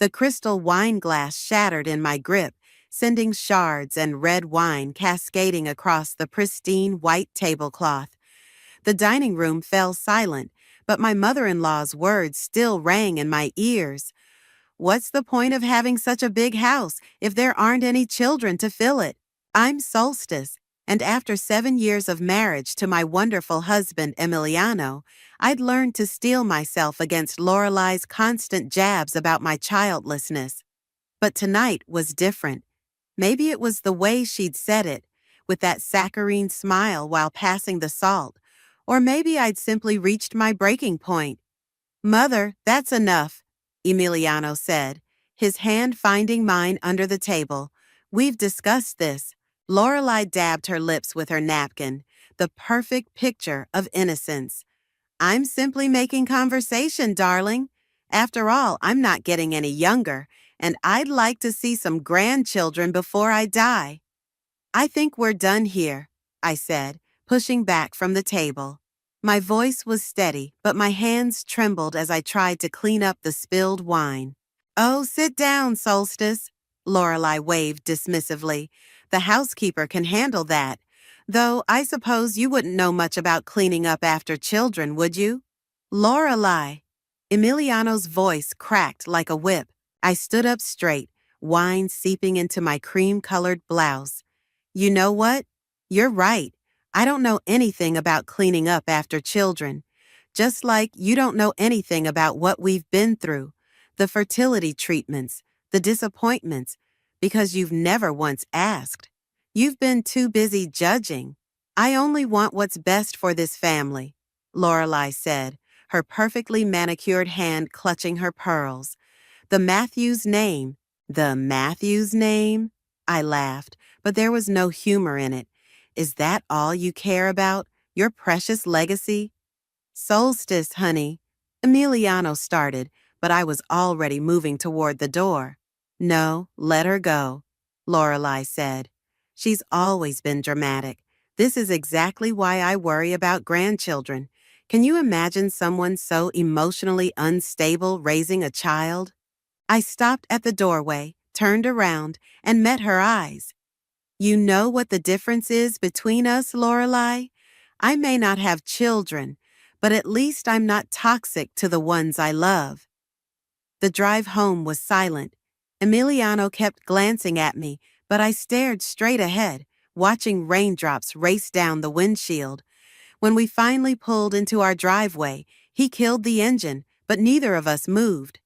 The crystal wine glass shattered in my grip, sending shards and red wine cascading across the pristine white tablecloth. The dining room fell silent, but my mother-in-law's words still rang in my ears. What's the point of having such a big house if there aren't any children to fill it? I'm Solstice, and after 7 years of marriage to my wonderful husband Emiliano, I'd learned to steel myself against Lorelei's constant jabs about my childlessness. But tonight was different. Maybe it was the way she'd said it, with that saccharine smile while passing the salt, or maybe I'd simply reached my breaking point. "Mother, that's enough," Emiliano said, his hand finding mine under the table. "We've discussed this." Lorelei dabbed her lips with her napkin, the perfect picture of innocence. "I'm simply making conversation, darling. After all, I'm not getting any younger, and I'd like to see some grandchildren before I die." "I think we're done here," I said, pushing back from the table. My voice was steady, but my hands trembled as I tried to clean up the spilled wine. "Oh, sit down, Solstice," Lorelei waved dismissively. "The housekeeper can handle that. Though I suppose you wouldn't know much about cleaning up after children, would you?" "Lorelei!" Emiliano's voice cracked like a whip. I stood up straight, wine seeping into my cream-colored blouse. "You know what? You're right. I don't know anything about cleaning up after children. Just like you don't know anything about what we've been through, the fertility treatments, the disappointments, because you've never once asked. You've been too busy judging. I only want what's best for this family," Lorelei said, her perfectly manicured hand clutching her pearls. "The Matthews name." "The Matthews name?" I laughed, but there was no humor in it. "Is that all you care about? Your precious legacy?" "Solstice, honey," Emiliano started, but I was already moving toward the door. "No, let her go," Lorelei said. "She's always been dramatic. This is exactly why I worry about grandchildren. Can you imagine someone so emotionally unstable raising a child?" I stopped at the doorway, turned around, and met her eyes. "You know what the difference is between us, Lorelei? I may not have children, but at least I'm not toxic to the ones I love." The drive home was silent. Emiliano kept glancing at me, but I stared straight ahead, watching raindrops race down the windshield. When we finally pulled into our driveway, he killed the engine, but neither of us moved.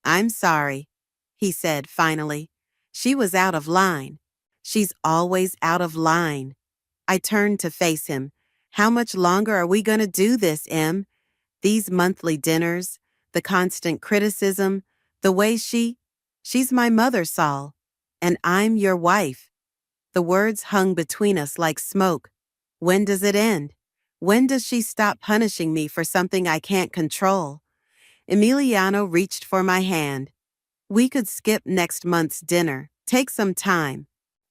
"I'm sorry," he said finally. "She was out of line." "She's always out of line." I turned to face him. "How much longer are we going to do this, Em? These monthly dinners, the constant criticism, the way she's my mother, Saul, and I'm your wife." The words hung between us like smoke. When does it end? When does she stop punishing me for something I can't control? Emiliano reached for my hand. "We could skip next month's dinner. Take some time."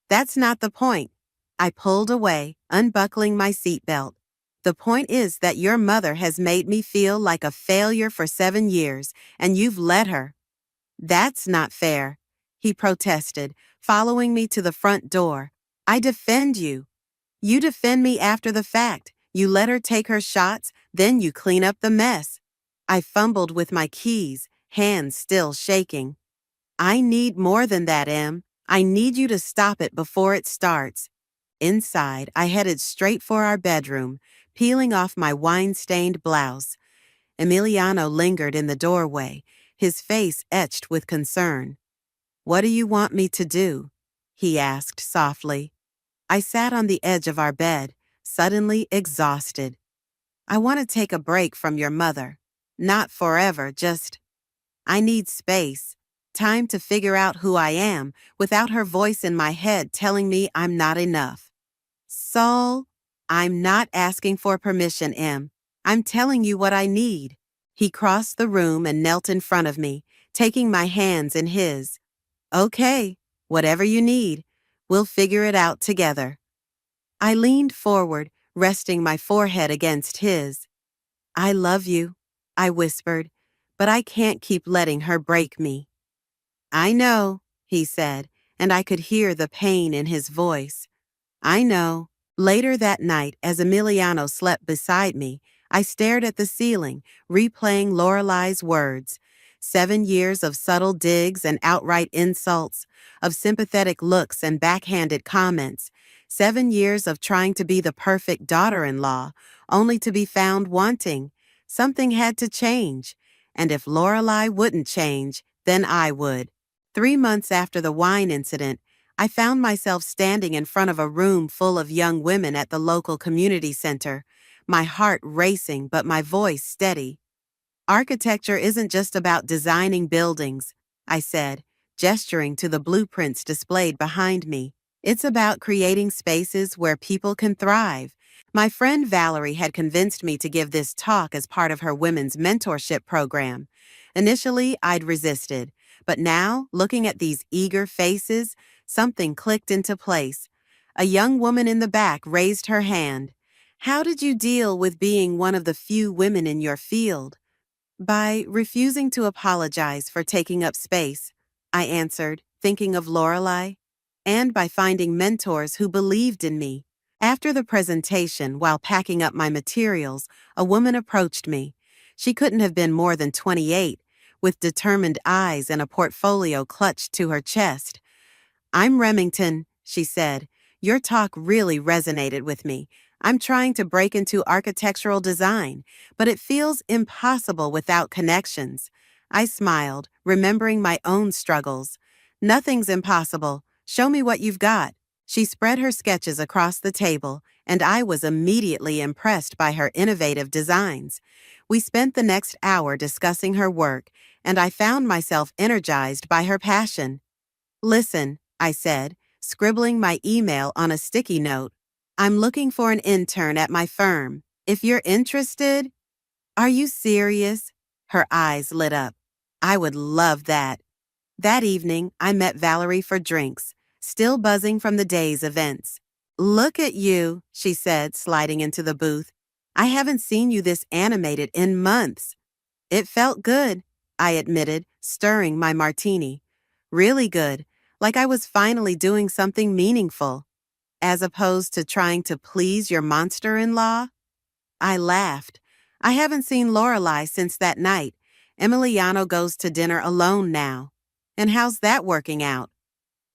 "That's not the point." I pulled away, unbuckling my seatbelt. "The point is that your mother has made me feel like a failure for 7 years, and you've let her." "That's not fair," he protested, following me to the front door. "I defend you." "You defend me after the fact. You let her take her shots, then you clean up the mess." I fumbled with my keys, hands still shaking. "I need more than that, Em. I need you to stop it before it starts." Inside, I headed straight for our bedroom, peeling off my wine-stained blouse. Emiliano lingered in the doorway, his face etched with concern. "What do you want me to do?" he asked softly. I sat on the edge of our bed, suddenly exhausted. "I want to take a break from your mother. Not forever, just... I need space. Time to figure out who I am without her voice in my head telling me I'm not enough." "Saul, I'm not asking for permission, Em. I'm telling you what I need." He crossed the room and knelt in front of me, taking my hands in his. "Okay, whatever you need. We'll figure it out together." I leaned forward, resting my forehead against his. "I love you," I whispered, "but I can't keep letting her break me." I know, he said, and I could hear the pain in his voice. I know. Later that night, as Emiliano slept beside me, I stared at the ceiling, replaying Lorelei's words. 7 years of subtle digs and outright insults, of sympathetic looks and backhanded comments. 7 years of trying to be the perfect daughter-in-law, only to be found wanting. Something had to change. And if Lorelei wouldn't change, then I would. 3 months after the wine incident, I found myself standing in front of a room full of young women at the local community center, my heart racing but my voice steady. Architecture isn't just about designing buildings, I said, gesturing to the blueprints displayed behind me. It's about creating spaces where people can thrive. My friend Valerie had convinced me to give this talk as part of her women's mentorship program. Initially, I'd resisted, but now, looking at these eager faces, something clicked into place. A young woman in the back raised her hand. How did you deal with being one of the few women in your field? By refusing to apologize for taking up space, I answered, thinking of Lorelei, and by finding mentors who believed in me. After the presentation, while packing up my materials, a woman approached me. She couldn't have been more than 28, with determined eyes and a portfolio clutched to her chest. I'm Remington, she said. Your talk really resonated with me. I'm trying to break into architectural design, but it feels impossible without connections. I smiled, remembering my own struggles. Nothing's impossible. Show me what you've got. She spread her sketches across the table, and I was immediately impressed by her innovative designs. We spent the next hour discussing her work, and I found myself energized by her passion. Listen, I said, scribbling my email on a sticky note. I'm looking for an intern at my firm. If you're interested. Are you serious? Her eyes lit up. I would love that. That evening, I met Valerie for drinks, still buzzing from the day's events. Look at you, she said, sliding into the booth. I haven't seen you this animated in months. It felt good, I admitted, stirring my martini. Really good, like I was finally doing something meaningful. As opposed to trying to please your monster-in-law? I laughed. I haven't seen Lorelei since that night. Emiliano goes to dinner alone now. And how's that working out?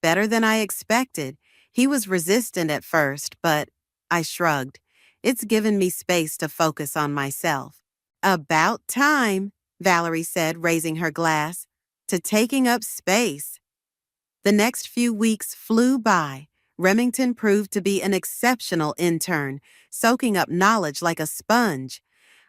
Better than I expected. He was resistant at first, but I shrugged. It's given me space to focus on myself. About time, Valerie said, raising her glass, to taking up space. The next few weeks flew by. Remington proved to be an exceptional intern, soaking up knowledge like a sponge.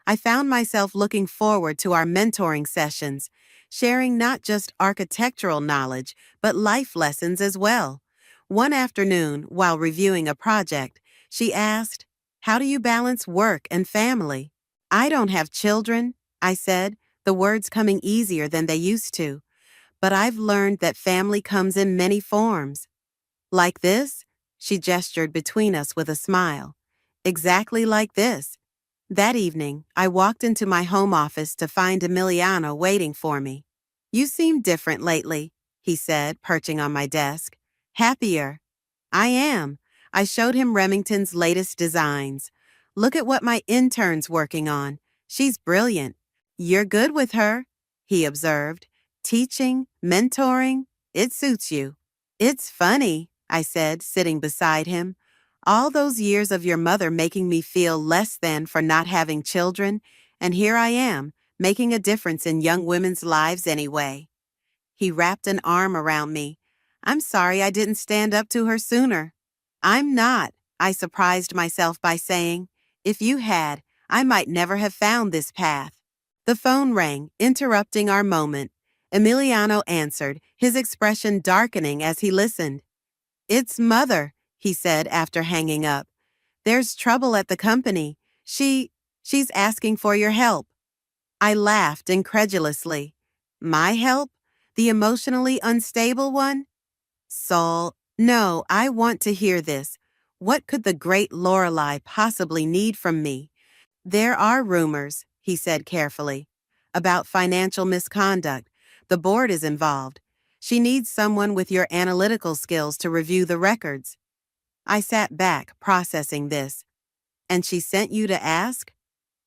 I found myself looking forward to our mentoring sessions, sharing not just architectural knowledge, but life lessons as well. One afternoon, while reviewing a project, she asked, "How do you balance work and family?" I don't have children, I said, the words coming easier than they used to. But I've learned that family comes in many forms. Like this? She gestured between us with a smile. Exactly like this. That evening, I walked into my home office to find Emiliano waiting for me. You seem different lately, he said, perching on my desk. Happier. I am. I showed him Remington's latest designs. Look at what my intern's working on. She's brilliant. You're good with her, he observed. Teaching, mentoring, it suits you. It's funny, I said, sitting beside him. All those years of your mother making me feel less than for not having children, and here I am, making a difference in young women's lives anyway. He wrapped an arm around me. I'm sorry I didn't stand up to her sooner. I'm not, I surprised myself by saying. If you had, I might never have found this path. The phone rang, interrupting our moment. Emiliano answered, his expression darkening as he listened. It's Mother, he said after hanging up. There's trouble at the company. She's asking for your help. I laughed incredulously. My help? The emotionally unstable one? Saul, no, I want to hear this. What could the great Lorelei possibly need from me? There are rumors, he said carefully, about financial misconduct. The board is involved. She needs someone with your analytical skills to review the records. I sat back, processing this. And she sent you to ask?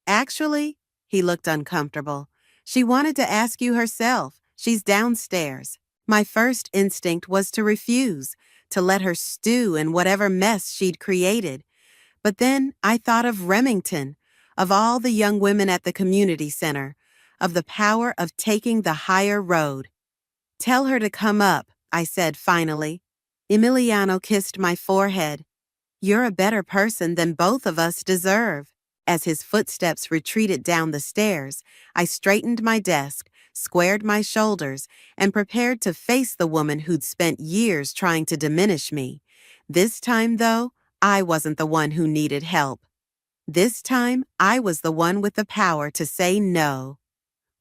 Actually, he looked uncomfortable. She wanted to ask you herself. She's downstairs. My first instinct was to refuse, to let her stew in whatever mess she'd created. But then I thought of Remington, of all the young women at the community center, of the power of taking the higher road. Tell her to come up, I said finally. Emiliano kissed my forehead. You're a better person than both of us deserve. As his footsteps retreated down the stairs, I straightened my desk, squared my shoulders, and prepared to face the woman who'd spent years trying to diminish me. This time, though, I wasn't the one who needed help. This time, I was the one with the power to say no.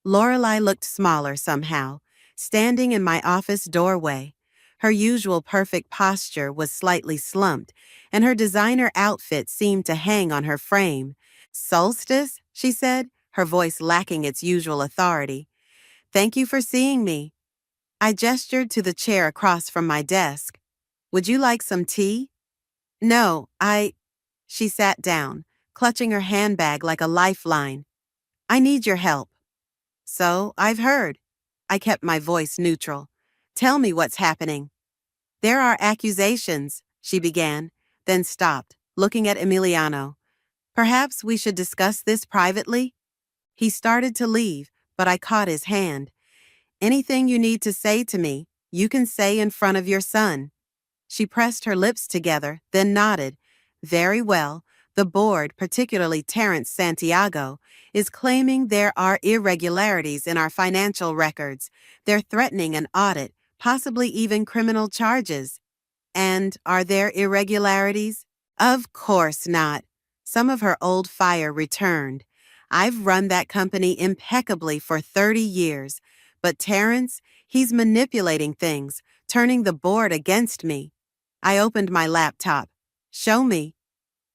Lorelei looked smaller somehow, standing in my office doorway. Her usual perfect posture was slightly slumped, and her designer outfit seemed to hang on her frame. Solstice, she said, her voice lacking its usual authority. Thank you for seeing me. I gestured to the chair across from my desk. Would you like some tea? No, She sat down, clutching her handbag like a lifeline. I need your help. So, I've heard. I kept my voice neutral. Tell me what's happening. There are accusations, she began, then stopped, looking at Emiliano. Perhaps we should discuss this privately? He started to leave, but I caught his hand. Anything you need to say to me, you can say in front of your son. She pressed her lips together, then nodded. Very well. The board, particularly Terrence Santiago, is claiming there are irregularities in our financial records. They're threatening an audit, possibly even criminal charges. And are there irregularities? Of course not. Some of her old fire returned. I've run that company impeccably for 30 years, but Terrence, he's manipulating things, turning the board against me. I opened my laptop. Show me.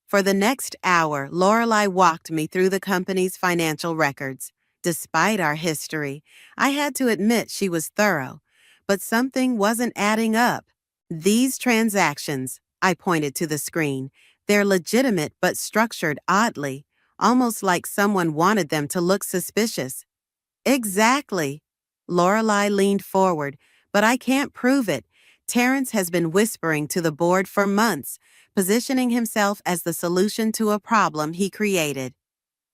For the next hour, Lorelei walked me through the company's financial records. Despite our history, I had to admit she was thorough, but something wasn't adding up. These transactions, I pointed to the screen, they're legitimate but structured oddly, almost like someone wanted them to look suspicious. Exactly. Lorelei leaned forward, but I can't prove it. Terrence has been whispering to the board for months, positioning himself as the solution to a problem he created.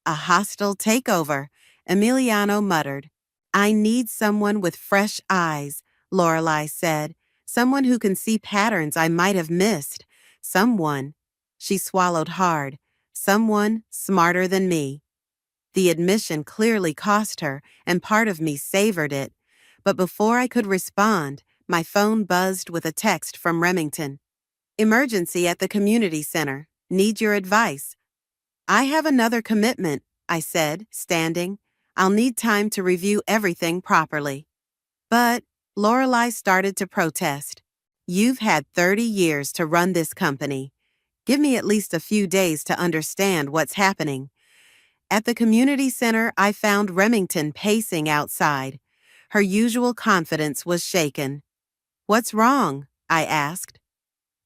A hostile takeover, Emiliano muttered. I need someone with fresh eyes, Lorelei said. Someone who can see patterns I might have missed. Someone, she swallowed hard, someone smarter than me. The admission clearly cost her, and part of me savored it. But before I could respond, my phone buzzed with a text from Remington. Emergency at the community center. Need your advice. I have another commitment, I said, standing. I'll need time to review everything properly. But Lorelei started to protest. You've had 30 years to run this company. Give me at least a few days to understand what's happening. At the community center, I found Remington pacing outside. Her usual confidence was shaken. What's wrong? I asked.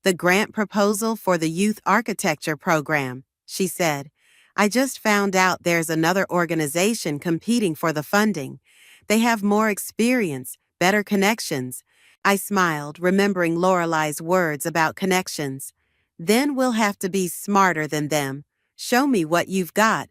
The grant proposal for the youth architecture program, she said. I just found out there's another organization competing for the funding. They have more experience, better connections. I smiled, remembering Lorelei's words about connections. Then we'll have to be smarter than them. Show me what you've got.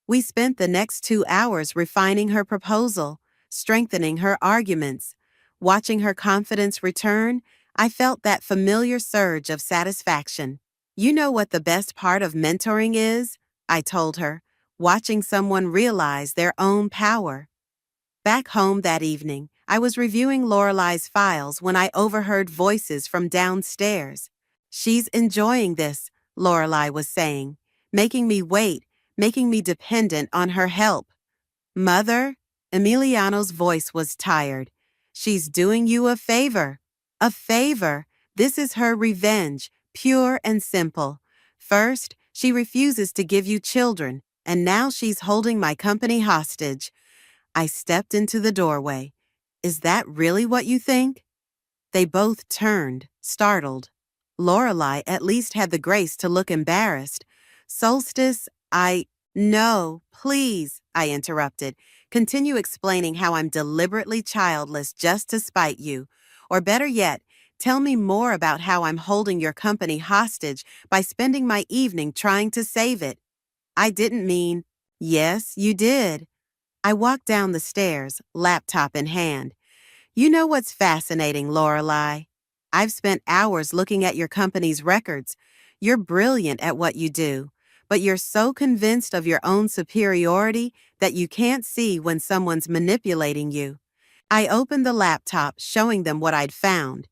We spent the next 2 hours refining her proposal, strengthening her arguments. Watching her confidence return, I felt that familiar surge of satisfaction. You know what the best part of mentoring is? I told her, watching someone realize their own power. Back home that evening, I was reviewing Lorelei's files when I overheard voices from downstairs. She's enjoying this, Lorelei was saying, making me wait, making me dependent on her help. Mother? Emiliano's voice was tired. She's doing you a favor. A favor. This is her revenge, pure and simple. First, she refuses to give you children, and now she's holding my company hostage. I stepped into the doorway. Is that really what you think? They both turned, startled. Lorelei at least had the grace to look embarrassed. Solstice, No, please, I interrupted. Continue explaining how I'm deliberately childless just to spite you. Or better yet, tell me more about how I'm holding your company hostage by spending my evening trying to save it. I didn't mean, yes, you did. I walked down the stairs, laptop in hand. You know what's fascinating, Lorelei? I've spent hours looking at your company's records. You're brilliant at what you do, but you're so convinced of your own superiority that you can't see when someone's manipulating you. I opened the laptop, showing them what I'd found.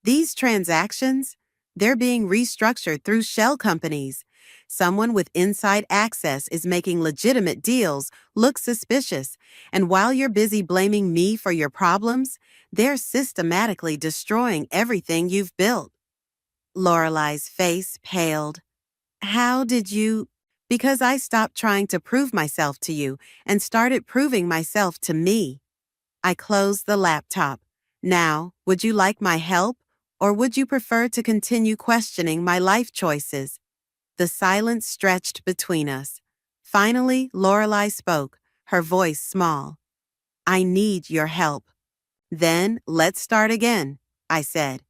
These transactions, they're being restructured through shell companies. Someone with inside access is making legitimate deals look suspicious, and while you're busy blaming me for your problems, they're systematically destroying everything you've built. Lorelei's face paled. How did you? Because I stopped trying to prove myself to you and started proving myself to me. I closed the laptop. Now, would you like my help, or would you prefer to continue questioning my life choices? The silence stretched between us. Finally, Lorelei spoke, her voice small. I need your help. Then let's start again, I said.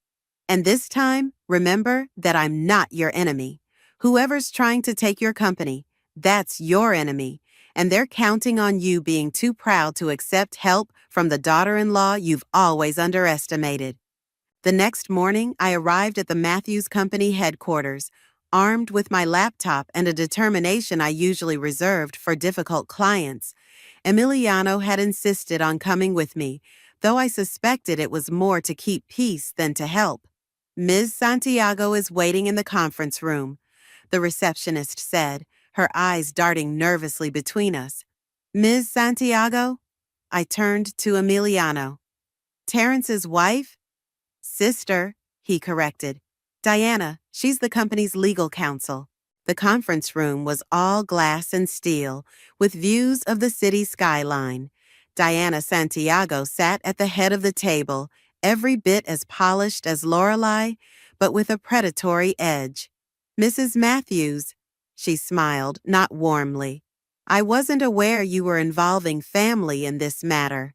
And this time, remember that I'm not your enemy. Whoever's trying to take your company, that's your enemy, and they're counting on you being too proud to accept help from the daughter-in-law you've always underestimated. The next morning, I arrived at the Matthews Company headquarters, armed with my laptop and a determination I usually reserved for difficult clients. Emiliano had insisted on coming with me, though I suspected it was more to keep peace than to help. Ms. Santiago is waiting in the conference room, the receptionist said, her eyes darting nervously between us. Ms. Santiago? I turned to Emiliano. Terrence's wife? Sister, he corrected. Diana, she's the company's legal counsel. The conference room was all glass and steel, with views of the city skyline. Diana Santiago sat at the head of the table, every bit as polished as Lorelei, but with a predatory edge. Mrs. Matthews, she smiled, not warmly. I wasn't aware you were involving family in this matter.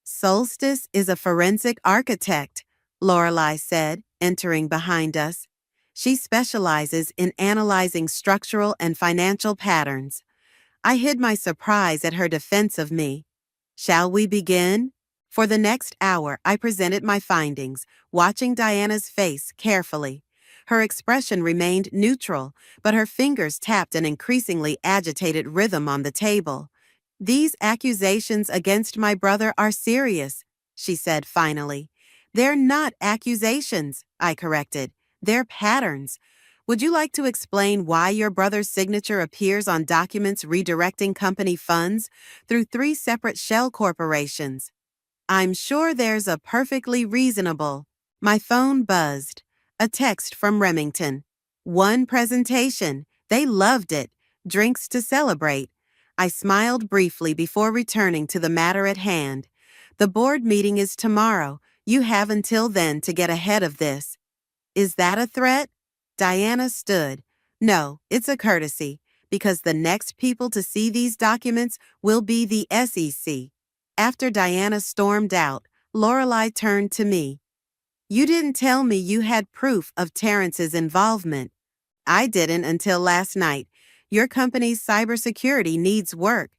Solstice is a forensic architect, Lorelei said, entering behind us. She specializes in analyzing structural and financial patterns. I hid my surprise at her defense of me. Shall we begin? For the next hour, I presented my findings, watching Diana's face carefully. Her expression remained neutral, but her fingers tapped an increasingly agitated rhythm on the table. These accusations against my brother are serious, she said finally. They're not accusations, I corrected. They're patterns. Would you like to explain why your brother's signature appears on documents redirecting company funds through 3 separate shell corporations? I'm sure there's a perfectly reasonable. My phone buzzed. A text from Remington. One presentation. They loved it. Drinks to celebrate. I smiled briefly before returning to the matter at hand. The board meeting is tomorrow. You have until then to get ahead of this. Is that a threat? Diana stood. No, it's a courtesy, because the next people to see these documents will be the SEC. After Diana stormed out, Lorelei turned to me. You didn't tell me you had proof of Terrence's involvement. I didn't until last night. Your company's cybersecurity needs work.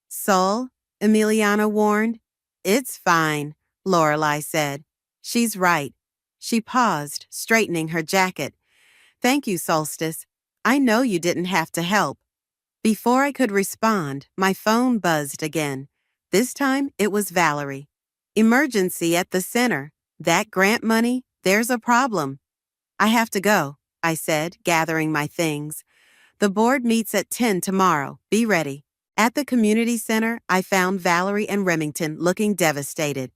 Sol, Emiliana warned. It's fine, Lorelei said. She's right. She paused, straightening her jacket. Thank you, Solstice. I know you didn't have to help. Before I could respond, my phone buzzed again. This time, it was Valerie. Emergency at the center. That grant money, there's a problem. I have to go, I said, gathering my things. The board meets at 10 tomorrow. Be ready. At the community center, I found Valerie and Remington looking devastated.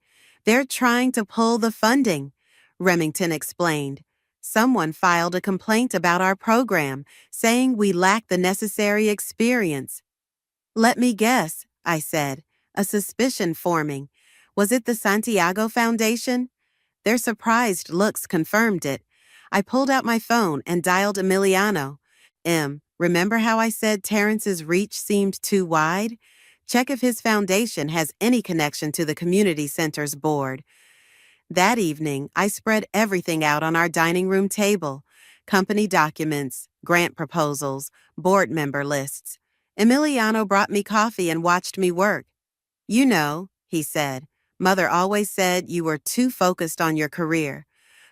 They're trying to pull the funding, Remington explained. Someone filed a complaint about our program, saying we lack the necessary experience. Let me guess, I said, a suspicion forming. Was it the Santiago Foundation? Their surprised looks confirmed it. I pulled out my phone and dialed Emiliano. Remember how I said Terrence's reach seemed too wide? Check if his foundation has any connection to the community center's board. That evening, I spread everything out on our dining room table: company documents, grant proposals, board member lists. Emiliano brought me coffee and watched me work. You know, he said, Mother always said you were too focused on your career.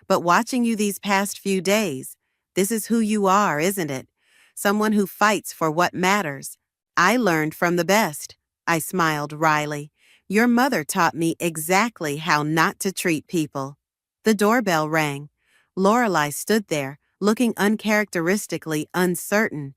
But watching you these past few days, this is who you are, isn't it? Someone who fights for what matters. I learned from the best. I smiled wryly. Your mother taught me exactly how not to treat people. The doorbell rang. Lorelei stood there, looking uncharacteristically uncertain.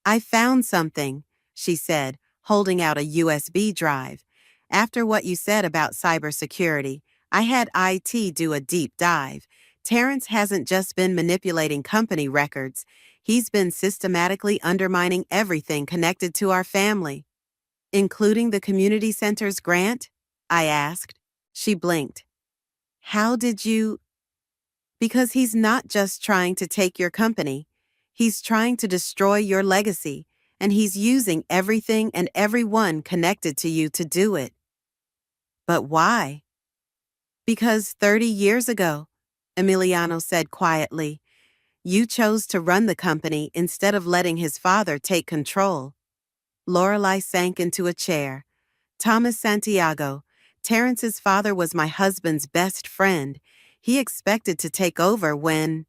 I found something, she said, holding out a USB drive. After what you said about cybersecurity, I had IT do a deep dive. Terrence hasn't just been manipulating company records. He's been systematically undermining everything connected to our family. Including the community center's grant? I asked. She blinked. How did you? Because he's not just trying to take your company. He's trying to destroy your legacy, and he's using everything and everyone connected to you to do it. But why? Because 30 years ago, Emiliano said quietly, you chose to run the company instead of letting his father take control. Lorelei sank into a chair. Thomas Santiago, Terrence's father, was my husband's best friend. He expected to take over when...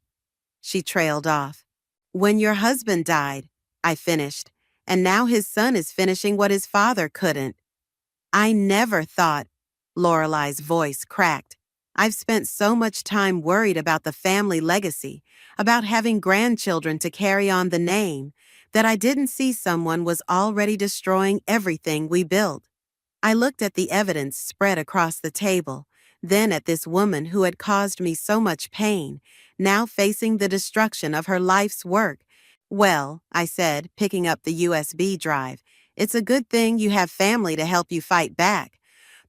She trailed off. When your husband died, I finished, and now his son is finishing what his father couldn't. I never thought... Lorelei's voice cracked. I've spent so much time worried about the family legacy, about having grandchildren to carry on the name, that I didn't see someone was already destroying everything we built. I looked at the evidence spread across the table, then at this woman who had caused me so much pain, now facing the destruction of her life's work. Well, I said, picking up the USB drive, it's a good thing you have family to help you fight back.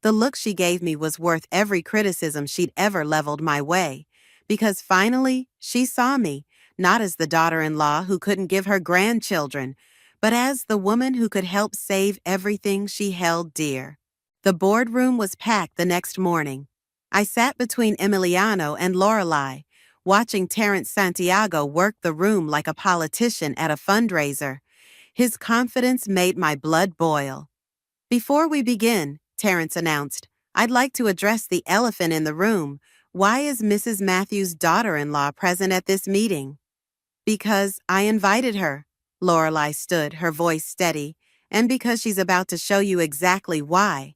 The look she gave me was worth every criticism she'd ever leveled my way, because finally she saw me, not as the daughter-in-law who couldn't give her grandchildren, but as the woman who could help save everything she held dear. The boardroom was packed the next morning. I sat between Emiliano and Lorelei, watching Terrence Santiago work the room like a politician at a fundraiser. His confidence made my blood boil. Before we begin, Terrence announced, I'd like to address the elephant in the room. Why is Mrs. Matthews' daughter-in-law present at this meeting? Because I invited her. Lorelei stood, her voice steady, and because she's about to show you exactly why.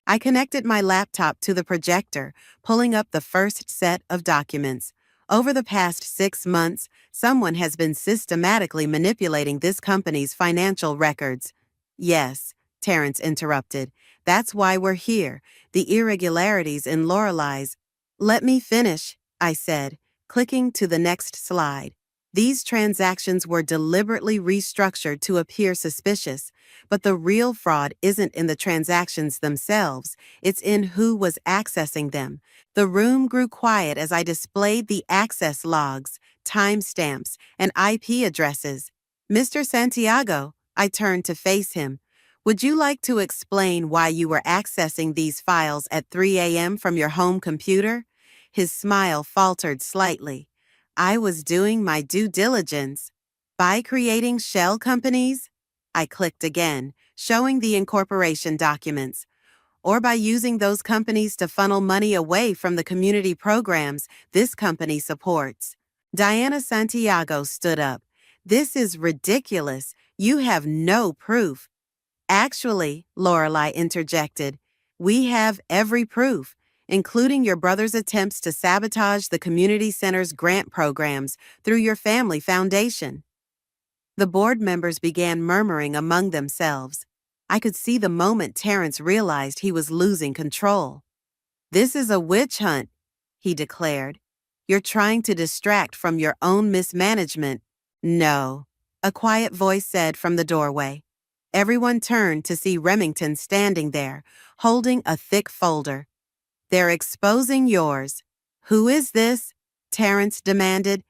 I connected my laptop to the projector, pulling up the first set of documents. Over the past 6 months, someone has been systematically manipulating this company's financial records. Yes, Terrence interrupted. That's why we're here, the irregularities in Lorelei's. Let me finish, I said, clicking to the next slide. These transactions were deliberately restructured to appear suspicious, but the real fraud isn't in the transactions themselves, it's in who was accessing them. The room grew quiet as I displayed the access logs, timestamps, and IP addresses. Mr. Santiago, I turned to face him. Would you like to explain why you were accessing these files at 3 a.m. from your home computer? His smile faltered slightly. I was doing my due diligence. By creating shell companies? I clicked again, showing the incorporation documents. Or by using those companies to funnel money away from the community programs this company supports. Diana Santiago stood up. This is ridiculous. You have no proof. Actually, Lorelei interjected, we have every proof, including your brother's attempts to sabotage the community center's grant programs through your family foundation. The board members began murmuring among themselves. I could see the moment Terrence realized he was losing control. This is a witch hunt, he declared. You're trying to distract from your own mismanagement. No, a quiet voice said from the doorway. Everyone turned to see Remington standing there, holding a thick folder. They're exposing yours. Who is this? Terrence demanded.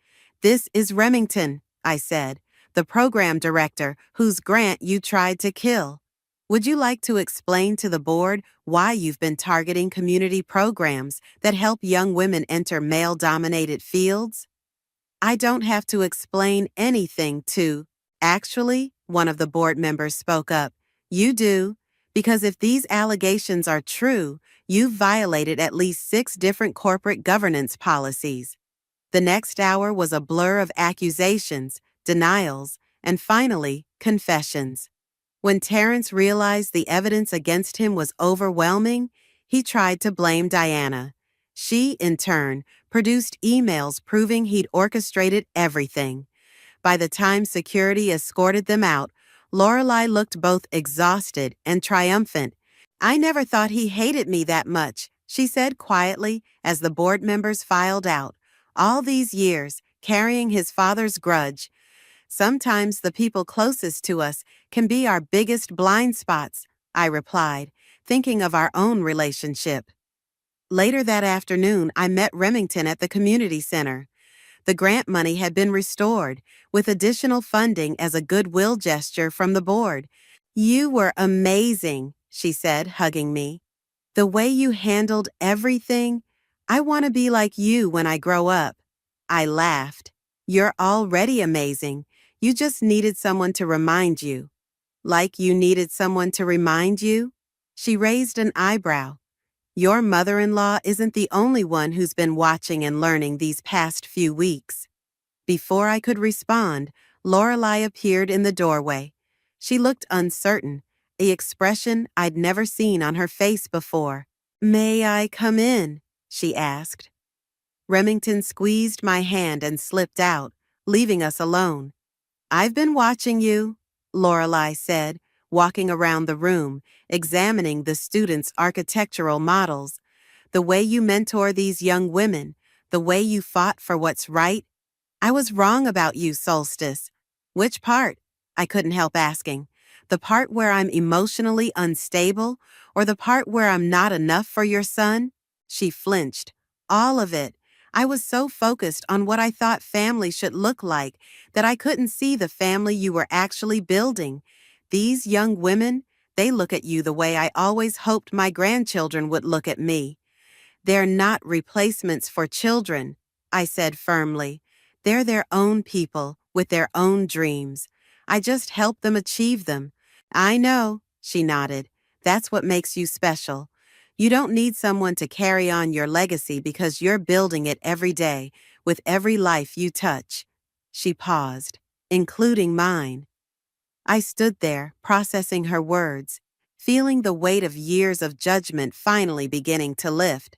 This is Remington, I said, the program director whose grant you tried to kill. Would you like to explain to the board why you've been targeting community programs that help young women enter male-dominated fields? I don't have to explain anything to. Actually, one of the board members spoke up. You do, because if these allegations are true, you've violated at least 6 different corporate governance policies. The next hour was a blur of accusations, denials, and finally, confessions. When Terrence realized the evidence against him was overwhelming, he tried to blame Diana. She, in turn, produced emails proving he'd orchestrated everything. By the time security escorted them out, Lorelei looked both exhausted and triumphant. I never thought he hated me that much, she said quietly as the board members filed out. All these years, carrying his father's grudge. Sometimes the people closest to us can be our biggest blind spots, I replied, thinking of our own relationship. Later that afternoon, I met Remington at the community center. The grant money had been restored, with additional funding as a goodwill gesture from the board. You were amazing, she said, hugging me. The way you handled everything, I want to be like you when I grow up. I laughed. You're already amazing. You just needed someone to remind you. Like you needed someone to remind you? She raised an eyebrow. Your mother-in-law isn't the only one who's been watching and learning these past few weeks. Before I could respond, Lorelei appeared in the doorway. She looked uncertain, the expression I'd never seen on her face before. May I come in? She asked. Remington squeezed my hand and slipped out, leaving us alone. I've been watching you, Lorelei said, walking around the room, examining the students' architectural models. The way you mentor these young women, the way you fought for what's right. I was wrong about you, Solstice. Which part? I couldn't help asking. The part where I'm emotionally unstable, or the part where I'm not enough for your son? She flinched. All of it. I was so focused on what I thought family should look like that I couldn't see the family you were actually building. These young women, they look at you the way I always hoped my grandchildren would look at me. They're not replacements for children, I said firmly. They're their own people with their own dreams. I just help them achieve them. I know, she nodded. That's what makes you special. You don't need someone to carry on your legacy because you're building it every day with every life you touch. She paused, including mine. I stood there, processing her words, feeling the weight of years of judgment finally beginning to lift.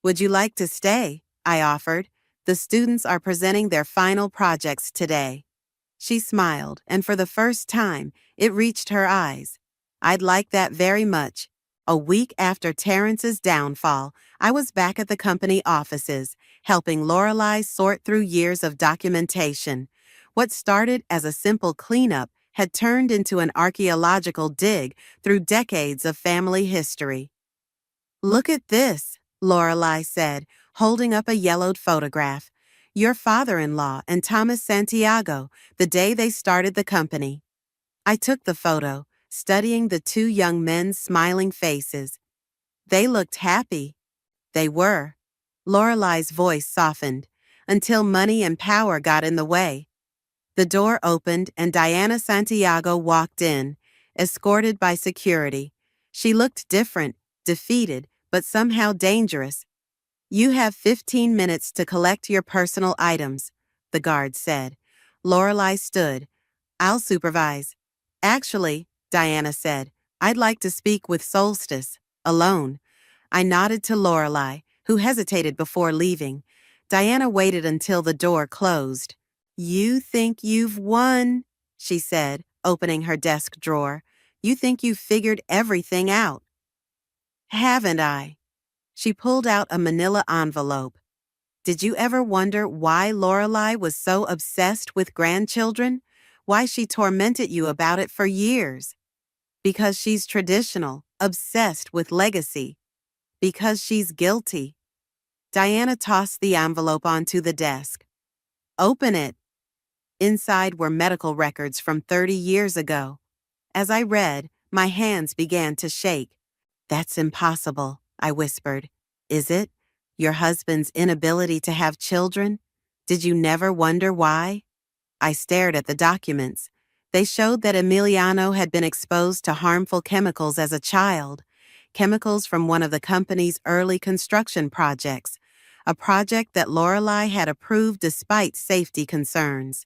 Would you like to stay? I offered. The students are presenting their final projects today. She smiled, and for the first time, it reached her eyes. I'd like that very much. A week after Terrence's downfall, I was back at the company offices, helping Lorelei sort through years of documentation. What started as a simple cleanup had turned into an archaeological dig through decades of family history. Look at this, Lorelei said, holding up a yellowed photograph. Your father-in-law and Thomas Santiago, the day they started the company. I took the photo, studying the two young men's smiling faces. They looked happy. They were. Lorelei's voice softened, until money and power got in the way. The door opened and Diana Santiago walked in, escorted by security. She looked different, defeated, but somehow dangerous. You have 15 minutes to collect your personal items, the guard said. Lorelei stood. I'll supervise. Actually, Diana said, I'd like to speak with Solstice, alone. I nodded to Lorelei, who hesitated before leaving. Diana waited until the door closed. You think you've won, she said, opening her desk drawer. You think you've figured everything out. Haven't I? She pulled out a manila envelope. Did you ever wonder why Lorelei was so obsessed with grandchildren? Why she tormented you about it for years? Because she's traditional, obsessed with legacy. Because she's guilty. Diana tossed the envelope onto the desk. Open it. Inside were medical records from 30 years ago. As I read, my hands began to shake. That's impossible, I whispered. Is it? Your husband's inability to have children? Did you never wonder why? I stared at the documents. They showed that Emiliano had been exposed to harmful chemicals as a child, chemicals from one of the company's early construction projects, a project that Lorelei had approved despite safety concerns.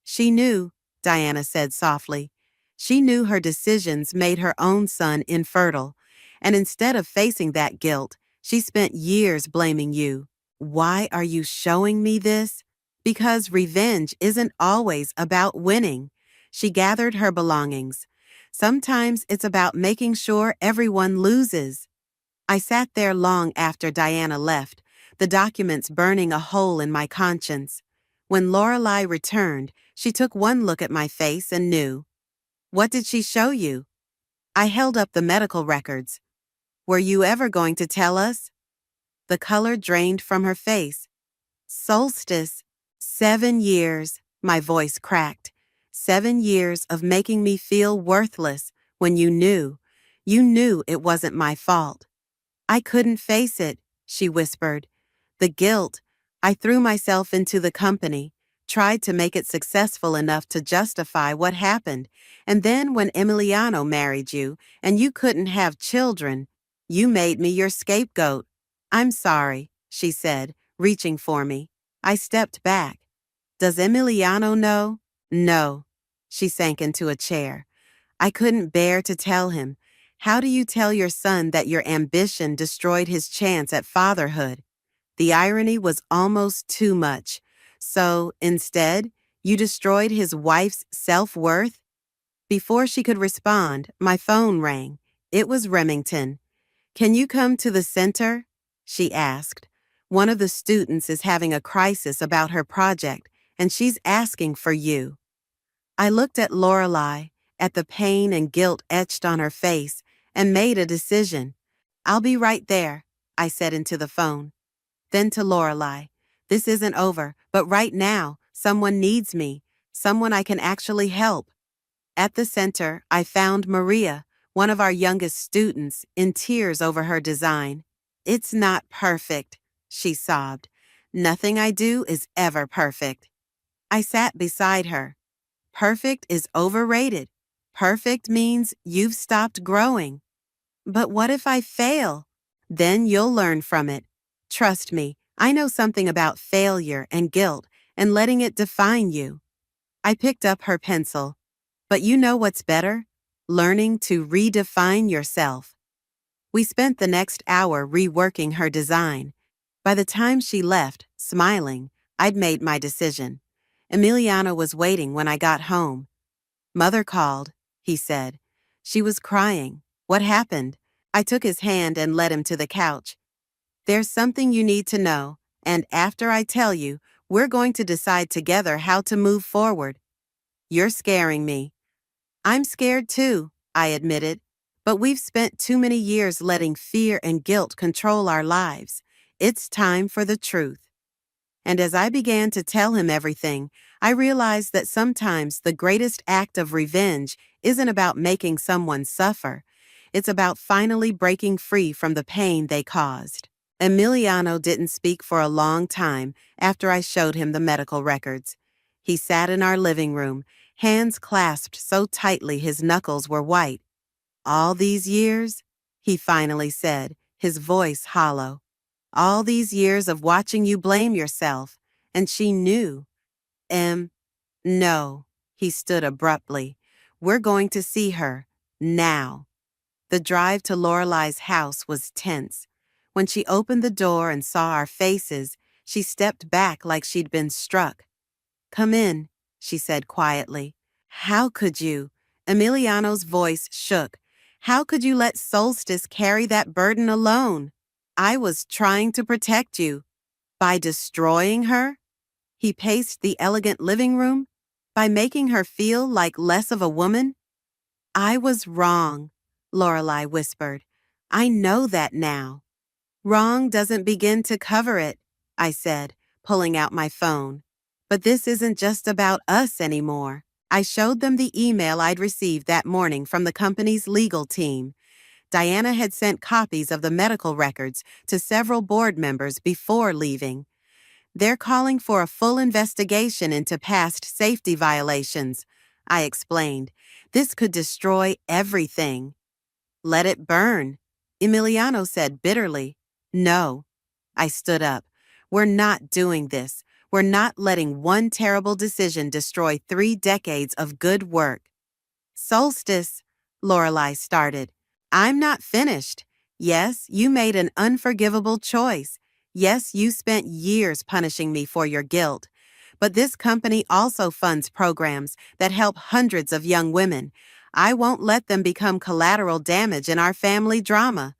She knew, Diana said softly. She knew her decisions made her own son infertile, and instead of facing that guilt, she spent years blaming you. Why are you showing me this? Because revenge isn't always about winning. She gathered her belongings. Sometimes it's about making sure everyone loses. I sat there long after Diana left, the documents burning a hole in my conscience. When Lorelei returned, she took one look at my face and knew. What did she show you? I held up the medical records. Were you ever going to tell us? The color drained from her face. Solstice. 7 years, my voice cracked. 7 years of making me feel worthless when you knew. You knew it wasn't my fault. I couldn't face it, she whispered. The guilt. I threw myself into the company, tried to make it successful enough to justify what happened, and then when Emiliano married you and you couldn't have children, you made me your scapegoat. I'm sorry, she said, reaching for me. I stepped back. Does Emiliano know? No. She sank into a chair. I couldn't bear to tell him. How do you tell your son that your ambition destroyed his chance at fatherhood? The irony was almost too much. So, instead, you destroyed his wife's self-worth? Before she could respond, my phone rang. It was Remington. Can you come to the center? She asked. One of the students is having a crisis about her project, and she's asking for you. I looked at Lorelei, at the pain and guilt etched on her face, and made a decision. I'll be right there, I said into the phone. Then to Lorelei, this isn't over, but right now, someone needs me, someone I can actually help. At the center, I found Maria, one of our youngest students, in tears over her design. It's not perfect, she sobbed. Nothing I do is ever perfect. I sat beside her. Perfect is overrated. Perfect means you've stopped growing. But what if I fail? Then you'll learn from it. Trust me, I know something about failure and guilt and letting it define you. I picked up her pencil. But you know what's better? Learning to redefine yourself. We spent the next hour reworking her design. By the time she left, smiling, I'd made my decision. Emiliano was waiting when I got home. Mother called, he said. She was crying. What happened? I took his hand and led him to the couch. There's something you need to know, and after I tell you, we're going to decide together how to move forward. You're scaring me. I'm scared too, I admitted, but we've spent too many years letting fear and guilt control our lives. It's time for the truth. And as I began to tell him everything, I realized that sometimes the greatest act of revenge isn't about making someone suffer. It's about finally breaking free from the pain they caused. Emiliano didn't speak for a long time after I showed him the medical records. He sat in our living room, hands clasped so tightly his knuckles were white. All these years, he finally said, his voice hollow. All these years of watching you blame yourself, and she knew. No, he stood abruptly. We're going to see her, now. The drive to Lorelei's house was tense. When she opened the door and saw our faces, she stepped back like she'd been struck. Come in, she said quietly. How could you? Emiliano's voice shook. How could you let Solstice carry that burden alone? I was trying to protect you. By destroying her? He paced the elegant living room. By making her feel like less of a woman? I was wrong, Lorelei whispered. I know that now. Wrong doesn't begin to cover it, I said, pulling out my phone. But this isn't just about us anymore. I showed them the email I'd received that morning from the company's legal team. Diana had sent copies of the medical records to several board members before leaving. They're calling for a full investigation into past safety violations, I explained. This could destroy everything. Let it burn, Emiliano said bitterly. No. I stood up. We're not doing this. We're not letting one terrible decision destroy 3 decades of good work. Solstice, Lorelei started. I'm not finished. Yes, you made an unforgivable choice. Yes, you spent years punishing me for your guilt. But this company also funds programs that help hundreds of young women. I won't let them become collateral damage in our family drama.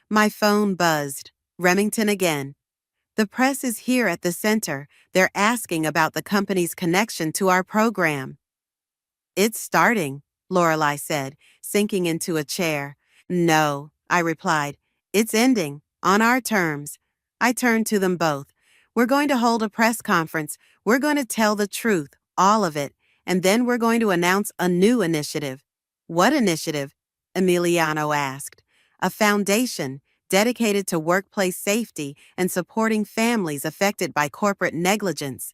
My phone buzzed. Remington again. The press is here at the center. They're asking about the company's connection to our program. It's starting, Lorelei said, sinking into a chair. No, I replied. It's ending, on our terms. I turned to them both. We're going to hold a press conference. We're going to tell the truth, all of it, and then we're going to announce a new initiative. What initiative? Emiliano asked. A foundation dedicated to workplace safety and supporting families affected by corporate negligence.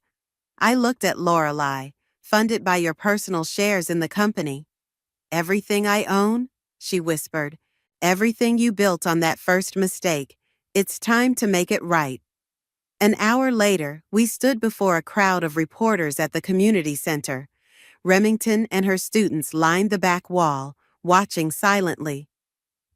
I looked at Lorelei. Funded by your personal shares in the company. Everything I own? She whispered. Everything you built on that first mistake. It's time to make it right. An hour later, we stood before a crowd of reporters at the community center. Remington and her students lined the back wall, watching silently.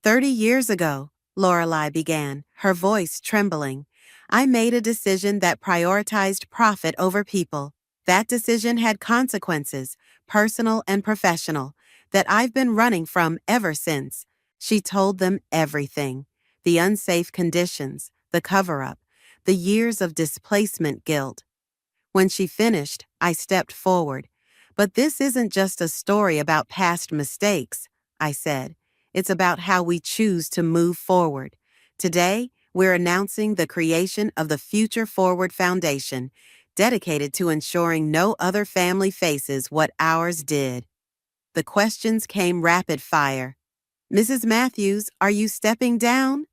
30 years ago, Lorelei began, her voice trembling. I made a decision that prioritized profit over people. That decision had consequences, personal and professional, that I've been running from ever since. She told them everything. The unsafe conditions, the cover-up, the years of displacement guilt. When she finished, I stepped forward. But this isn't just a story about past mistakes, I said. It's about how we choose to move forward. Today, we're announcing the creation of the Future Forward Foundation, dedicated to ensuring no other family faces what ours did. The questions came rapid fire. Mrs. Matthews, are you stepping down?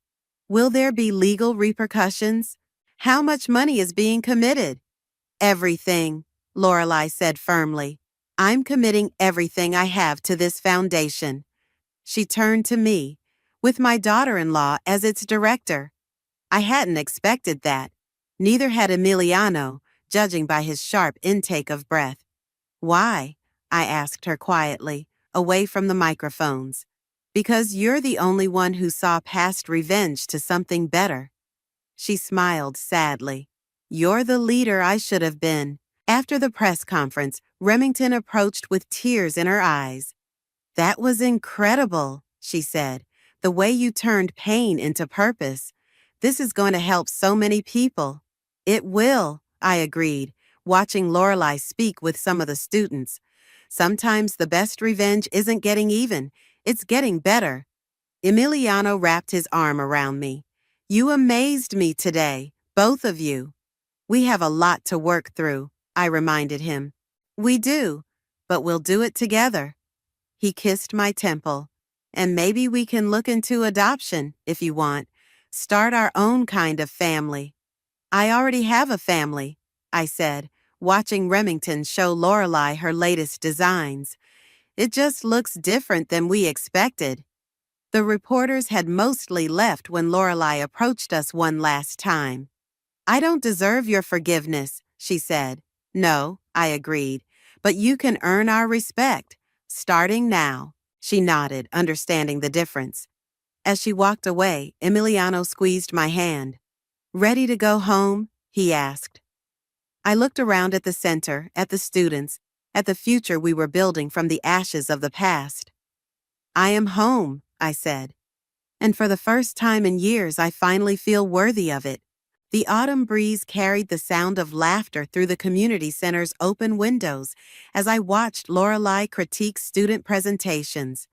Will there be legal repercussions? How much money is being committed? Everything, Lorelei said firmly. I'm committing everything I have to this foundation. She turned to me, with my daughter-in-law as its director. I hadn't expected that. Neither had Emiliano, judging by his sharp intake of breath. Why? I asked her quietly, away from the microphones. Because you're the only one who saw past revenge to something better. She smiled sadly. You're the leader I should have been. After the press conference, Remington approached with tears in her eyes. That was incredible, she said. The way you turned pain into purpose. This is going to help so many people. It will, I agreed, watching Lorelei speak with some of the students. Sometimes the best revenge isn't getting even, it's getting better. Emiliano wrapped his arm around me. You amazed me today, both of you. We have a lot to work through, I reminded him. We do, but we'll do it together. He kissed my temple. And maybe we can look into adoption, if you want. Start our own kind of family. I already have a family, I said, watching Remington show Lorelei her latest designs. It just looks different than we expected. The reporters had mostly left when Lorelei approached us one last time. I don't deserve your forgiveness, she said. No, I agreed, but you can earn our respect, starting now. She nodded, understanding the difference. As she walked away, Emiliano squeezed my hand. Ready to go home? He asked. I looked around at the center, at the students, at the future we were building from the ashes of the past. I am home, I said. And for the first time in years, I finally feel worthy of it. The autumn breeze carried the sound of laughter through the community center's open windows as I watched Lorelei critique student presentations.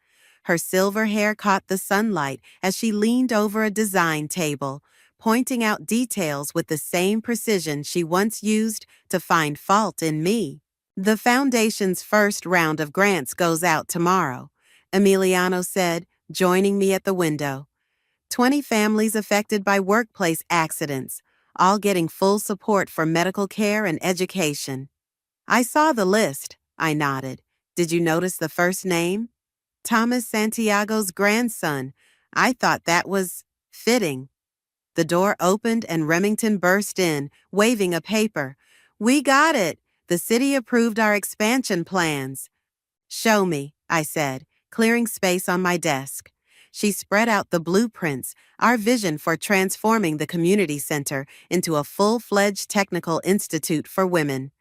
Her silver hair caught the sunlight as she leaned over a design table, pointing out details with the same precision she once used to find fault in me. The Foundation's first round of grants goes out tomorrow, Emiliano said, joining me at the window. 20 families affected by workplace accidents, all getting full support for medical care and education. I saw the list, I nodded. Did you notice the first name? Thomas Santiago's grandson. I thought that was fitting. The door opened and Remington burst in, waving a paper. We got it! The city approved our expansion plans. Show me, I said, clearing space on my desk. She spread out the blueprints, our vision for transforming the community center into a full-fledged technical institute for women.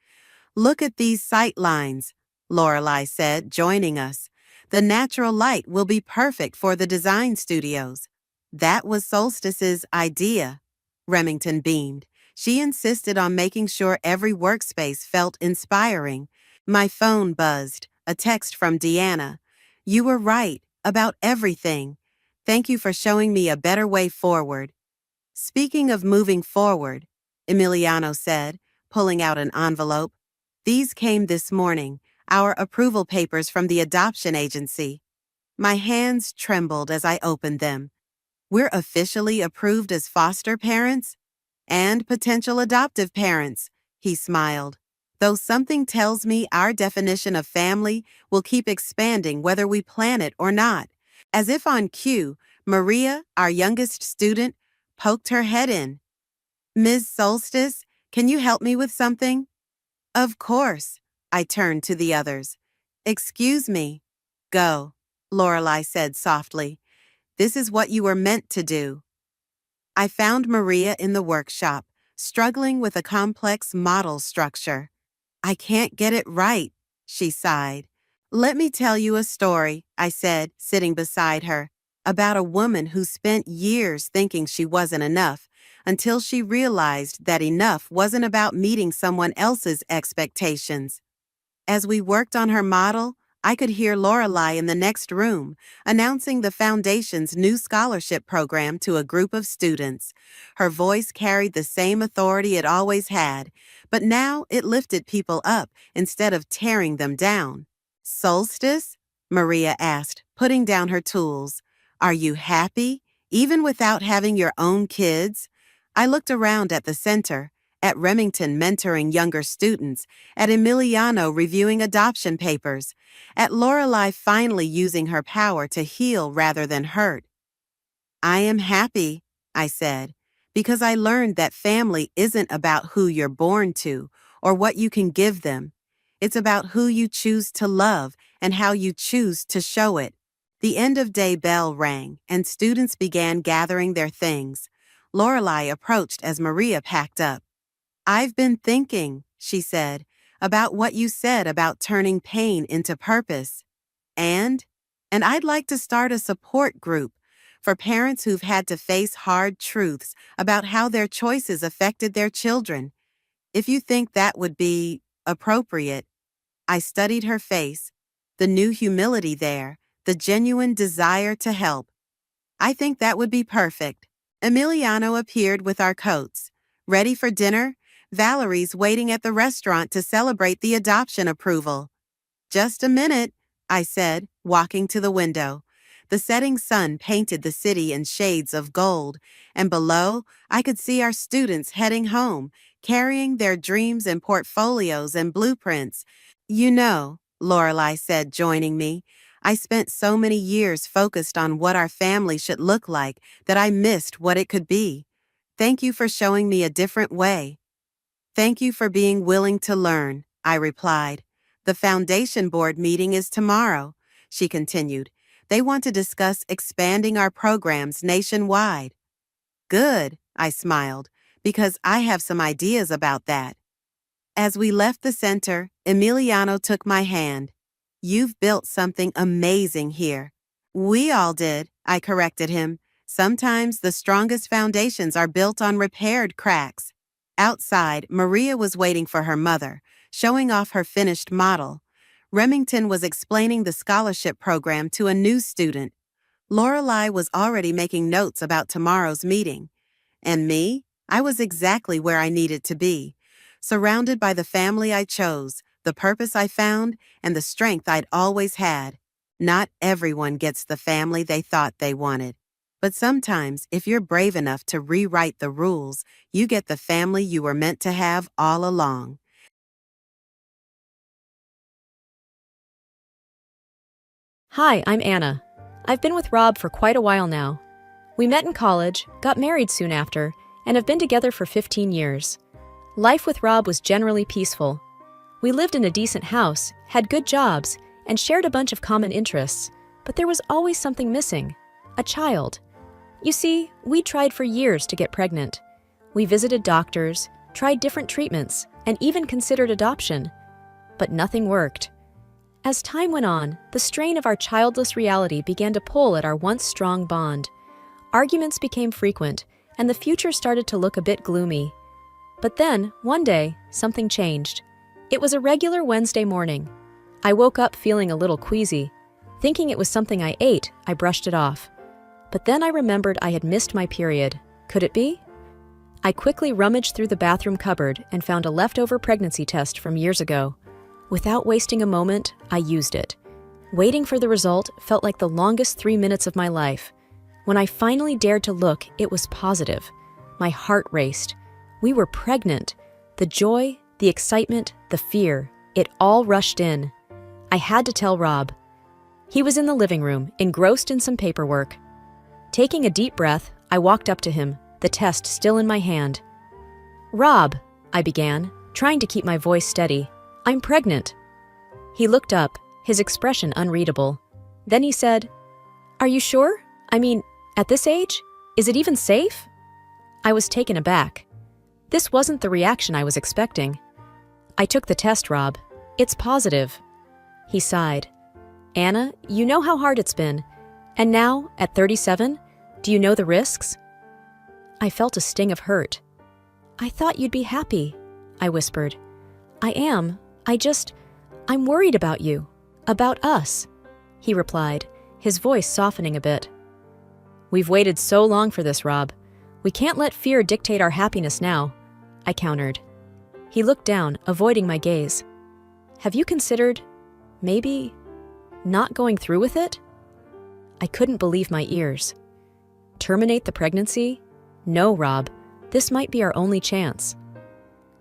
Look at these sight lines, Lorelei said, joining us. The natural light will be perfect for the design studios. That was Solstice's idea. Remington beamed. She insisted on making sure every workspace felt inspiring. My phone buzzed, a text from Deanna. You were right, about everything. Thank you for showing me a better way forward. Speaking of moving forward, Emiliano said, pulling out an envelope. These came this morning, our approval papers from the adoption agency. My hands trembled as I opened them. We're officially approved as foster parents and potential adoptive parents, he smiled. Though something tells me our definition of family will keep expanding whether we plan it or not. As if on cue, Maria, our youngest student, poked her head in. Ms. Solstice, can you help me with something? Of course, I turned to the others. Excuse me. Go, Lorelei said softly. This is what you were meant to do. I found Maria in the workshop, struggling with a complex model structure. I can't get it right, she sighed. Let me tell you a story, I said, sitting beside her, about a woman who spent years thinking she wasn't enough, until she realized that enough wasn't about meeting someone else's expectations. As we worked on her model, I could hear Lorelei in the next room, announcing the Foundation's new scholarship program to a group of students. Her voice carried the same authority it always had, but now it lifted people up instead of tearing them down. Solstice? Maria asked, putting down her tools. Are you happy, even without having your own kids? I looked around at the center, at Remington mentoring younger students, at Emiliano reviewing adoption papers, at Lorelei finally using her power to heal rather than hurt. I am happy, I said, because I learned that family isn't about who you're born to or what you can give them. It's about who you choose to love and how you choose to show it. The end-of-day bell rang, and students began gathering their things. Lorelei approached as Maria packed up. I've been thinking, she said, about what you said about turning pain into purpose. And I'd like to start a support group for parents who've had to face hard truths about how their choices affected their children. If you think that would be appropriate. I studied her face, the new humility there, the genuine desire to help. I think that would be perfect. Emiliano appeared with our coats. Ready for dinner? Valerie's waiting at the restaurant to celebrate the adoption approval. Just a minute, I said, walking to the window. The setting sun painted the city in shades of gold, and below, I could see our students heading home, carrying their dreams and portfolios and blueprints. You know, Lorelei said, joining me, I spent so many years focused on what our family should look like that I missed what it could be. Thank you for showing me a different way. Thank you for being willing to learn, I replied. The Foundation Board meeting is tomorrow, she continued. They want to discuss expanding our programs nationwide. Good, I smiled, because I have some ideas about that. As we left the center, Emiliano took my hand. You've built something amazing here. We all did, I corrected him. Sometimes the strongest foundations are built on repaired cracks. Outside, Maria was waiting for her mother, showing off her finished model. Remington was explaining the scholarship program to a new student. Lorelei was already making notes about tomorrow's meeting. And me? I was exactly where I needed to be, surrounded by the family I chose, the purpose I found, and the strength I'd always had. Not everyone gets the family they thought they wanted. But sometimes, if you're brave enough to rewrite the rules, you get the family you were meant to have all along. Hi, I'm Anna. I've been with Rob for quite a while now. We met in college, got married soon after, and have been together for 15 years. Life with Rob was generally peaceful. We lived in a decent house, had good jobs, and shared a bunch of common interests, but there was always something missing: a child. You see, we tried for years to get pregnant. We visited doctors, tried different treatments, and even considered adoption. But nothing worked. As time went on, the strain of our childless reality began to pull at our once strong bond. Arguments became frequent, and the future started to look a bit gloomy. But then, one day, something changed. It was a regular Wednesday morning. I woke up feeling a little queasy. Thinking it was something I ate, I brushed it off. But then I remembered I had missed my period. Could it be? I quickly rummaged through the bathroom cupboard and found a leftover pregnancy test from years ago. Without wasting a moment, I used it. Waiting for the result felt like the longest 3 minutes of my life. When I finally dared to look, it was positive. My heart raced. We were pregnant. The joy, the excitement, the fear, it all rushed in. I had to tell Rob. He was in the living room, engrossed in some paperwork. Taking a deep breath, I walked up to him, the test still in my hand. "Rob," I began, trying to keep my voice steady. "I'm pregnant." He looked up, his expression unreadable. Then he said, "Are you sure? I mean, at this age? Is it even safe?" I was taken aback. This wasn't the reaction I was expecting. "I took the test, Rob. It's positive." He sighed. "Anna, you know how hard it's been. And now, at 37, do you know the risks?" I felt a sting of hurt. "I thought you'd be happy," I whispered. "I am. I'm worried about you. About us," he replied, his voice softening a bit. "We've waited so long for this, Rob. We can't let fear dictate our happiness now," I countered. He looked down, avoiding my gaze. "Have you considered, maybe, not going through with it?" I couldn't believe my ears. Terminate the pregnancy? No, Rob. This might be our only chance.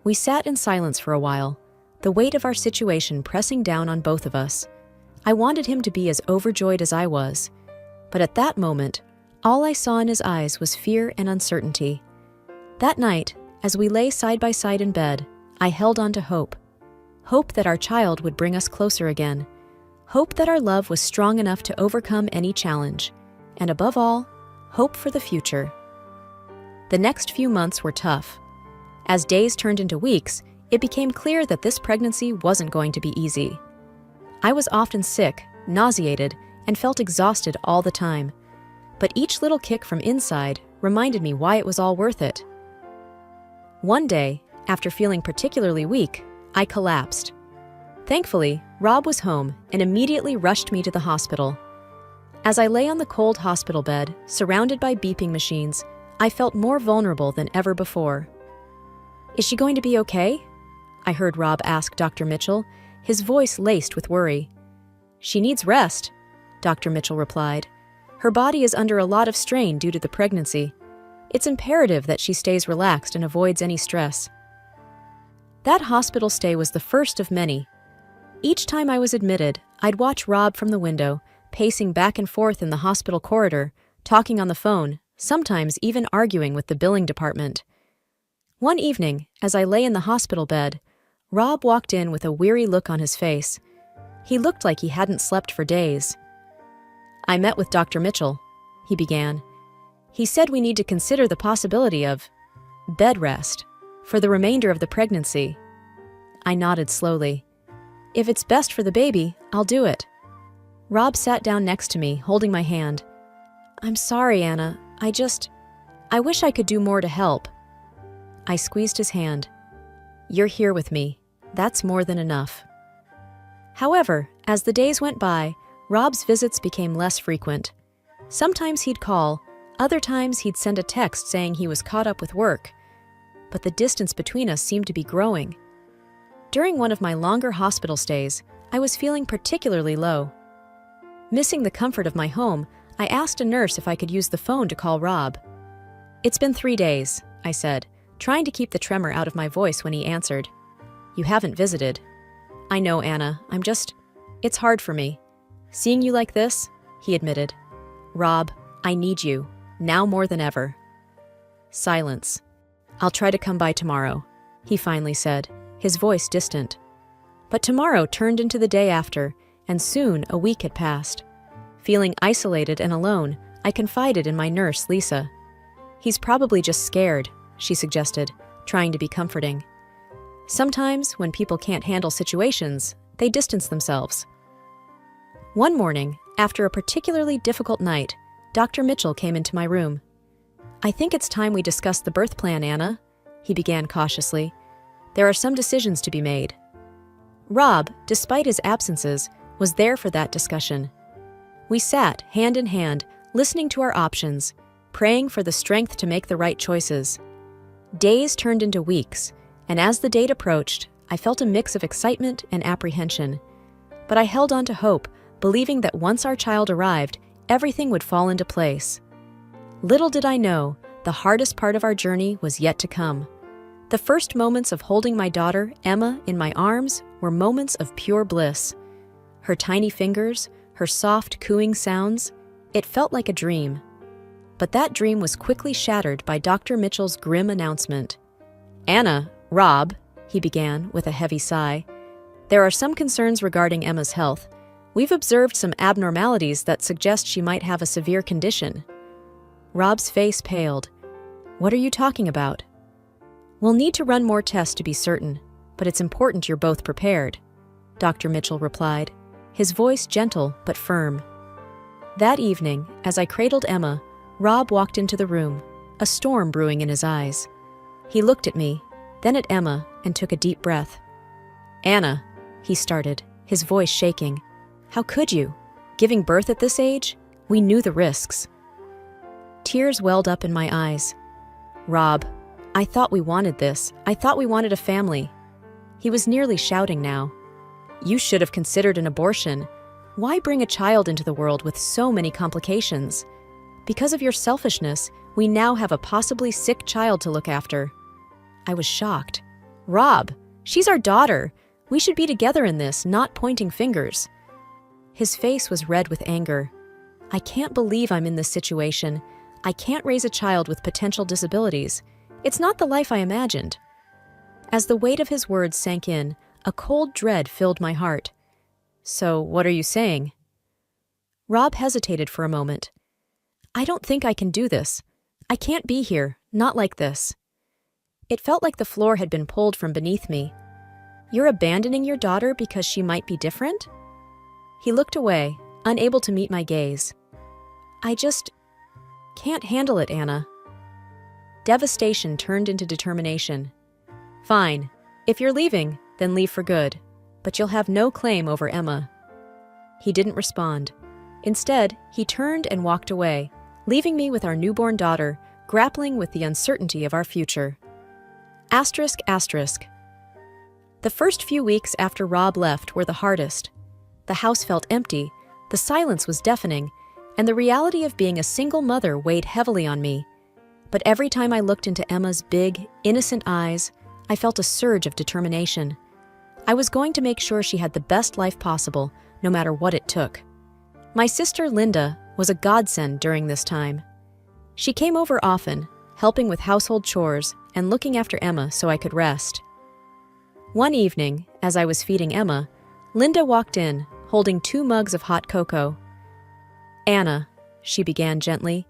We sat in silence for a while, the weight of our situation pressing down on both of us. I wanted him to be as overjoyed as I was, but at that moment, all I saw in his eyes was fear and uncertainty. That night, as we lay side by side in bed, I held on to hope. Hope that our child would bring us closer again. Hope that our love was strong enough to overcome any challenge. And above all, hope for the future. The next few months were tough. As days turned into weeks, it became clear that this pregnancy wasn't going to be easy. I was often sick, nauseated, and felt exhausted all the time. But each little kick from inside reminded me why it was all worth it. One day, after feeling particularly weak, I collapsed. Thankfully, Rob was home and immediately rushed me to the hospital. As I lay on the cold hospital bed, surrounded by beeping machines, I felt more vulnerable than ever before. "Is she going to be okay?" I heard Rob ask Dr. Mitchell, his voice laced with worry. "She needs rest," Dr. Mitchell replied. "Her body is under a lot of strain due to the pregnancy. It's imperative that she stays relaxed and avoids any stress." That hospital stay was the first of many. Each time I was admitted, I'd watch Rob from the window, pacing back and forth in the hospital corridor, talking on the phone, sometimes even arguing with the billing department. One evening, as I lay in the hospital bed, Rob walked in with a weary look on his face. He looked like he hadn't slept for days. "I met with Dr. Mitchell," he began. "He said we need to consider the possibility of bed rest for the remainder of the pregnancy." I nodded slowly. "If it's best for the baby, I'll do it." Rob sat down next to me, holding my hand. "I'm sorry, Anna. I wish I could do more to help." I squeezed his hand. "You're here with me. That's more than enough." However, as the days went by, Rob's visits became less frequent. Sometimes he'd call, Other times he'd send a text saying he was caught up with work, but the distance between us seemed to be growing. During one of my longer hospital stays, I was feeling particularly low. Missing the comfort of my home, I asked a nurse if I could use the phone to call Rob. "It's been 3 days," I said, trying to keep the tremor out of my voice when he answered. "You haven't visited." "I know, Anna. It's hard for me. Seeing you like this," he admitted. "Rob, I need you, now more than ever." Silence. "I'll try to come by tomorrow," he finally said, his voice distant. But tomorrow turned into the day after, and soon a week had passed. Feeling isolated and alone, I confided in my nurse, Lisa. "He's probably just scared," she suggested, trying to be comforting. Sometimes, when people can't handle situations, they distance themselves. One morning, after a particularly difficult night, Dr. Mitchell came into my room. "I think it's time we discuss the birth plan, Anna," he began cautiously. "There are some decisions to be made." Rob, despite his absences, was there for that discussion. We sat, hand in hand, listening to our options, praying for the strength to make the right choices. Days turned into weeks, and as the date approached, I felt a mix of excitement and apprehension. But I held on to hope, believing that once our child arrived, everything would fall into place. Little did I know, the hardest part of our journey was yet to come. The first moments of holding my daughter, Emma, in my arms were moments of pure bliss. Her tiny fingers, her soft cooing sounds, it felt like a dream. But that dream was quickly shattered by Dr. Mitchell's grim announcement. "Anna, Rob," he began with a heavy sigh, "there are some concerns regarding Emma's health. We've observed some abnormalities that suggest she might have a severe condition." Rob's face paled. "What are you talking about?" "We'll need to run more tests to be certain, but it's important you're both prepared," Dr. Mitchell replied, his voice gentle but firm. That evening, as I cradled Emma, Rob walked into the room, a storm brewing in his eyes. He looked at me, then at Emma, and took a deep breath. "Anna," he started, his voice shaking. "How could you? Giving birth at this age? We knew the risks." Tears welled up in my eyes. "Rob, I thought we wanted this. I thought we wanted a family." He was nearly shouting now. "You should have considered an abortion. Why bring a child into the world with so many complications? Because of your selfishness, we now have a possibly sick child to look after." I was shocked. "Rob, she's our daughter. We should be together in this, not pointing fingers." His face was red with anger. "I can't believe I'm in this situation. I can't raise a child with potential disabilities. It's not the life I imagined." As the weight of his words sank in, a cold dread filled my heart. "So, what are you saying?" Rob hesitated for a moment. "I don't think I can do this. I can't be here, not like this." It felt like the floor had been pulled from beneath me. "You're abandoning your daughter because she might be different?" He looked away, unable to meet my gaze. "I just can't handle it, Anna." Devastation turned into determination. "Fine. If you're leaving, then leave for good. But you'll have no claim over Emma." He didn't respond. Instead, he turned and walked away, leaving me with our newborn daughter, grappling with the uncertainty of our future. Asterisk, asterisk. The first few weeks after Rob left were the hardest. The house felt empty, the silence was deafening, and the reality of being a single mother weighed heavily on me. But every time I looked into Emma's big, innocent eyes, I felt a surge of determination. I was going to make sure she had the best life possible, no matter what it took. My sister Linda was a godsend during this time. She came over often, helping with household chores and looking after Emma so I could rest. One evening, as I was feeding Emma, Linda walked in, holding 2 mugs of hot cocoa. "Anna," she began gently,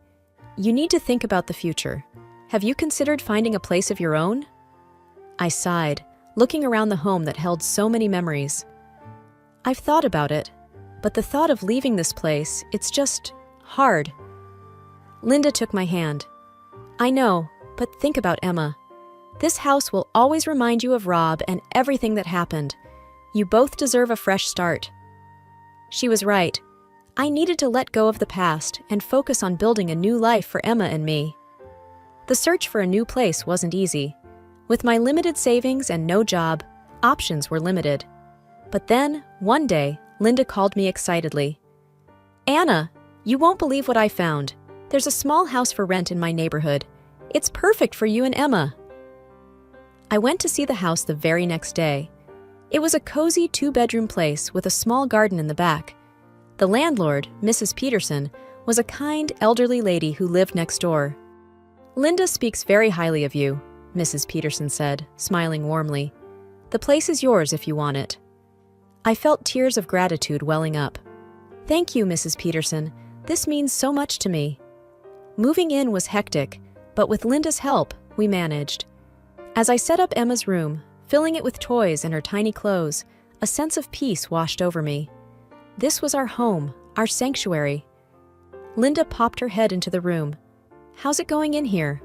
"you need to think about the future. Have you considered finding a place of your own?" I sighed, looking around the home that held so many memories. "I've thought about it, but the thought of leaving this place, it's just hard." Linda took my hand. "I know, but think about Emma. This house will always remind you of Rob and everything that happened. You both deserve a fresh start." She was right. I needed to let go of the past and focus on building a new life for Emma and me. The search for a new place wasn't easy. With my limited savings and no job, options were limited. But then, one day, Linda called me excitedly. "Anna, you won't believe what I found. There's a small house for rent in my neighborhood. It's perfect for you and Emma." I went to see the house the very next day. It was a cozy 2-bedroom place with a small garden in the back. The landlord, Mrs. Peterson, was a kind, elderly lady who lived next door. "Linda speaks very highly of you," Mrs. Peterson said, smiling warmly. "The place is yours if you want it." I felt tears of gratitude welling up. "Thank you, Mrs. Peterson. This means so much to me." Moving in was hectic, but with Linda's help, we managed. As I set up Emma's room, filling it with toys and her tiny clothes, a sense of peace washed over me. This was our home, our sanctuary. Linda popped her head into the room. "How's it going in here?"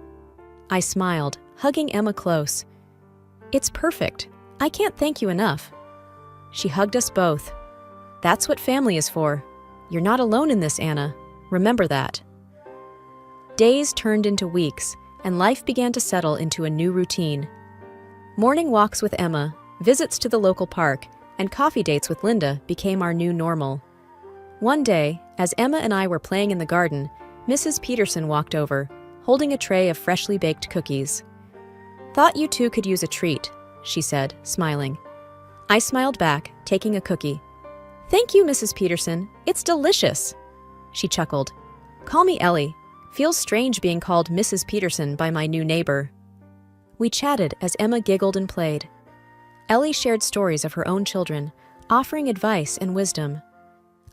I smiled, hugging Emma close. "It's perfect. I can't thank you enough." She hugged us both. "That's what family is for. You're not alone in this, Anna. Remember that." Days turned into weeks, and life began to settle into a new routine. Morning walks with Emma, visits to the local park, and coffee dates with Linda became our new normal. One day, as Emma and I were playing in the garden, Mrs. Peterson walked over, holding a tray of freshly baked cookies. "Thought you two could use a treat," she said, smiling. I smiled back, taking a cookie. "Thank you, Mrs. Peterson. It's delicious." She chuckled. "Call me Ellie. Feels strange being called Mrs. Peterson by my new neighbor." We chatted as Emma giggled and played. Ellie shared stories of her own children, offering advice and wisdom.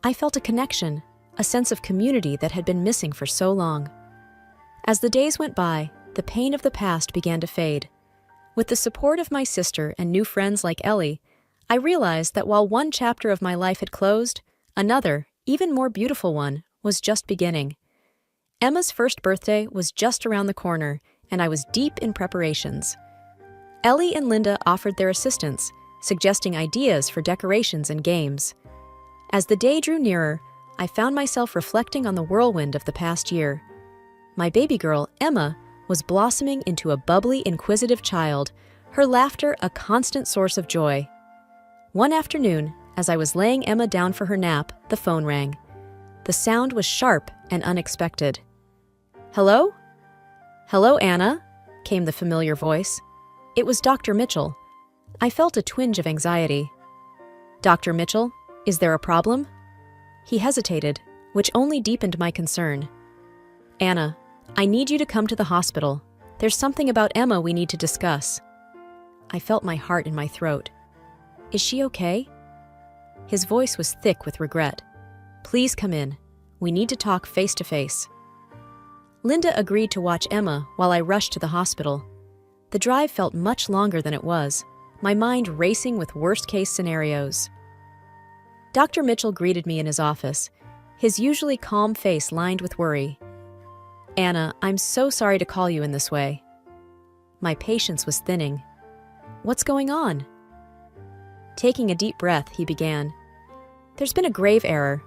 I felt a connection, a sense of community that had been missing for so long. As the days went by, the pain of the past began to fade. With the support of my sister and new friends like Ellie, I realized that while one chapter of my life had closed, another, even more beautiful one, was just beginning. Emma's first birthday was just around the corner, and I was deep in preparations. Ellie and Linda offered their assistance, suggesting ideas for decorations and games. As the day drew nearer, I found myself reflecting on the whirlwind of the past year. My baby girl, Emma, was blossoming into a bubbly, inquisitive child, her laughter a constant source of joy. One afternoon, as I was laying Emma down for her nap, the phone rang. The sound was sharp and unexpected. "Hello?" "Hello, Anna," came the familiar voice. It was Dr. Mitchell. I felt a twinge of anxiety. "Dr. Mitchell, is there a problem?" He hesitated, which only deepened my concern. "Anna, I need you to come to the hospital. There's something about Emma we need to discuss." I felt my heart in my throat. "Is she okay?" His voice was thick with regret. "Please come in. We need to talk face to face." Linda agreed to watch Emma while I rushed to the hospital. The drive felt much longer than it was, my mind racing with worst-case scenarios. Dr. Mitchell greeted me in his office, his usually calm face lined with worry. "Anna, I'm so sorry to call you in this way." My patience was thinning. "What's going on?" Taking a deep breath, he began. "There's been a grave error.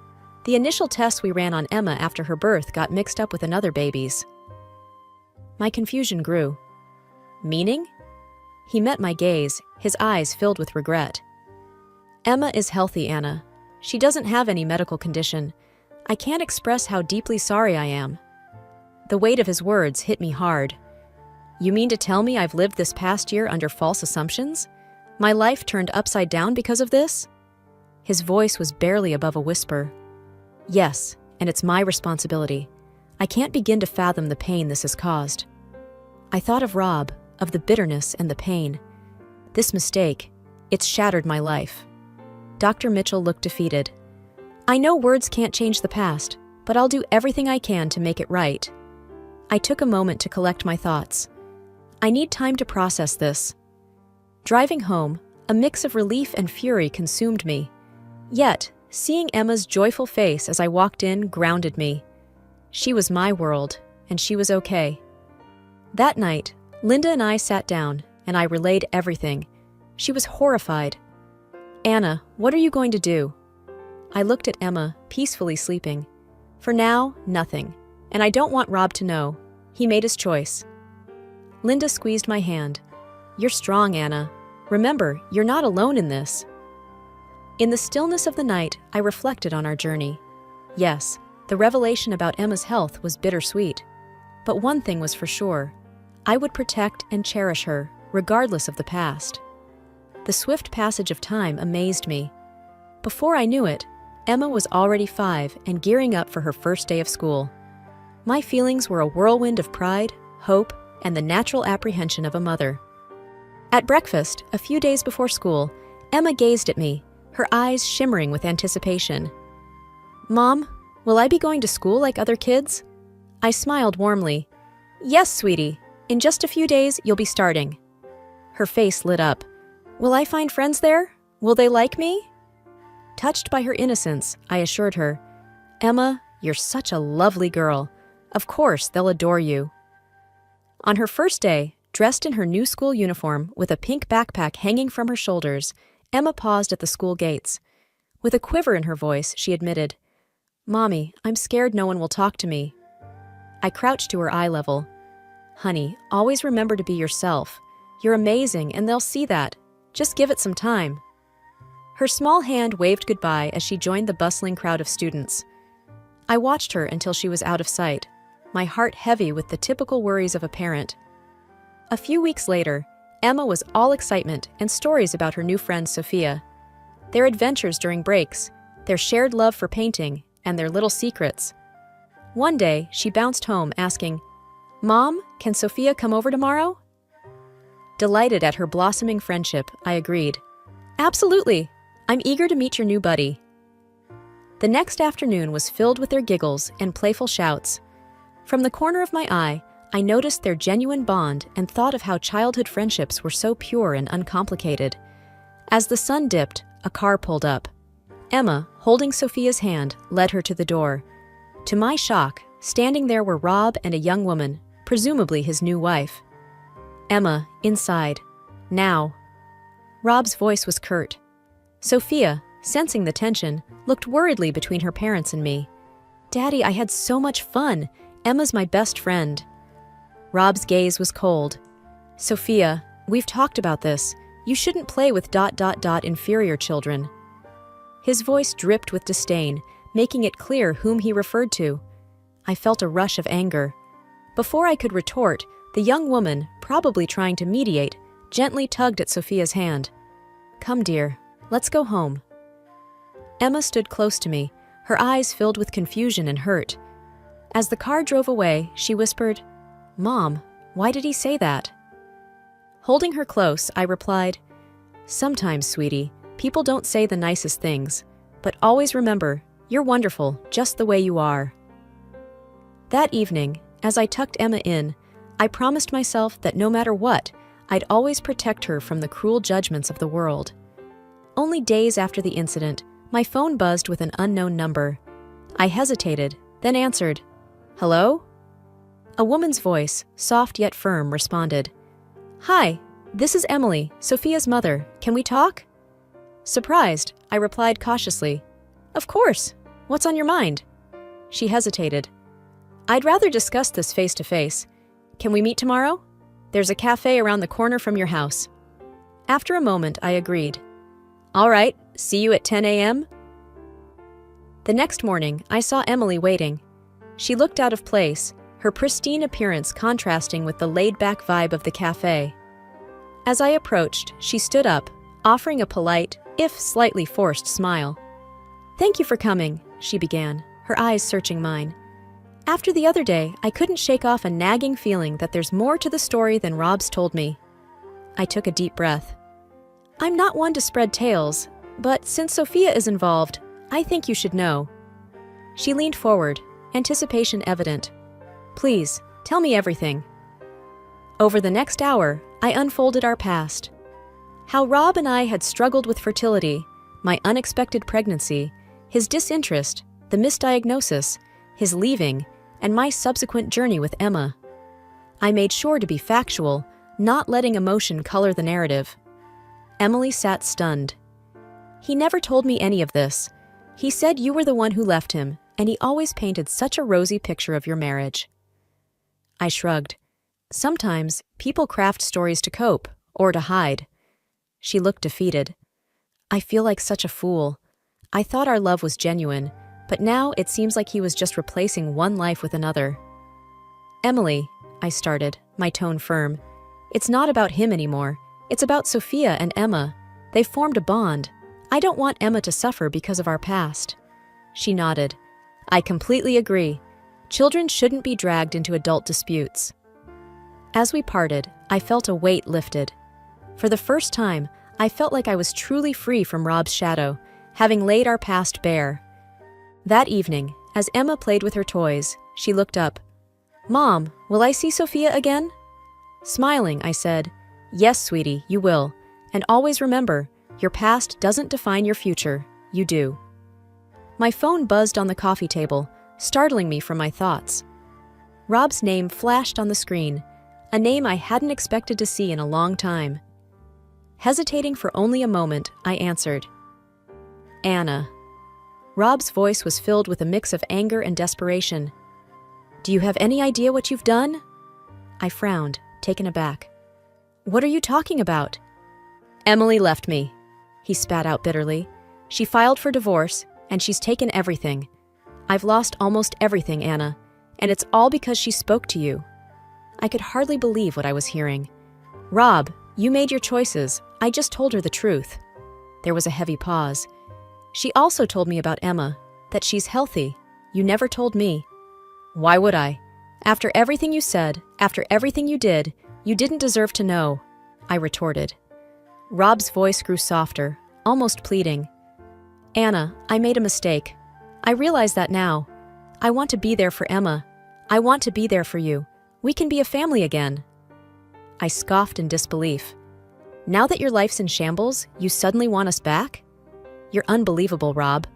The initial tests we ran on Emma after her birth got mixed up with another baby's." My confusion grew. "Meaning?" He met my gaze, his eyes filled with regret. "Emma is healthy, Anna. She doesn't have any medical condition. I can't express how deeply sorry I am." The weight of his words hit me hard. "You mean to tell me I've lived this past year under false assumptions? My life turned upside down because of this?" His voice was barely above a whisper. "Yes, and it's my responsibility. I can't begin to fathom the pain this has caused." I thought of Rob, of the bitterness and the pain. This mistake, it's shattered my life. Dr. Mitchell looked defeated. "I know words can't change the past, but I'll do everything I can to make it right." I took a moment to collect my thoughts. I need time to process this. Driving home, a mix of relief and fury consumed me. Yet, seeing Emma's joyful face as I walked in grounded me. She was my world, and she was okay. That night, Linda and I sat down, and I relayed everything. She was horrified. "Anna, what are you going to do?" I looked at Emma, peacefully sleeping. For now, nothing. And I don't want Rob to know. He made his choice. Linda squeezed my hand. You're strong, Anna. Remember, you're not alone in this. In the stillness of the night, I reflected on our journey. Yes, the revelation about Emma's health was bittersweet. But one thing was for sure. I would protect and cherish her, regardless of the past. The swift passage of time amazed me. Before I knew it, Emma was already 5 and gearing up for her first day of school. My feelings were a whirlwind of pride, hope, and the natural apprehension of a mother. At breakfast, a few days before school, Emma gazed at me, her eyes shimmering with anticipation. Mom, will I be going to school like other kids? I smiled warmly. Yes, sweetie. In just a few days, you'll be starting. Her face lit up. Will I find friends there? Will they like me? Touched by her innocence, I assured her, Emma, you're such a lovely girl. Of course, they'll adore you. On her first day, dressed in her new school uniform with a pink backpack hanging from her shoulders, Emma paused at the school gates. With a quiver in her voice, she admitted, Mommy, I'm scared no one will talk to me. I crouched to her eye level. Honey, always remember to be yourself. You're amazing, and they'll see that. Just give it some time. Her small hand waved goodbye as she joined the bustling crowd of students. I watched her until she was out of sight, my heart heavy with the typical worries of a parent. A few weeks later, Emma was all excitement and stories about her new friend Sophia. Their adventures during breaks, their shared love for painting, and their little secrets. One day, she bounced home asking, Mom, can Sophia come over tomorrow? Delighted at her blossoming friendship, I agreed. Absolutely. I'm eager to meet your new buddy. The next afternoon was filled with their giggles and playful shouts. From the corner of my eye, I noticed their genuine bond and thought of how childhood friendships were so pure and uncomplicated. As the sun dipped, a car pulled up. Emma, holding Sophia's hand, led her to the door. To my shock, standing there were Rob and a young woman, presumably his new wife. Emma, inside. Now. Rob's voice was curt. Sophia, sensing the tension, looked worriedly between her parents and me. Daddy, I had so much fun. Emma's my best friend. Rob's gaze was cold. Sophia, we've talked about this. You shouldn't play with ... inferior children. His voice dripped with disdain, making it clear whom he referred to. I felt a rush of anger. Before I could retort, the young woman, probably trying to mediate, gently tugged at Sophia's hand. Come, dear, let's go home. Emma stood close to me, her eyes filled with confusion and hurt. As the car drove away, she whispered, Mom, why did he say that? Holding her close, I replied, Sometimes, sweetie, people don't say the nicest things, but always remember, you're wonderful just the way you are. That evening, as I tucked Emma in, I promised myself that no matter what, I'd always protect her from the cruel judgments of the world. Only days after the incident, my phone buzzed with an unknown number. I hesitated, then answered, Hello? A woman's voice, soft yet firm, responded. Hi, this is Emily, Sophia's mother. Can we talk? Surprised, I replied cautiously. Of course. What's on your mind? She hesitated. I'd rather discuss this face to face. Can we meet tomorrow? There's a cafe around the corner from your house. After a moment, I agreed. All right, see you at 10 a.m.? The next morning, I saw Emily waiting. She looked out of place, her pristine appearance contrasting with the laid-back vibe of the cafe. As I approached, she stood up, offering a polite, if slightly forced, smile. Thank you for coming, she began, her eyes searching mine. After the other day, I couldn't shake off a nagging feeling that there's more to the story than Rob's told me. I took a deep breath. I'm not one to spread tales, but since Sophia is involved, I think you should know. She leaned forward, anticipation evident. Please, tell me everything. Over the next hour, I unfolded our past. How Rob and I had struggled with fertility, my unexpected pregnancy, his disinterest, the misdiagnosis, his leaving, and my subsequent journey with Emma. I made sure to be factual, not letting emotion color the narrative. Emily sat stunned. He never told me any of this. He said you were the one who left him, and he always painted such a rosy picture of your marriage. I shrugged. Sometimes people craft stories to cope, or to hide. She looked defeated. I feel like such a fool. I thought our love was genuine, but now it seems like he was just replacing one life with another. Emily, I started, my tone firm. It's not about him anymore. It's about Sophia and Emma. They've formed a bond. I don't want Emma to suffer because of our past. She nodded. I completely agree. Children shouldn't be dragged into adult disputes. As we parted, I felt a weight lifted. For the first time, I felt like I was truly free from Rob's shadow, having laid our past bare. That evening, as Emma played with her toys, she looked up. Mom, will I see Sophia again? Smiling, I said, Yes, sweetie, you will. And always remember, your past doesn't define your future, you do. My phone buzzed on the coffee table, startling me from my thoughts. Rob's name flashed on the screen, a name I hadn't expected to see in a long time. Hesitating for only a moment, I answered. Anna. Rob's voice was filled with a mix of anger and desperation. Do you have any idea what you've done? I frowned, taken aback. What are you talking about? Emily left me, he spat out bitterly. She filed for divorce, and she's taken everything. I've lost almost everything, Anna, and it's all because she spoke to you. I could hardly believe what I was hearing. Rob, you made your choices. I just told her the truth. There was a heavy pause. She also told me about Emma, that she's healthy. You never told me. Why would I? After everything you said, after everything you did, you didn't deserve to know, I retorted. Rob's voice grew softer, almost pleading. Anna, I made a mistake. I realize that now. I want to be there for Emma. I want to be there for you. We can be a family again. I scoffed in disbelief. Now that your life's in shambles, you suddenly want us back? You're unbelievable, Rob.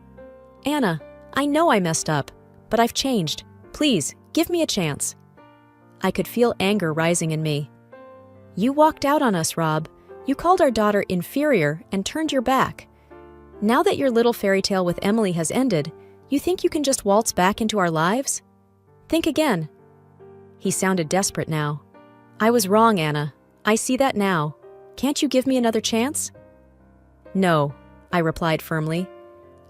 Anna, I know I messed up, but I've changed. Please, give me a chance. I could feel anger rising in me. You walked out on us, Rob. You called our daughter inferior and turned your back. Now that your little fairy tale with Emily has ended, you think you can just waltz back into our lives? Think again. He sounded desperate now. I was wrong, Anna. I see that now. Can't you give me another chance? No, I replied firmly.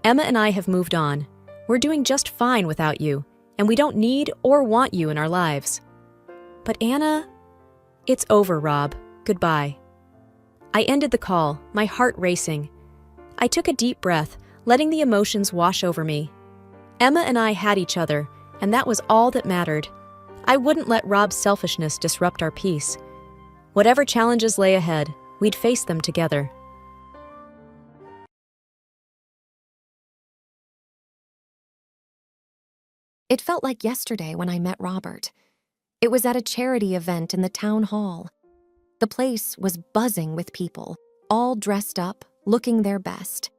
Emma and I have moved on. We're doing just fine without you, and we don't need or want you in our lives. But Anna... It's over, Rob. Goodbye. I ended the call, my heart racing. I took a deep breath, letting the emotions wash over me. Emma and I had each other, and that was all that mattered. I wouldn't let Rob's selfishness disrupt our peace. Whatever challenges lay ahead, we'd face them together. It felt like yesterday when I met Robert. It was at a charity event in the town hall. The place was buzzing with people, all dressed up, looking their best.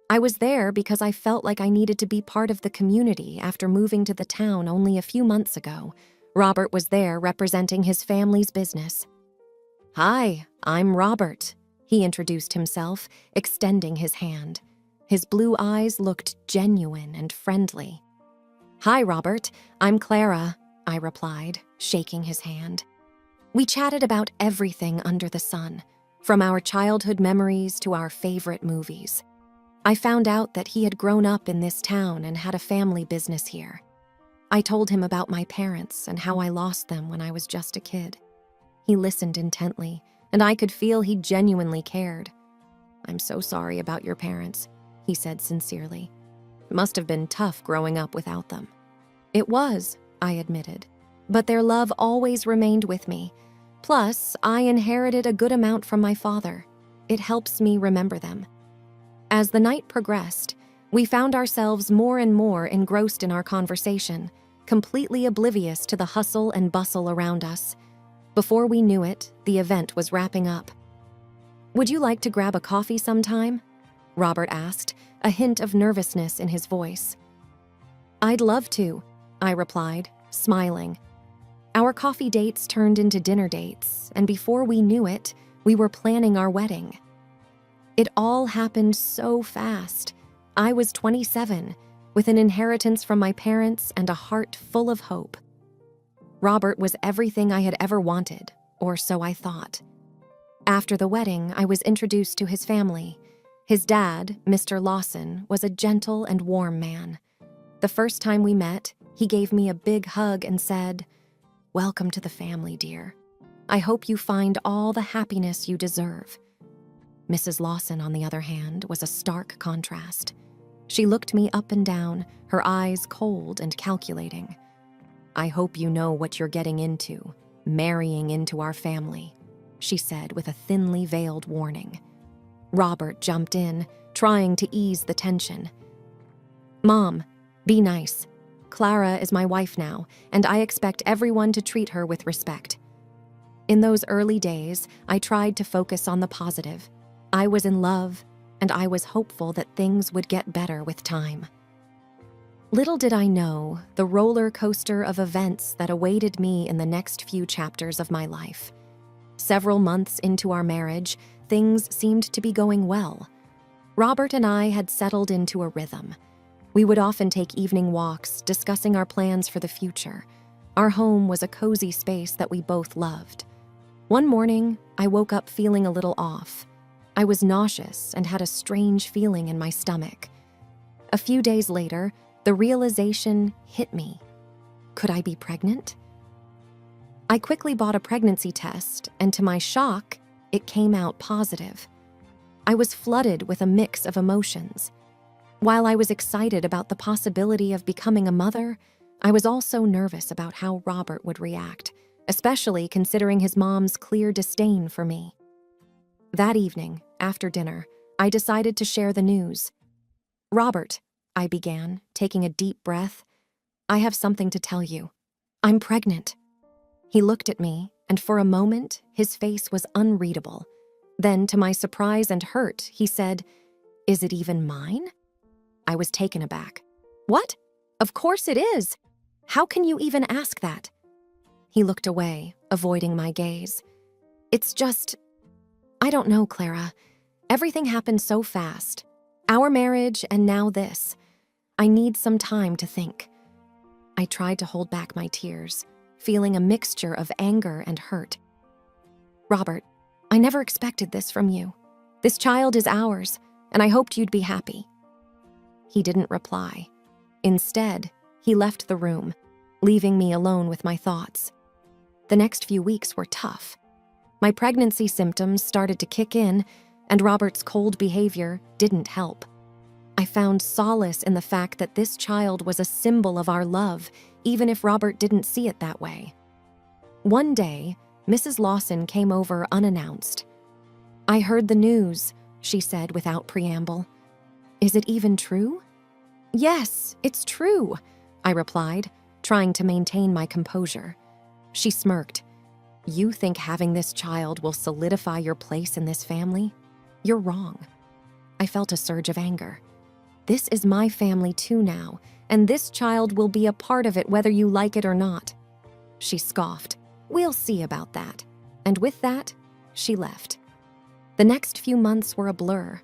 I was there because I felt like I needed to be part of the community after moving to the town only a few months ago. Robert was there representing his family's business. Hi, I'm Robert, he introduced himself, extending his hand. His blue eyes looked genuine and friendly. Hi, Robert, I'm Clara, I replied, shaking his hand. We chatted about everything under the sun, from our childhood memories to our favorite movies. I found out that he had grown up in this town and had a family business here. I told him about my parents and how I lost them when I was just a kid. He listened intently, and I could feel he genuinely cared. I'm so sorry about your parents, he said sincerely. It must have been tough growing up without them. It was, I admitted, but their love always remained with me. Plus, I inherited a good amount from my father. It helps me remember them. As the night progressed, we found ourselves more and more engrossed in our conversation, completely oblivious to the hustle and bustle around us. Before we knew it, the event was wrapping up. Would you like to grab a coffee sometime? Robert asked, a hint of nervousness in his voice. I'd love to, I replied, smiling. Our coffee dates turned into dinner dates, and before we knew it, we were planning our wedding. It all happened so fast. I was 27, with an inheritance from my parents and a heart full of hope. Robert was everything I had ever wanted, or so I thought. After the wedding, I was introduced to his family. His dad, Mr. Lawson, was a gentle and warm man. The first time we met, he gave me a big hug and said, "Welcome to the family, dear. I hope you find all the happiness you deserve." Mrs. Lawson, on the other hand, was a stark contrast. She looked me up and down, her eyes cold and calculating. "I hope you know what you're getting into, marrying into our family," she said with a thinly veiled warning. Robert jumped in, trying to ease the tension. "Mom, be nice. Clara is my wife now, and I expect everyone to treat her with respect." In those early days, I tried to focus on the positive. I was in love, and I was hopeful that things would get better with time. Little did I know the roller coaster of events that awaited me in the next few chapters of my life. Several months into our marriage, things seemed to be going well. Robert and I had settled into a rhythm. We would often take evening walks, discussing our plans for the future. Our home was a cozy space that we both loved. One morning, I woke up feeling a little off. I was nauseous and had a strange feeling in my stomach. A few days later, the realization hit me. Could I be pregnant? I quickly bought a pregnancy test, and to my shock, it came out positive. I was flooded with a mix of emotions. While I was excited about the possibility of becoming a mother, I was also nervous about how Robert would react, especially considering his mom's clear disdain for me. That evening, after dinner, I decided to share the news. "Robert," I began, taking a deep breath, "I have something to tell you. I'm pregnant." He looked at me, and for a moment, his face was unreadable. Then, to my surprise and hurt, he said, "Is it even mine?" I was taken aback. "What? Of course it is. How can you even ask that?" He looked away, avoiding my gaze. "It's just... I don't know, Clara. Everything happened so fast. Our marriage and now this. I need some time to think." I tried to hold back my tears, feeling a mixture of anger and hurt. "Robert, I never expected this from you. This child is ours, and I hoped you'd be happy." He didn't reply. Instead, he left the room, leaving me alone with my thoughts. The next few weeks were tough. My pregnancy symptoms started to kick in, and Robert's cold behavior didn't help. I found solace in the fact that this child was a symbol of our love, even if Robert didn't see it that way. One day, Mrs. Lawson came over unannounced. "I heard the news," she said without preamble. "Is it even true?" "Yes, it's true," I replied, trying to maintain my composure. She smirked. "You think having this child will solidify your place in this family? You're wrong." I felt a surge of anger. This is my family too now, and this child will be a part of it whether you like it or not. She scoffed. "We'll see about that." And with that, she left. The next few months were a blur.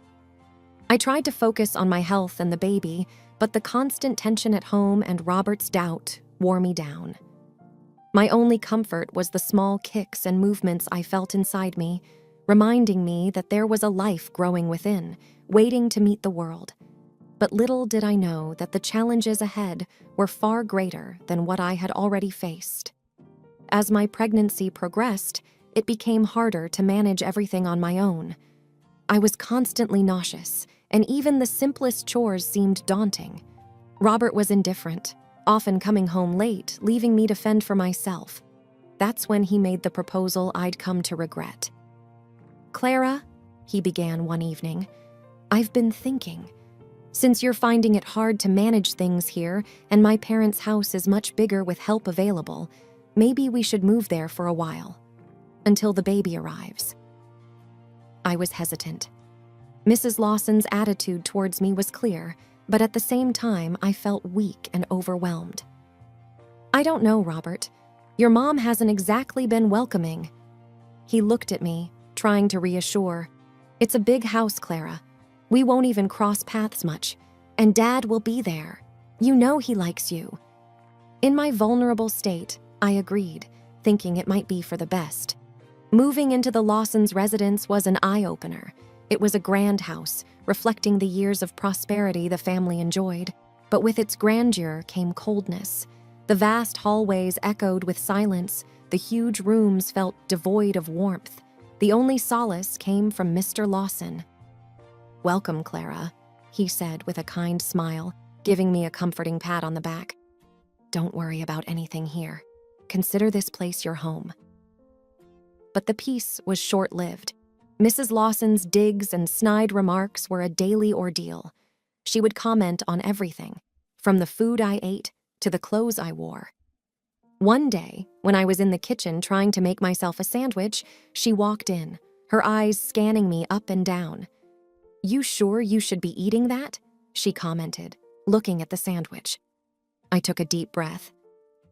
I tried to focus on my health and the baby, but the constant tension at home and Robert's doubt wore me down. My only comfort was the small kicks and movements I felt inside me, reminding me that there was a life growing within, waiting to meet the world. But little did I know that the challenges ahead were far greater than what I had already faced. As my pregnancy progressed, it became harder to manage everything on my own. I was constantly nauseous, and even the simplest chores seemed daunting. Robert was indifferent, often coming home late, leaving me to fend for myself. That's when he made the proposal I'd come to regret. "Clara," he began one evening, "I've been thinking. Since you're finding it hard to manage things here, and my parents' house is much bigger with help available, maybe we should move there for a while, until the baby arrives." I was hesitant. Mrs. Lawson's attitude towards me was clear, but at the same time, I felt weak and overwhelmed. "I don't know, Robert. Your mom hasn't exactly been welcoming." He looked at me, trying to reassure. "It's a big house, Clara. We won't even cross paths much. And Dad will be there. You know he likes you." In my vulnerable state, I agreed, thinking it might be for the best. Moving into the Lawsons' residence was an eye-opener. It was a grand house, reflecting the years of prosperity the family enjoyed. But with its grandeur came coldness. The vast hallways echoed with silence. The huge rooms felt devoid of warmth. The only solace came from Mr. Lawson. "Welcome, Clara," he said with a kind smile, giving me a comforting pat on the back. "Don't worry about anything here. Consider this place your home." But the peace was short-lived. Mrs. Lawson's digs and snide remarks were a daily ordeal. She would comment on everything, from the food I ate to the clothes I wore. One day, when I was in the kitchen trying to make myself a sandwich, she walked in, her eyes scanning me up and down. "You sure you should be eating that?" she commented, looking at the sandwich. I took a deep breath.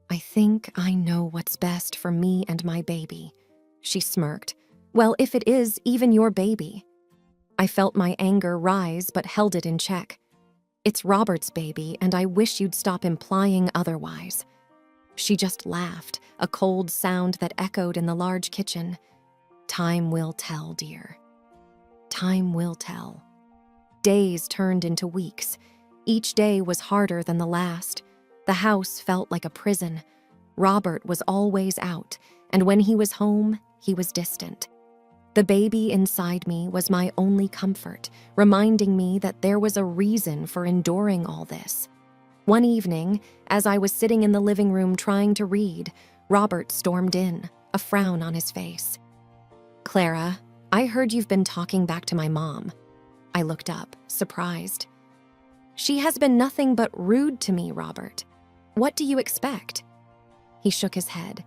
"I think I know what's best for me and my baby," she smirked. "Well, if it is even your baby." I felt my anger rise but held it in check. "It's Robert's baby, and I wish you'd stop implying otherwise." She just laughed, a cold sound that echoed in the large kitchen. "Time will tell, dear. Time will tell." Days turned into weeks. Each day was harder than the last. The house felt like a prison. Robert was always out, and when he was home, he was distant. The baby inside me was my only comfort, reminding me that there was a reason for enduring all this. One evening, as I was sitting in the living room trying to read, Robert stormed in, a frown on his face. "Clara, I heard you've been talking back to my mom." I looked up, surprised. "She has been nothing but rude to me, Robert. What do you expect?" He shook his head.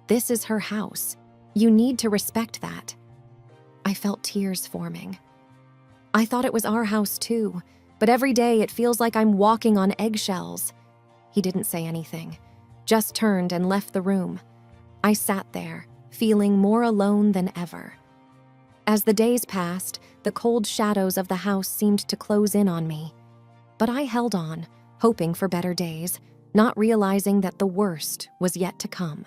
"This is her house. You need to respect that." I felt tears forming. "I thought it was our house too, but every day it feels like I'm walking on eggshells." He didn't say anything, just turned and left the room. I sat there, feeling more alone than ever. As the days passed, the cold shadows of the house seemed to close in on me. But I held on, hoping for better days, not realizing that the worst was yet to come.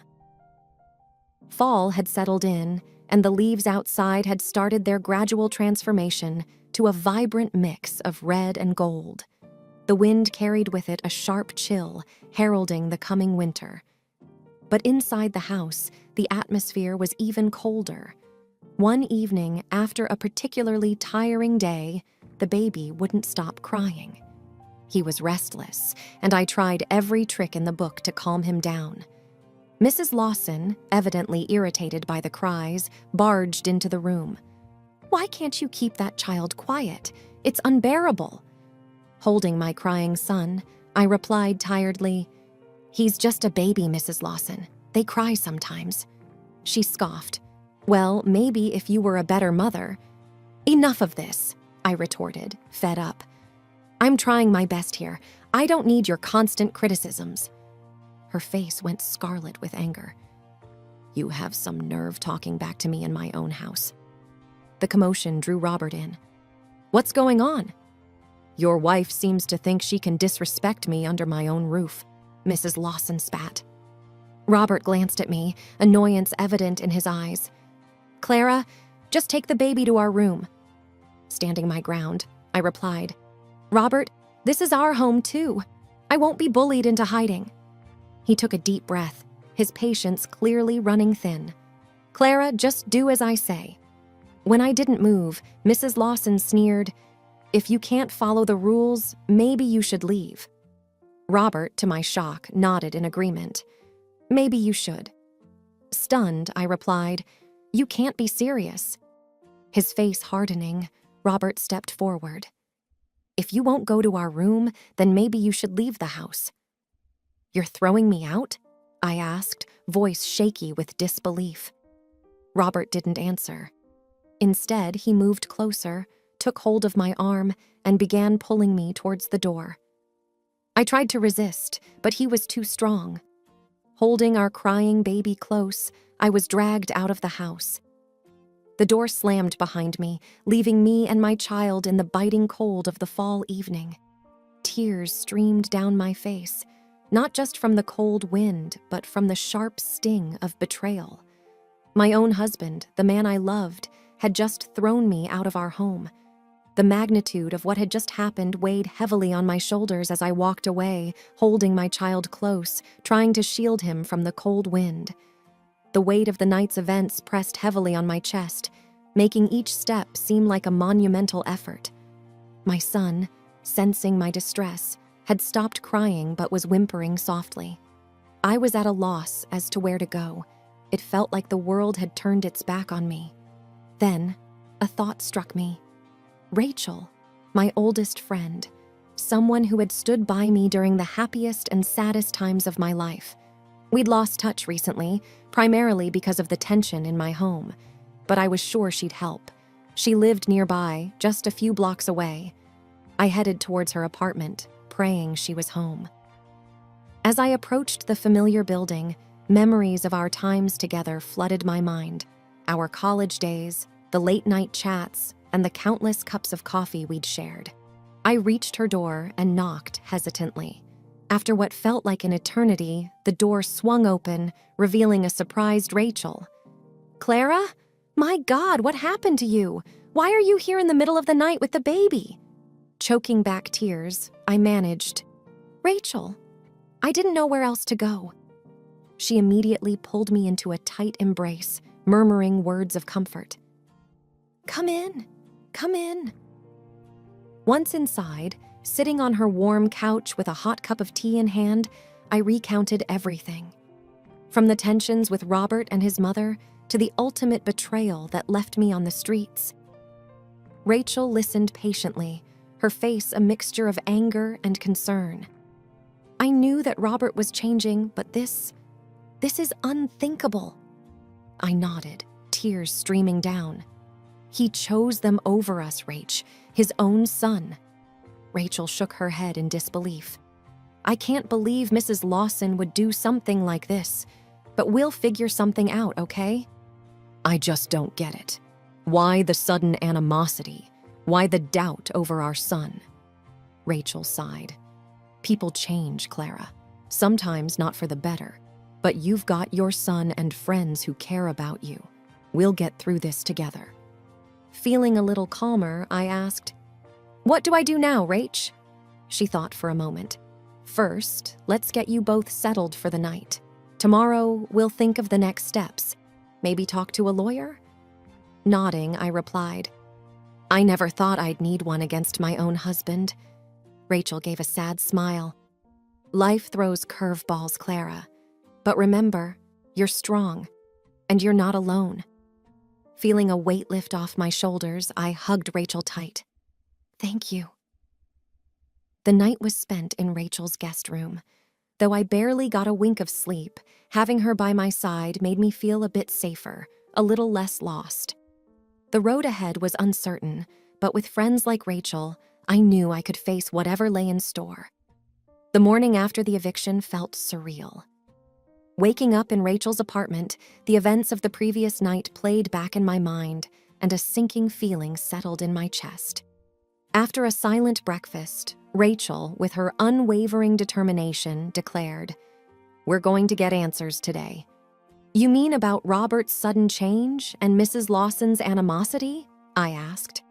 Fall had settled in, and the leaves outside had started their gradual transformation to a vibrant mix of red and gold. The wind carried with it a sharp chill, heralding the coming winter. But inside the house, the atmosphere was even colder. One evening, after a particularly tiring day, the baby wouldn't stop crying. He was restless, and I tried every trick in the book to calm him down. Mrs. Lawson, evidently irritated by the cries, barged into the room. "Why can't you keep that child quiet? It's unbearable." Holding my crying son, I replied tiredly, "He's just a baby, Mrs. Lawson. They cry sometimes." She scoffed. "Well, maybe if you were a better mother." "Enough of this," I retorted, fed up. "I'm trying my best here. I don't need your constant criticisms." Her face went scarlet with anger. "You have some nerve talking back to me in my own house." The commotion drew Robert in. "What's going on?" "Your wife seems to think she can disrespect me under my own roof," Mrs. Lawson spat. Robert glanced at me, annoyance evident in his eyes. "Clara, just take the baby to our room." Standing my ground, I replied, "Robert, this is our home too. I won't be bullied into hiding." He took a deep breath, his patience clearly running thin. "Clara, just do as I say." When I didn't move, Mrs. Lawson sneered, "If you can't follow the rules, maybe you should leave." Robert, to my shock, nodded in agreement. "Maybe you should." Stunned, I replied, "You can't be serious." His face hardening, Robert stepped forward. "If you won't go to our room, then maybe you should leave the house." "You're throwing me out?" I asked, voice shaky with disbelief. Robert didn't answer. Instead, he moved closer, took hold of my arm, and began pulling me towards the door. I tried to resist, but he was too strong. Holding our crying baby close, I was dragged out of the house. The door slammed behind me, leaving me and my child in the biting cold of the fall evening. tears streamed down my face, not just from the cold wind, but from the sharp sting of betrayal. My own husband, the man I loved, had just thrown me out of our home. The magnitude of what had just happened weighed heavily on my shoulders as I walked away, holding my child close, trying to shield him from the cold wind. The weight of the night's events pressed heavily on my chest, making each step seem like a monumental effort. My son, sensing my distress, had stopped crying but was whimpering softly. I was at a loss as to where to go. It felt like the world had turned its back on me. Then, a thought struck me. Rachel, my oldest friend, someone who had stood by me during the happiest and saddest times of my life. We'd lost touch recently, primarily because of the tension in my home, but I was sure she'd help. She lived nearby, just a few blocks away. I headed towards her apartment, praying she was home. As I approached the familiar building, memories of our times together flooded my mind. Our college days, the late-night chats, and the countless cups of coffee we'd shared. I reached her door and knocked hesitantly. After what felt like an eternity, the door swung open, revealing a surprised Rachel. "Clara? My God, what happened to you? Why are you here in the middle of the night with the baby?" Choking back tears, I managed, "Rachel, I didn't know where else to go." She immediately pulled me into a tight embrace, murmuring words of comfort. "Come in, come in." Once inside, sitting on her warm couch with a hot cup of tea in hand, I recounted everything. From the tensions with Robert and his mother to the ultimate betrayal that left me on the streets. Rachel listened patiently, her face a mixture of anger and concern. I knew that Robert was changing, but this is unthinkable. I nodded, tears streaming down. He chose them over us, Rach, his own son. Rachel shook her head in disbelief. I can't believe Mrs. Lawson would do something like this, but we'll figure something out, okay? I just don't get it. Why the sudden animosity? Why the doubt over our son? Rachel sighed. People change, Clara. Sometimes not for the better. But you've got your son and friends who care about you. We'll get through this together. Feeling a little calmer, I asked, "What do I do now, Rach?" She thought for a moment. "First, let's get you both settled for the night. Tomorrow, we'll think of the next steps. Maybe talk to a lawyer?" Nodding, I replied, "I never thought I'd need one against my own husband." Rachel gave a sad smile. "Life throws curveballs, Clara. But remember, you're strong, and you're not alone." Feeling a weight lift off my shoulders, I hugged Rachel tight. "Thank you." The night was spent in Rachel's guest room. Though I barely got a wink of sleep, having her by my side made me feel a bit safer, a little less lost. The road ahead was uncertain, but with friends like Rachel, I knew I could face whatever lay in store. The morning after the eviction felt surreal. Waking up in Rachel's apartment, the events of the previous night played back in my mind, and a sinking feeling settled in my chest. After a silent breakfast, Rachel, with her unwavering determination, declared, "We're going to get answers today." "You mean about Robert's sudden change and Mrs. Lawson's animosity?" I asked.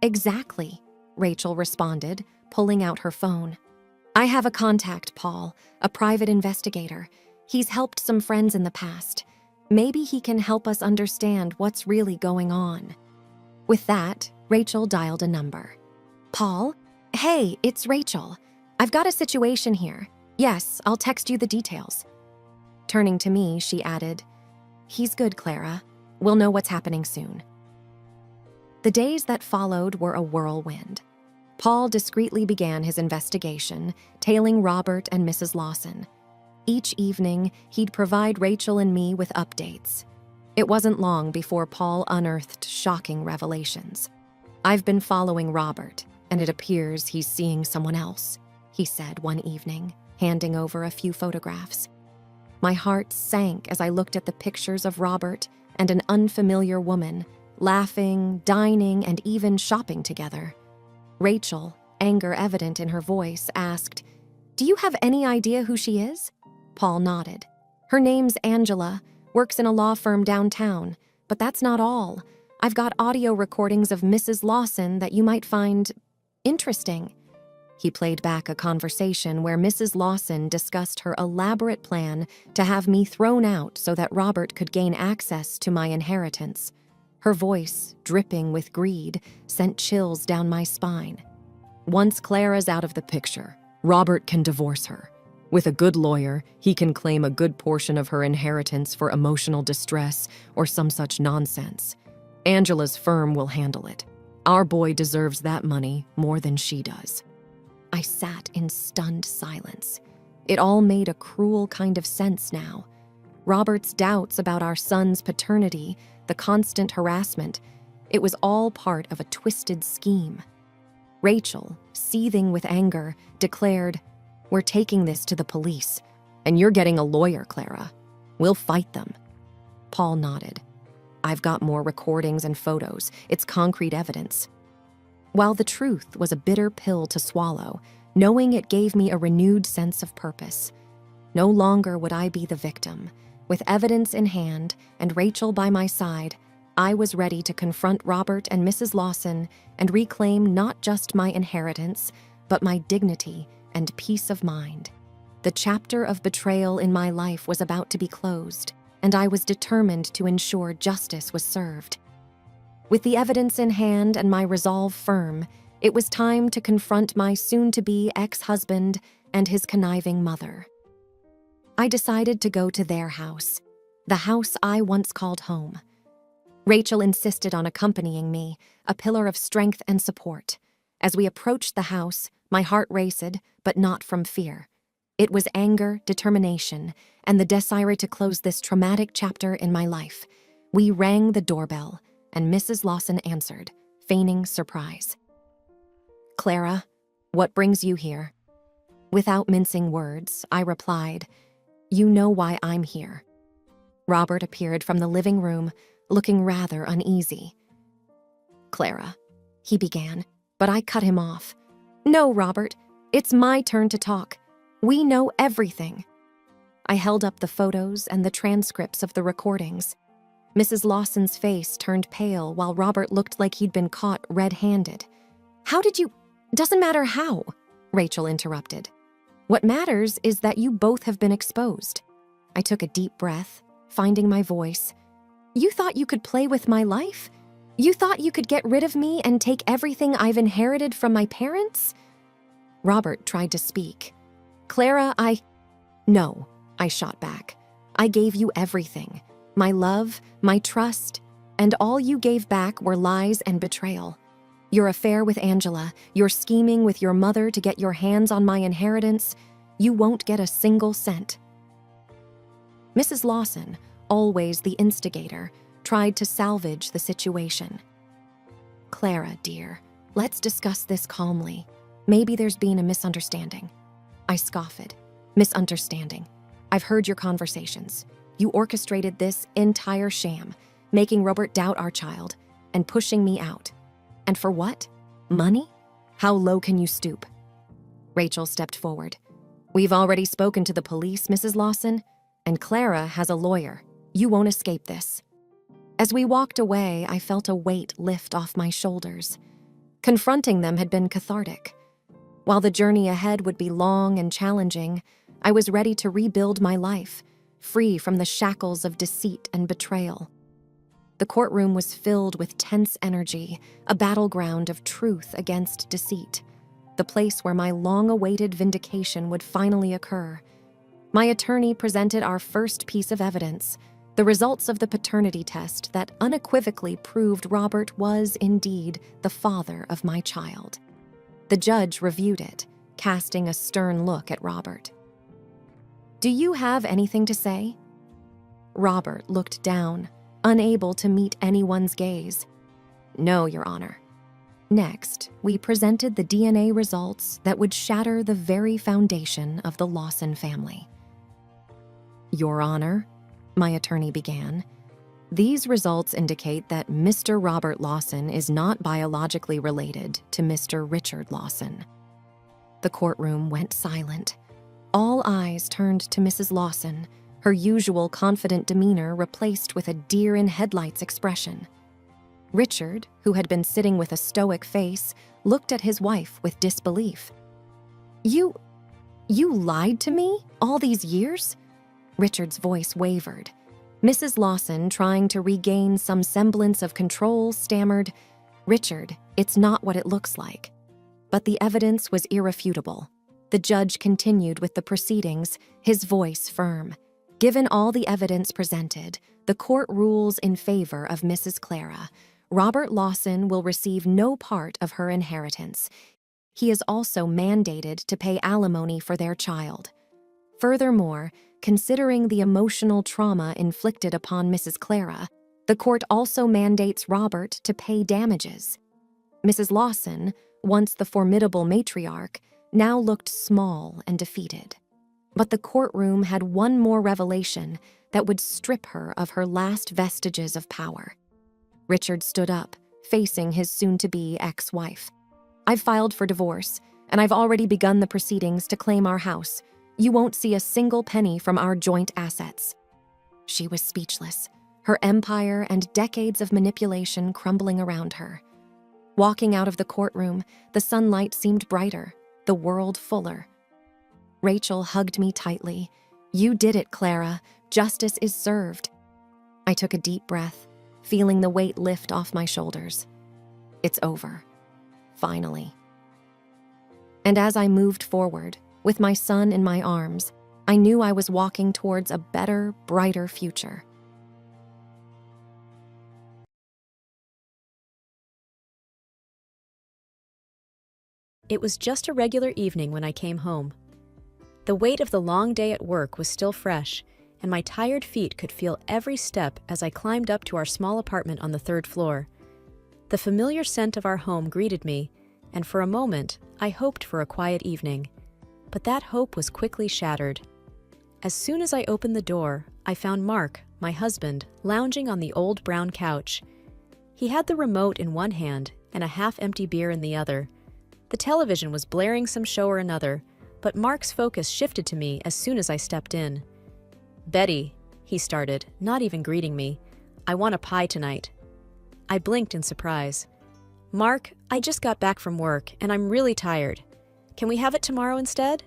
"Exactly," Rachel responded, pulling out her phone. "I have a contact, Paul, a private investigator. He's helped some friends in the past. Maybe he can help us understand what's really going on." With that, Rachel dialed a number. "Paul? Hey, it's Rachel. I've got a situation here. Yes, I'll text you the details." Turning to me, she added, "He's good, Clara. We'll know what's happening soon." The days that followed were a whirlwind. Paul discreetly began his investigation, tailing Robert and Mrs. Lawson. Each evening, he'd provide Rachel and me with updates. It wasn't long before Paul unearthed shocking revelations. "I've been following Robert, and it appears he's seeing someone else," he said one evening, handing over a few photographs. My heart sank as I looked at the pictures of Robert and an unfamiliar woman, laughing, dining, and even shopping together. Rachel, anger evident in her voice, asked, "Do you have any idea who she is?" Paul nodded. "Her name's Angela, works in a law firm downtown, but that's not all. I've got audio recordings of Mrs. Lawson that you might find interesting." He played back a conversation where Mrs. Lawson discussed her elaborate plan to have me thrown out so that Robert could gain access to my inheritance. Her voice, dripping with greed, sent chills down my spine. "Once Clara's out of the picture, Robert can divorce her. With a good lawyer, he can claim a good portion of her inheritance for emotional distress or some such nonsense. Angela's firm will handle it. Our boy deserves that money more than she does." I sat in stunned silence. It all made a cruel kind of sense now. Robert's doubts about our son's paternity, the constant harassment, it was all part of a twisted scheme. Rachel, seething with anger, declared, "We're taking this to the police, and you're getting a lawyer, Clara. We'll fight them." Paul nodded. "I've got more recordings and photos. It's concrete evidence." While the truth was a bitter pill to swallow, knowing it gave me a renewed sense of purpose. No longer would I be the victim. With evidence in hand and Rachel by my side, I was ready to confront Robert and Mrs. Lawson and reclaim not just my inheritance, but my dignity and peace of mind. The chapter of betrayal in my life was about to be closed, and I was determined to ensure justice was served. With the evidence in hand and my resolve firm, it was time to confront my soon-to-be ex-husband and his conniving mother. I decided to go to their house, the house I once called home. Rachel insisted on accompanying me, a pillar of strength and support. As we approached the house, my heart raced, but not from fear. It was anger, determination, and the desire to close this traumatic chapter in my life. We rang the doorbell, and Mrs. Lawson answered, feigning surprise. "Clara, what brings you here?" Without mincing words, I replied, "You know why I'm here." Robert appeared from the living room, looking rather uneasy. "Clara," he began, but I cut him off. "No, Robert, it's my turn to talk. We know everything." I held up the photos and the transcripts of the recordings. Mrs. Lawson's face turned pale while Robert looked like he'd been caught red-handed. "How did you—" "Doesn't matter how," Rachel interrupted. "What matters is that you both have been exposed." I took a deep breath, finding my voice. "You thought you could play with my life? You thought you could get rid of me and take everything I've inherited from my parents?" Robert tried to speak. "Clara, No," I shot back. "I gave you everything. My love, my trust, and all you gave back were lies and betrayal. Your affair with Angela, your scheming with your mother to get your hands on my inheritance, you won't get a single cent." Mrs. Lawson, always the instigator, tried to salvage the situation. "Clara, dear, let's discuss this calmly. Maybe there's been a misunderstanding." I scoffed. "Misunderstanding. I've heard your conversations. You orchestrated this entire sham, making Robert doubt our child and pushing me out. And for what? Money? How low can you stoop?" Rachel stepped forward. "We've already spoken to the police, Mrs. Lawson, and Clara has a lawyer. You won't escape this." As we walked away, I felt a weight lift off my shoulders. Confronting them had been cathartic. While the journey ahead would be long and challenging, I was ready to rebuild my life, free from the shackles of deceit and betrayal. The courtroom was filled with tense energy, a battleground of truth against deceit, the place where my long-awaited vindication would finally occur. My attorney presented our first piece of evidence, the results of the paternity test that unequivocally proved Robert was indeed the father of my child. The judge reviewed it, casting a stern look at Robert. "Do you have anything to say?" Robert looked down, unable to meet anyone's gaze. "No, Your Honor." Next, we presented the DNA results that would shatter the very foundation of the Lawson family. "Your Honor," my attorney began, These results indicate that Mr. Robert Lawson is not biologically related to Mr. Richard Lawson. The courtroom went silent. All eyes turned to Mrs. Lawson, her usual confident demeanor replaced with a deer-in-headlights expression. Richard, who had been sitting with a stoic face, looked at his wife with disbelief. You lied to me all these years?" Richard's voice wavered. Mrs. Lawson, trying to regain some semblance of control, stammered, "Richard, it's not what it looks like." But the evidence was irrefutable. The judge continued with the proceedings, his voice firm. Given all the evidence presented, the court rules in favor of Mrs. Clara. Robert Lawson will receive no part of her inheritance. He is also mandated to pay alimony for their child. Furthermore, considering the emotional trauma inflicted upon Mrs. Clara, the court also mandates Robert to pay damages. Mrs. Lawson, once the formidable matriarch, now looked small and defeated. But the courtroom had one more revelation that would strip her of her last vestiges of power. Richard stood up, facing his soon-to-be ex-wife. "I've filed for divorce, and I've already begun the proceedings to claim our house. You won't see a single penny from our joint assets." She was speechless, her empire and decades of manipulation crumbling around her. Walking out of the courtroom, the sunlight seemed brighter, the world fuller. Rachel hugged me tightly. "You did it, Clara. Justice is served." I took a deep breath, feeling the weight lift off my shoulders. It's over. Finally. And as I moved forward, with my son in my arms, I knew I was walking towards a better, brighter future. It was just a regular evening when I came home. The weight of the long day at work was still fresh, and my tired feet could feel every step as I climbed up to our small apartment on the 3rd floor. The familiar scent of our home greeted me, and for a moment, I hoped for a quiet evening. But that hope was quickly shattered. As soon as I opened the door, I found Mark, my husband, lounging on the old brown couch. He had the remote in one hand and a half-empty beer in the other. The television was blaring some show or another, but Mark's focus shifted to me as soon as I stepped in. "Betty," he started, not even greeting me, "I want a pie tonight." I blinked in surprise. "Mark, I just got back from work, and I'm really tired. Can we have it tomorrow instead?"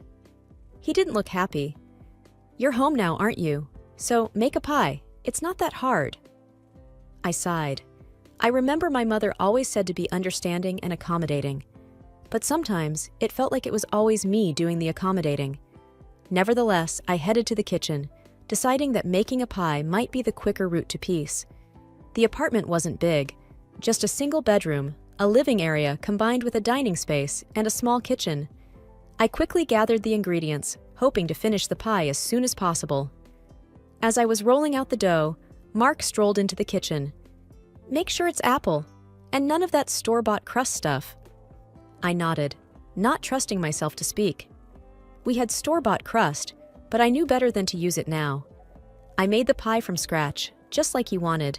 He didn't look happy. "You're home now, aren't you? So make a pie. It's not that hard." I sighed. I remember my mother always said to be understanding and accommodating. But sometimes it felt like it was always me doing the accommodating. Nevertheless, I headed to the kitchen, deciding that making a pie might be the quicker route to peace. The apartment wasn't big, just a single bedroom, a living area combined with a dining space, and a small kitchen. I quickly gathered the ingredients, hoping to finish the pie as soon as possible. As I was rolling out the dough, Mark strolled into the kitchen. "Make sure it's apple, and none of that store-bought crust stuff." I nodded, not trusting myself to speak. We had store-bought crust, but I knew better than to use it now. I made the pie from scratch, just like he wanted.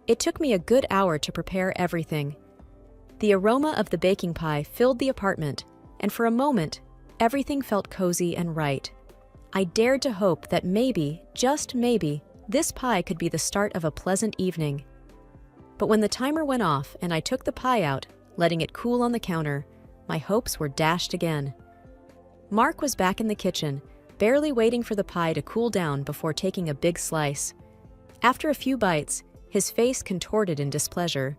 It took me a good hour to prepare everything. The aroma of the baking pie filled the apartment, and for a moment, everything felt cozy and right. I dared to hope that maybe, just maybe, this pie could be the start of a pleasant evening. But when the timer went off and I took the pie out, letting it cool on the counter, my hopes were dashed again. Mark was back in the kitchen, barely waiting for the pie to cool down before taking a big slice. After a few bites, his face contorted in displeasure.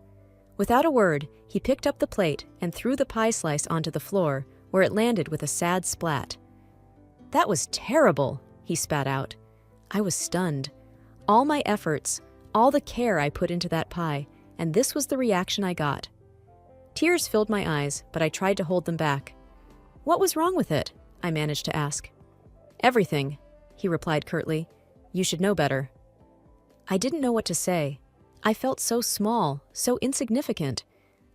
Without a word, he picked up the plate and threw the pie slice onto the floor, where it landed with a sad splat. "That was terrible," he spat out. I was stunned. All my efforts, all the care I put into that pie, and this was the reaction I got. Tears filled my eyes, but I tried to hold them back. "What was wrong with it?" I managed to ask. "Everything," he replied curtly. "You should know better." I didn't know what to say. I felt so small, so insignificant.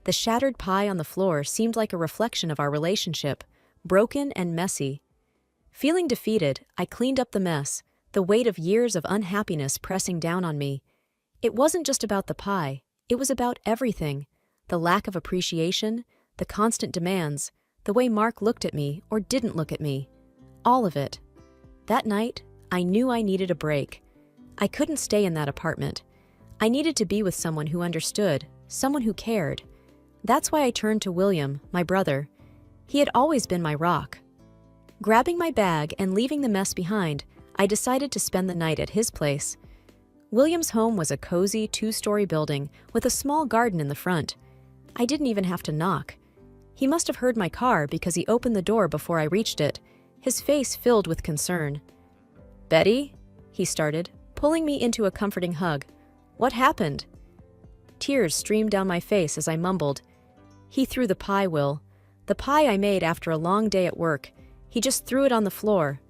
The shattered pie on the floor seemed like a reflection of our relationship, broken and messy. Feeling defeated, I cleaned up the mess, the weight of years of unhappiness pressing down on me. It wasn't just about the pie, it was about everything. The lack of appreciation, the constant demands, the way Mark looked at me or didn't look at me. All of it. That night, I knew I needed a break. I couldn't stay in that apartment. I needed to be with someone who understood, someone who cared. That's why I turned to William, my brother. He had always been my rock. Grabbing my bag and leaving the mess behind, I decided to spend the night at his place. William's home was a cozy two-story building with a small garden in the front. I didn't even have to knock. He must have heard my car because he opened the door before I reached it, his face filled with concern. "Betty?" he started, pulling me into a comforting hug. "What happened?" Tears streamed down my face as I mumbled. "He threw the pie, Will. The pie I made after a long day at work. He just threw it on the floor."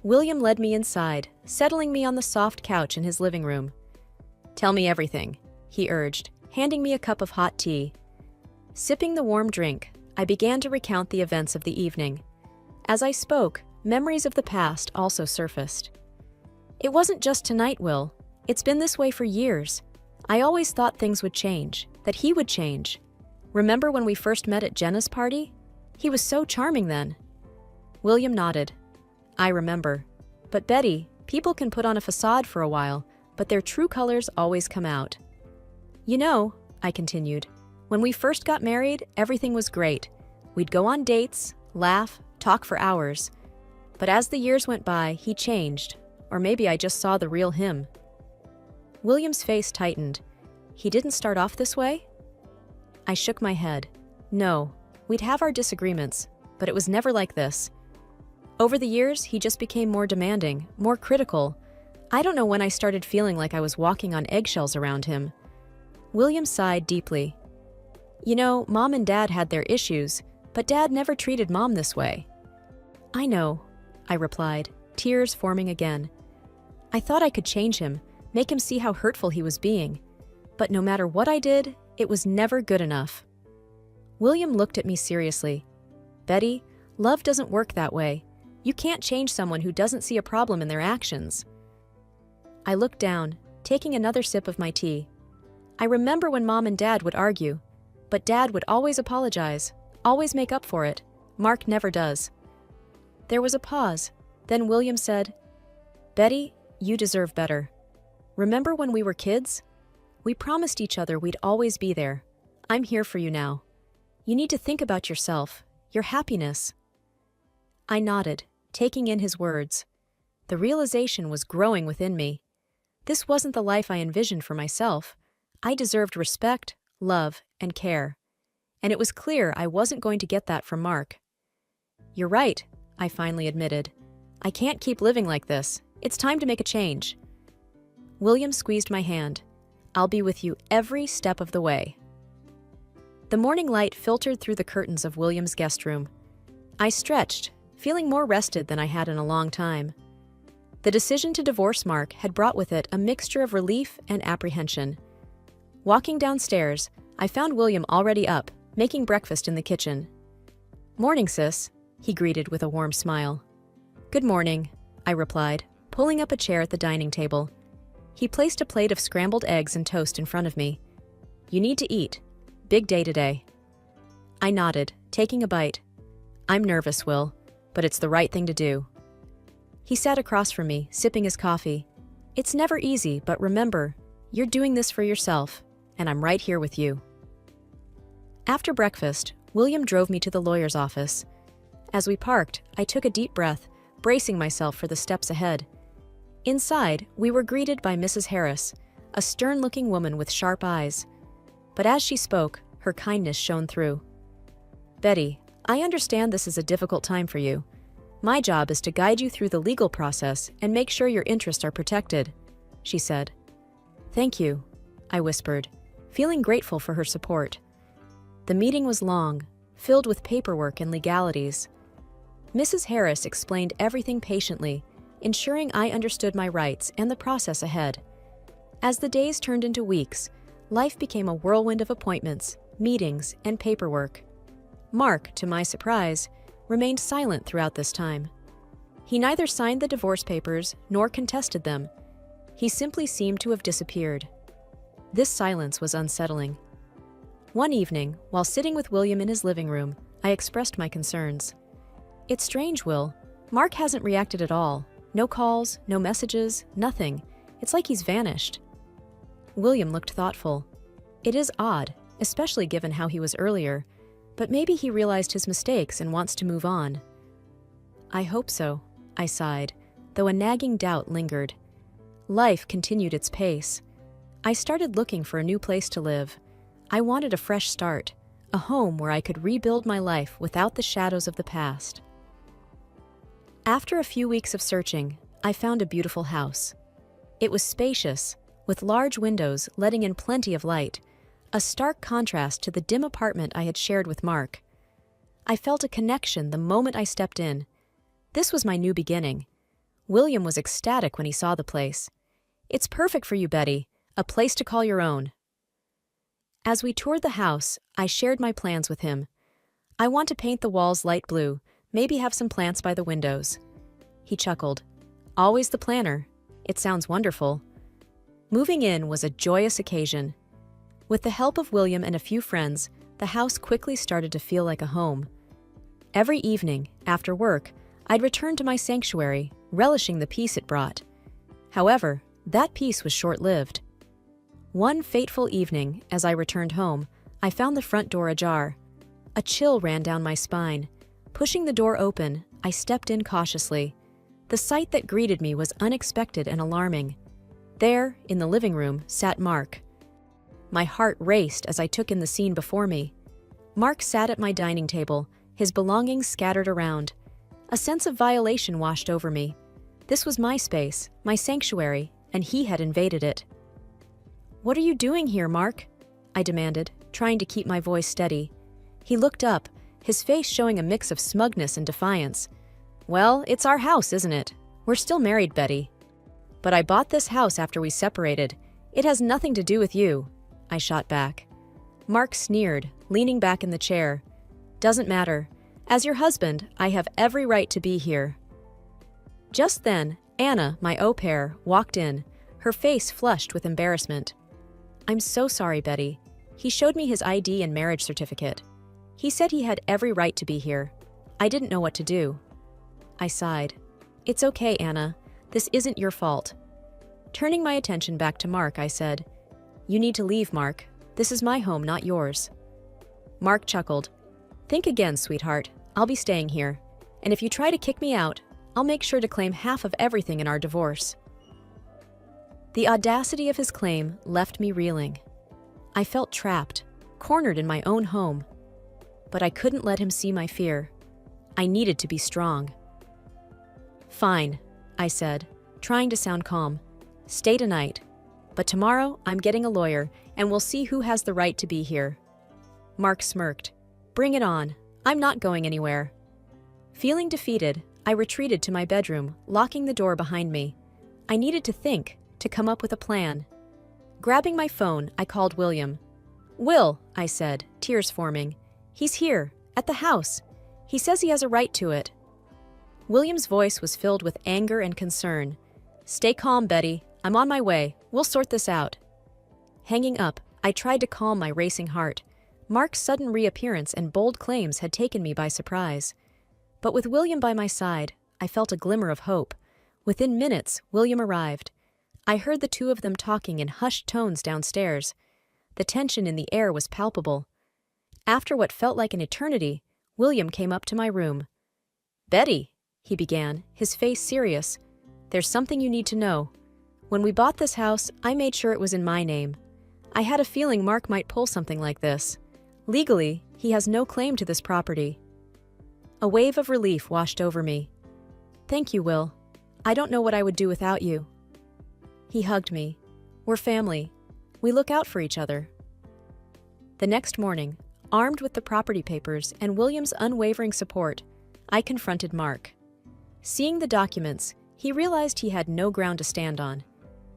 William led me inside, settling me on the soft couch in his living room. "Tell me everything," he urged, handing me a cup of hot tea. Sipping the warm drink, I began to recount the events of the evening. As I spoke, memories of the past also surfaced. "It wasn't just tonight, Will. It's been this way for years. I always thought things would change, that he would change. Remember when we first met at Jenna's party? He was so charming then." William nodded. "I remember. But Betty, people can put on a facade for a while, but their true colors always come out." "You know," I continued, "when we first got married, everything was great. We'd go on dates, laugh, talk for hours. But as the years went by, he changed, or maybe I just saw the real him." William's face tightened. "He didn't start off this way?" I shook my head. "No, we'd have our disagreements, but it was never like this. Over the years, he just became more demanding, more critical. I don't know when I started feeling like I was walking on eggshells around him." William sighed deeply. "You know, Mom and Dad had their issues, but Dad never treated Mom this way." "I know," I replied, tears forming again. "I thought I could change him, make him see how hurtful he was being. But no matter what I did, it was never good enough." William looked at me seriously. "Betty, love doesn't work that way. You can't change someone who doesn't see a problem in their actions." I looked down, taking another sip of my tea. I remember when Mom and Dad would argue, but Dad would always apologize, always make up for it. Mark never does. There was a pause. Then William said, "Betty, you deserve better. Remember when we were kids? We promised each other we'd always be there. I'm here for you now. You need to think about yourself, your happiness." I nodded, taking in his words. The realization was growing within me. This wasn't the life I envisioned for myself. I deserved respect, love, and care. And it was clear I wasn't going to get that from Mark. "You're right," I finally admitted. "I can't keep living like this. It's time to make a change." William squeezed my hand. "I'll be with you every step of the way." The morning light filtered through the curtains of William's guest room. I stretched, feeling more rested than I had in a long time. The decision to divorce Mark had brought with it a mixture of relief and apprehension. Walking downstairs, I found William already up, making breakfast in the kitchen. "Morning, sis," he greeted with a warm smile. "Good morning," I replied, pulling up a chair at the dining table. He placed a plate of scrambled eggs and toast in front of me. "You need to eat. Big day today." I nodded, taking a bite. "I'm nervous, Will, but it's the right thing to do." He sat across from me, sipping his coffee. "It's never easy, but remember, you're doing this for yourself, and I'm right here with you." After breakfast, William drove me to the lawyer's office. As we parked, I took a deep breath, bracing myself for the steps ahead. Inside, we were greeted by Mrs. Harris, a stern-looking woman with sharp eyes. But as she spoke, her kindness shone through. "Betty, I understand this is a difficult time for you. My job is to guide you through the legal process and make sure your interests are protected," she said. "Thank you," I whispered, feeling grateful for her support. The meeting was long, filled with paperwork and legalities. Mrs. Harris explained everything patiently, ensuring I understood my rights and the process ahead. As the days turned into weeks, life became a whirlwind of appointments, meetings, and paperwork. Mark, to my surprise, remained silent throughout this time. He neither signed the divorce papers nor contested them. He simply seemed to have disappeared. This silence was unsettling. One evening, while sitting with William in his living room, I expressed my concerns. "It's strange, Will. Mark hasn't reacted at all. No calls, no messages, nothing. It's like he's vanished." William looked thoughtful. "It is odd, especially given how he was earlier, but maybe he realized his mistakes and wants to move on." "I hope so," I sighed, though a nagging doubt lingered. Life continued its pace. I started looking for a new place to live. I wanted a fresh start, a home where I could rebuild my life without the shadows of the past. After a few weeks of searching, I found a beautiful house. It was spacious, with large windows letting in plenty of light, a stark contrast to the dim apartment I had shared with Mark. I felt a connection the moment I stepped in. This was my new beginning. William was ecstatic when he saw the place. "It's perfect for you, Betty, a place to call your own." As we toured the house, I shared my plans with him. "I want to paint the walls light blue, maybe have some plants by the windows." He chuckled. "Always the planner. It sounds wonderful." Moving in was a joyous occasion. With the help of William and a few friends, the house quickly started to feel like a home. Every evening, after work, I'd return to my sanctuary, relishing the peace it brought. However, that peace was short-lived. One fateful evening, as I returned home, I found the front door ajar. A chill ran down my spine. Pushing the door open, I stepped in cautiously. The sight that greeted me was unexpected and alarming. There, in the living room, sat Mark. My heart raced as I took in the scene before me. Mark sat at my dining table, his belongings scattered around. A sense of violation washed over me. This was my space, my sanctuary, and he had invaded it. "What are you doing here, Mark?" I demanded, trying to keep my voice steady. He looked up, his face showing a mix of smugness and defiance. "Well, it's our house, isn't it? We're still married, Betty. But I bought this house after we separated. It has nothing to do with you," I shot back. Mark sneered, leaning back in the chair. "Doesn't matter. As your husband, I have every right to be here." Just then, Anna, my au pair, walked in, her face flushed with embarrassment. "I'm so sorry, Betty. He showed me his ID and marriage certificate. He said he had every right to be here. I didn't know what to do." I sighed. "It's okay, Anna. This isn't your fault." Turning my attention back to Mark, I said, "You need to leave, Mark. This is my home, not yours." Mark chuckled. "Think again, sweetheart. I'll be staying here. And if you try to kick me out, I'll make sure to claim half of everything in our divorce." The audacity of his claim left me reeling. I felt trapped, cornered in my own home. But I couldn't let him see my fear. I needed to be strong. "Fine," I said, trying to sound calm. "Stay tonight. But tomorrow, I'm getting a lawyer, and we'll see who has the right to be here." Mark smirked. "Bring it on. I'm not going anywhere." Feeling defeated, I retreated to my bedroom, locking the door behind me. I needed to think, to come up with a plan. Grabbing my phone, I called William. "Will," I said, tears forming. "He's here, at the house. He says he has a right to it." William's voice was filled with anger and concern. "Stay calm, Betty. I'm on my way. We'll sort this out." Hanging up, I tried to calm my racing heart. Mark's sudden reappearance and bold claims had taken me by surprise. But with William by my side, I felt a glimmer of hope. Within minutes, William arrived. I heard the two of them talking in hushed tones downstairs. The tension in the air was palpable. After what felt like an eternity, William came up to my room. "Betty," he began, his face serious, "there's something you need to know. When we bought this house, I made sure it was in my name. I had a feeling Mark might pull something like this. Legally, he has no claim to this property." A wave of relief washed over me. "Thank you, Will. I don't know what I would do without you." He hugged me. "We're family. We look out for each other." The next morning, armed with the property papers and William's unwavering support, I confronted Mark. Seeing the documents, he realized he had no ground to stand on.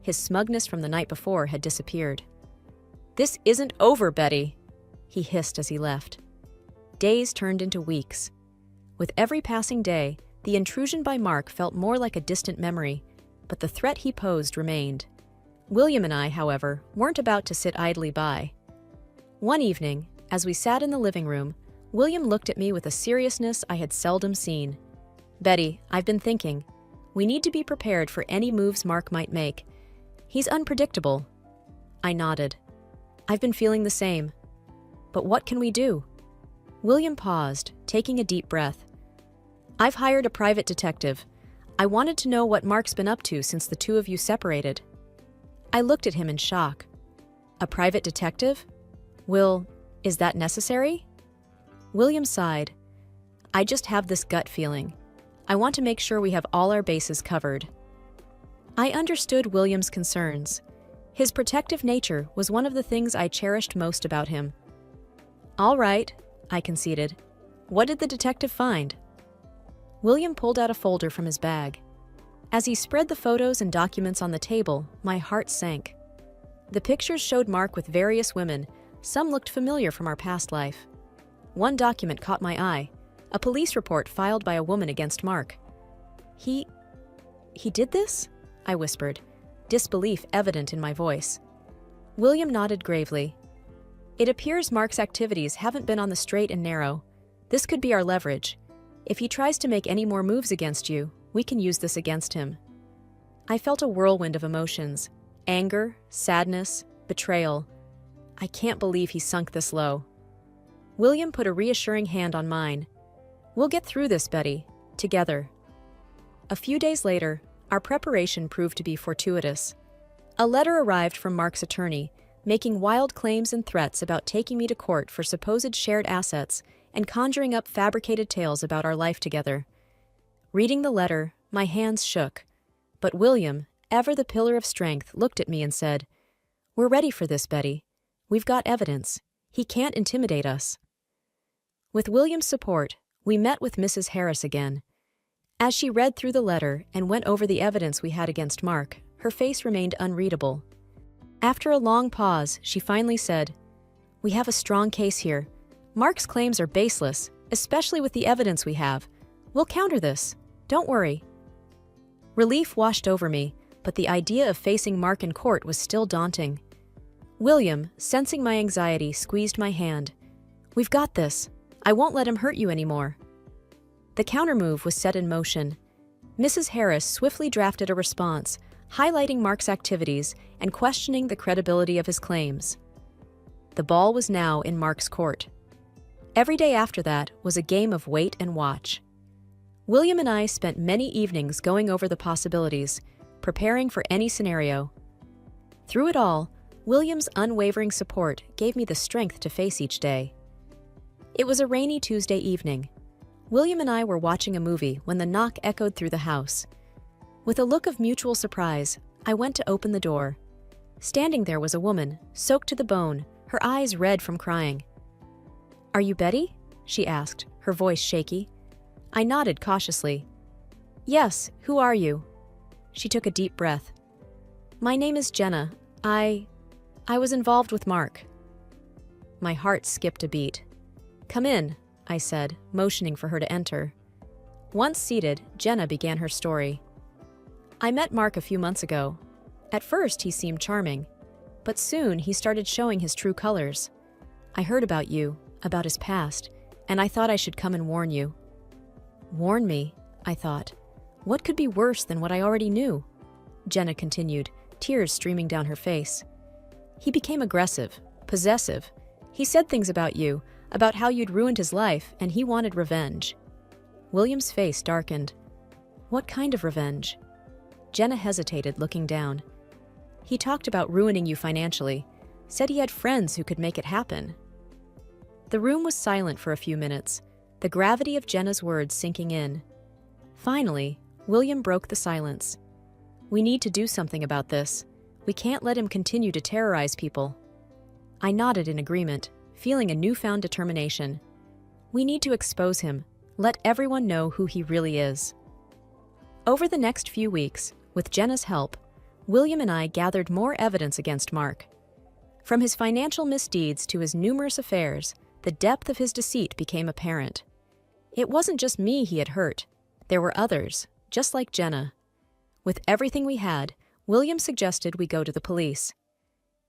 His smugness from the night before had disappeared. "This isn't over, Betty," he hissed as he left. Days turned into weeks. With every passing day, the intrusion by Mark felt more like a distant memory. but the threat he posed remained. William and I, however, weren't about to sit idly by. One evening, as we sat in the living room, William looked at me with a seriousness I had seldom seen. "Betty, I've been thinking. We need to be prepared for any moves Mark might make. He's unpredictable." I nodded. "I've been feeling the same. But what can we do?" William paused, taking a deep breath. "I've hired a private detective. I wanted to know what Mark's been up to since the two of you separated." I looked at him in shock. "A private detective? Is that necessary?" William sighed. "I just have this gut feeling. I want to make sure we have all our bases covered." I understood William's concerns. His protective nature was one of the things I cherished most about him. "All right," I conceded. "What did the detective find?" William pulled out a folder from his bag. As he spread the photos and documents on the table, my heart sank. The pictures showed Mark with various women. Some looked familiar from our past life. One document caught my eye, a police report filed by a woman against Mark. He did this?" I whispered, disbelief evident in my voice. William nodded gravely. "It appears Mark's activities haven't been on the straight and narrow. This could be our leverage. If he tries to make any more moves against you, we can use this against him." I felt a whirlwind of emotions: anger, sadness, betrayal. I can't believe he sunk this low. William put a reassuring hand on mine. "We'll get through this, Betty, together." A few days later, our preparation proved to be fortuitous. A letter arrived from Mark's attorney, making wild claims and threats about taking me to court for supposed shared assets and conjuring up fabricated tales about our life together. Reading the letter, my hands shook. But William, ever the pillar of strength, looked at me and said, "We're ready for this, Betty. We've got evidence. He can't intimidate us." With William's support, we met with Mrs. Harris again. As she read through the letter and went over the evidence we had against Mark, her face remained unreadable. After a long pause, she finally said, "We have a strong case here. Mark's claims are baseless, especially with the evidence we have. We'll counter this. Don't worry." Relief washed over me, but the idea of facing Mark in court was still daunting. William, sensing my anxiety, squeezed my hand. "We've got this. I won't let him hurt you anymore." The countermove was set in motion. Mrs. Harris swiftly drafted a response, highlighting Mark's activities and questioning the credibility of his claims. The ball was now in Mark's court. Every day after that was a game of wait and watch. William and I spent many evenings going over the possibilities, preparing for any scenario. Through it all, William's unwavering support gave me the strength to face each day. It was a rainy Tuesday evening. William and I were watching a movie when the knock echoed through the house. With a look of mutual surprise, I went to open the door. Standing there was a woman, soaked to the bone, her eyes red from crying. "Are you Betty?" she asked, her voice shaky. I nodded cautiously. "Yes, who are you?" She took a deep breath. "My name is Jenna. I was involved with Mark." My heart skipped a beat. "Come in," I said, motioning for her to enter. Once seated, Jenna began her story. "I met Mark a few months ago. At first, he seemed charming, but soon he started showing his true colors. I heard about you, about his past, and I thought I should come and warn you." "Warn me?" I thought. What could be worse than what I already knew? Jenna continued, tears streaming down her face. "He became aggressive, possessive. He said things about you, about how you'd ruined his life, and he wanted revenge." William's face darkened. "What kind of revenge?" Jenna hesitated, looking down. "He talked about ruining you financially, said he had friends who could make it happen." The room was silent for a few minutes, the gravity of Jenna's words sinking in. Finally, William broke the silence. "We need to do something about this. We can't let him continue to terrorize people." I nodded in agreement, feeling a newfound determination. We need to expose him, let everyone know who he really is. Over the next few weeks, with Jenna's help, William and I gathered more evidence against Mark. From his financial misdeeds to his numerous affairs, the depth of his deceit became apparent. It wasn't just me he had hurt. There were others, just like Jenna. With everything we had, William suggested we go to the police.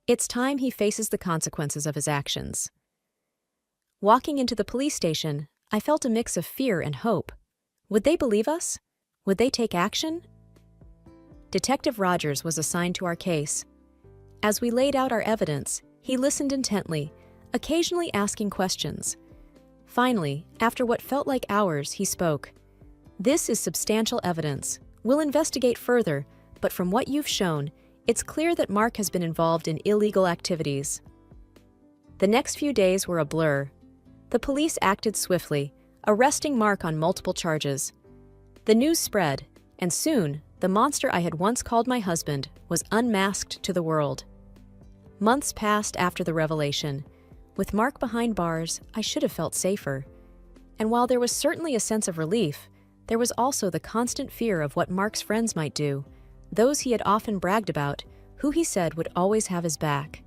It's time he faces the consequences of his actions. Walking into the police station, I felt a mix of fear and hope. Would they believe us? Would they take action? Detective Rogers was assigned to our case. As we laid out our evidence, he listened intently, occasionally asking questions. Finally, after what felt like hours, he spoke. "This is substantial evidence. We'll investigate further, but from what you've shown, it's clear that Mark has been involved in illegal activities." The next few days were a blur. The police acted swiftly, arresting Mark on multiple charges. The news spread, and soon, the monster I had once called my husband was unmasked to the world. Months passed after the revelation. With Mark behind bars, I should have felt safer. And while there was certainly a sense of relief, there was also the constant fear of what Mark's friends might do, those he had often bragged about, who he said would always have his back.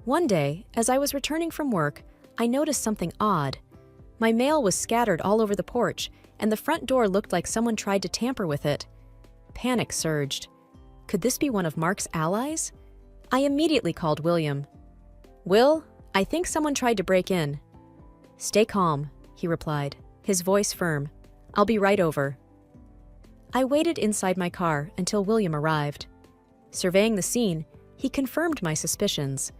One day, as I was returning from work, I noticed something odd. My mail was scattered all over the porch, and the front door looked like someone tried to tamper with it. Panic surged. Could this be one of Mark's allies? I immediately called William. "Will, I think someone tried to break in." "Stay calm," he replied, his voice firm. "I'll be right over." I waited inside my car until William arrived. Surveying the scene, he confirmed my suspicions.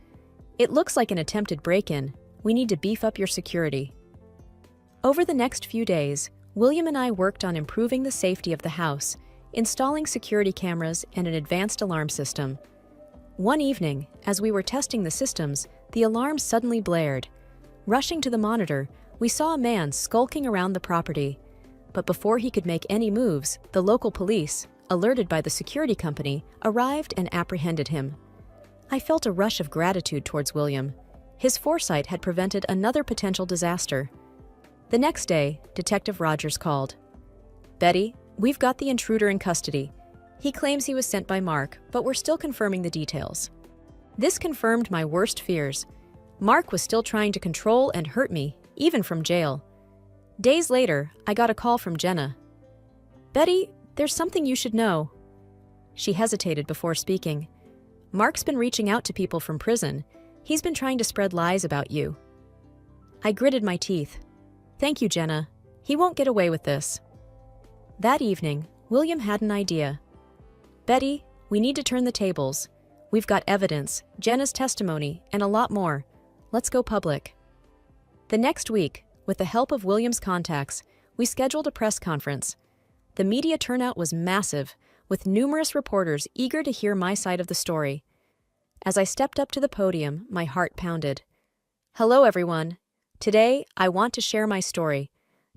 "It looks like an attempted break-in. We need to beef up your security." Over the next few days, William and I worked on improving the safety of the house, installing security cameras and an advanced alarm system. One evening, as we were testing the systems, the alarm suddenly blared. Rushing to the monitor, we saw a man skulking around the property. But before he could make any moves, the local police, alerted by the security company, arrived and apprehended him. I felt a rush of gratitude towards William. His foresight had prevented another potential disaster. The next day, Detective Rogers called. "Betty, we've got the intruder in custody. He claims he was sent by Mark, but we're still confirming the details." This confirmed my worst fears. Mark was still trying to control and hurt me, even from jail. Days later, I got a call from Jenna. "Betty, there's something you should know." She hesitated before speaking. "Mark's been reaching out to people from prison. He's been trying to spread lies about you." I gritted my teeth. "Thank you, Jenna. He won't get away with this." That evening, William had an idea. "Betty, we need to turn the tables. We've got evidence, Jenna's testimony, and a lot more. Let's go public." The next week, with the help of William's contacts, we scheduled a press conference. The media turnout was massive, with numerous reporters eager to hear my side of the story. As I stepped up to the podium, my heart pounded. "Hello, everyone. Today, I want to share my story,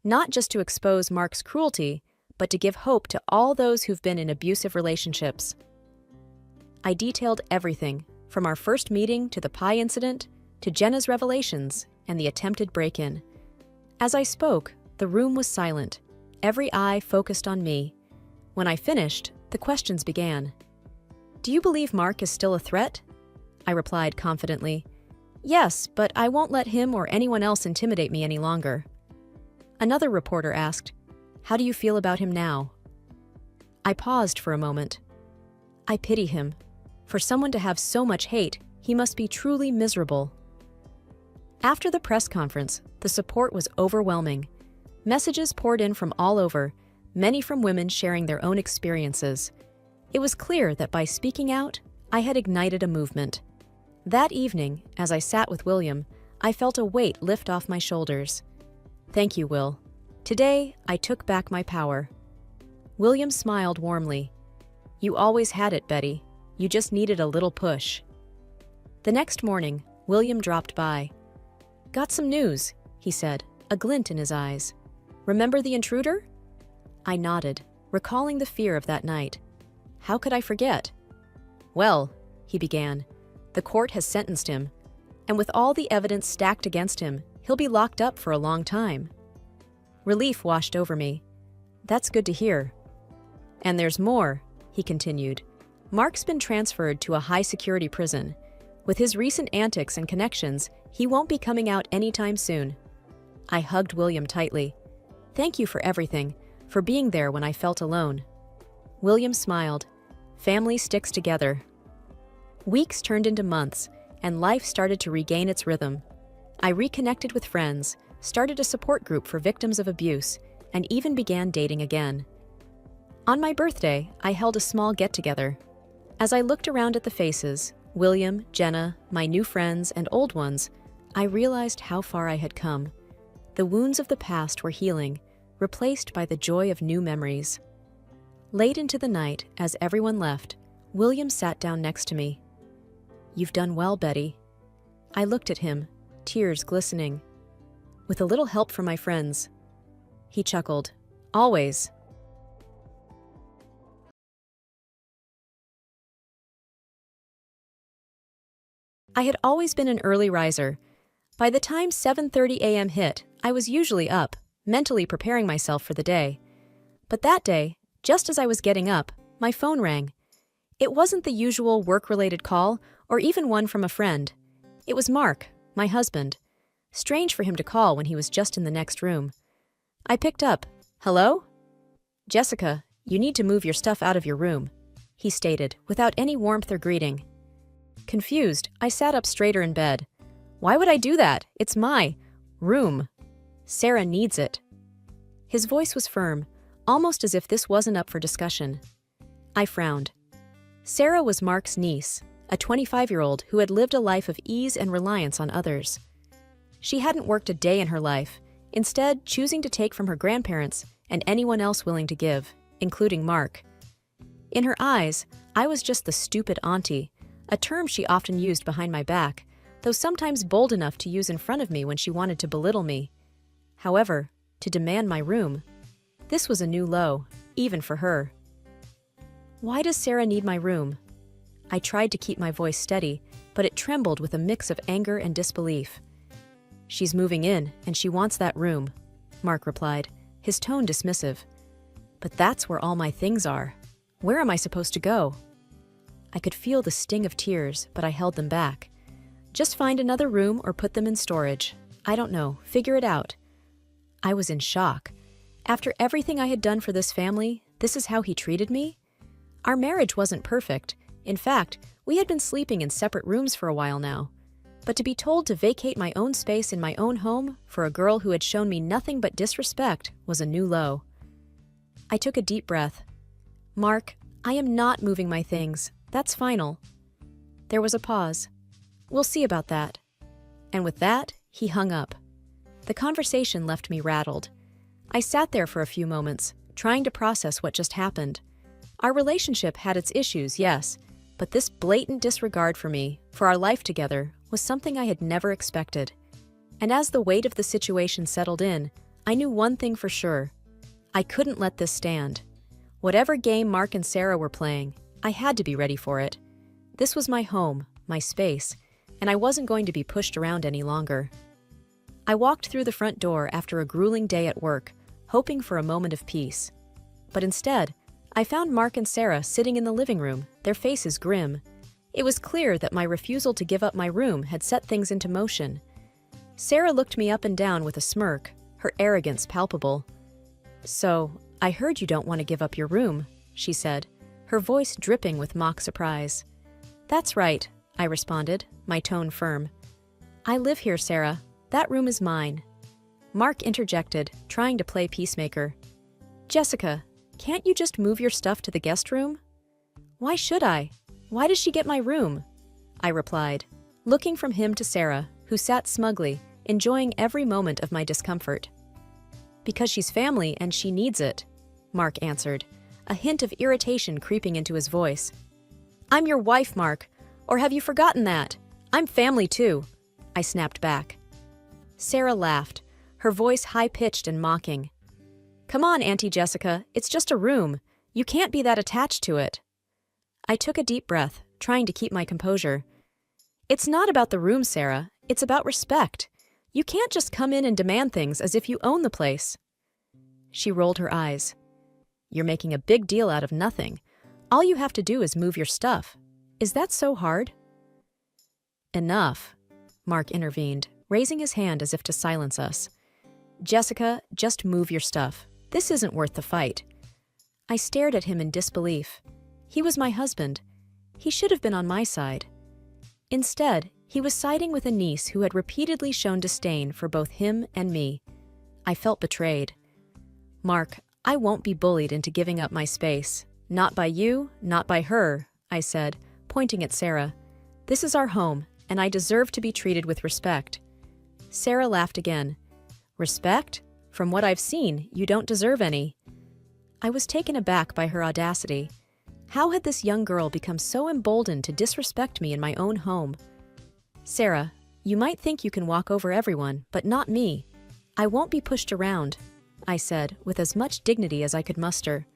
not just to expose Mark's cruelty, but to give hope to all those who've been in abusive relationships." I detailed everything, from our first meeting to the pie incident, to Jenna's revelations and the attempted break-in. As I spoke, the room was silent, every eye focused on me. When I finished, the questions began. "Do you believe Mark is still a threat?" I replied confidently. "Yes, but I won't let him or anyone else intimidate me any longer." Another reporter asked, "How do you feel about him now?" I paused for a moment. I pity him. For someone to have so much hate, he must be truly miserable. After the press conference, the support was overwhelming. Messages poured in from all over, many from women sharing their own experiences. It was clear that by speaking out, I had ignited a movement. That evening, as I sat with William, I felt a weight lift off my shoulders. "Thank you, Will. Today, I took back my power." William smiled warmly. "You always had it, Betty. You just needed a little push." The next morning, William dropped by. "Got some news," he said, a glint in his eyes. "Remember the intruder?" I nodded, recalling the fear of that night. How could I forget? "Well," he began, "the court has sentenced him, and with all the evidence stacked against him, he'll be locked up for a long time." Relief washed over me. "That's good to hear." "And there's more," he continued. "Mark's been transferred to a high-security prison. With his recent antics and connections, he won't be coming out anytime soon." I hugged William tightly. "Thank you for everything, for being there when I felt alone." William smiled. Family sticks together. Weeks turned into months, and life started to regain its rhythm. I reconnected with friends, started a support group for victims of abuse, and even began dating again. On my birthday, I held a small get-together. As I looked around at the faces, William, Jenna, my new friends, and old ones, I realized how far I had come. The wounds of the past were healing, replaced by the joy of new memories. Late into the night, as everyone left, William sat down next to me. "You've done well, Betty." I looked at him, tears glistening. "With a little help from my friends." He chuckled. "Always." I had always been an early riser. By the time 7:30 a.m. hit, I was usually up, mentally preparing myself for the day. But that day, just as I was getting up, my phone rang. It wasn't the usual work-related call, or even one from a friend. It was Mark, my husband. Strange for him to call when he was just in the next room. I picked up. "Hello?" "Jessica, you need to move your stuff out of your room," he stated, without any warmth or greeting. Confused, I sat up straighter in bed. "Why would I do that? It's my room. Sarah needs it." His voice was firm, almost as if this wasn't up for discussion. I frowned. Sarah was Mark's niece, a 25-year-old who had lived a life of ease and reliance on others. She hadn't worked a day in her life, instead choosing to take from her grandparents and anyone else willing to give, including Mark. In her eyes, I was just the stupid auntie, a term she often used behind my back, though sometimes bold enough to use in front of me when she wanted to belittle me. However, to demand my room, this was a new low, even for her. "Why does Sarah need my room?" I tried to keep my voice steady, but it trembled with a mix of anger and disbelief. "She's moving in, and she wants that room," Mark replied, his tone dismissive. "But that's where all my things are. Where am I supposed to go?" I could feel the sting of tears, but I held them back. "Just find another room or put them in storage. I don't know, figure it out." I was in shock. After everything I had done for this family, this is how he treated me? Our marriage wasn't perfect. In fact, we had been sleeping in separate rooms for a while now. But to be told to vacate my own space in my own home for a girl who had shown me nothing but disrespect was a new low. I took a deep breath. "Mark, I am not moving my things. That's final." There was a pause. "We'll see about that." And with that, he hung up. The conversation left me rattled. I sat there for a few moments, trying to process what just happened. Our relationship had its issues, yes, but this blatant disregard for me, for our life together, was something I had never expected. And as the weight of the situation settled in, I knew one thing for sure. I couldn't let this stand. Whatever game Mark and Sarah were playing, I had to be ready for it. This was my home, my space, and I wasn't going to be pushed around any longer. I walked through the front door after a grueling day at work, hoping for a moment of peace. But instead, I found Mark and Sarah sitting in the living room, their faces grim. It was clear that my refusal to give up my room had set things into motion. Sarah looked me up and down with a smirk, her arrogance palpable. "So, I heard you don't want to give up your room," she said, her voice dripping with mock surprise. "That's right," I responded, my tone firm. "I live here, Sarah. That room is mine." Mark interjected, trying to play peacemaker. "Jessica, can't you just move your stuff to the guest room?" "Why should I? Why does she get my room?" I replied, looking from him to Sarah, who sat smugly, enjoying every moment of my discomfort. "Because she's family and she needs it," Mark answered, a hint of irritation creeping into his voice. "I'm your wife, Mark, or have you forgotten that? I'm family too," I snapped back. Sarah laughed, her voice high-pitched and mocking. "Come on, Auntie Jessica, it's just a room. You can't be that attached to it." I took a deep breath, trying to keep my composure. "It's not about the room, Sarah. It's about respect. You can't just come in and demand things as if you own the place." She rolled her eyes. "You're making a big deal out of nothing. All you have to do is move your stuff. Is that so hard?" "Enough," Mark intervened, raising his hand as if to silence us. "Jessica, just move your stuff. This isn't worth the fight." I stared at him in disbelief. He was my husband. He should have been on my side. Instead, he was siding with a niece who had repeatedly shown disdain for both him and me. I felt betrayed. "Mark, I won't be bullied into giving up my space. Not by you, not by her," I said, pointing at Sarah. "This is our home, and I deserve to be treated with respect." Sarah laughed again. "Respect? From what I've seen, you don't deserve any." I was taken aback by her audacity. How had this young girl become so emboldened to disrespect me in my own home? "Sarah, you might think you can walk over everyone, but not me. I won't be pushed around," I said, with as much dignity as I could muster.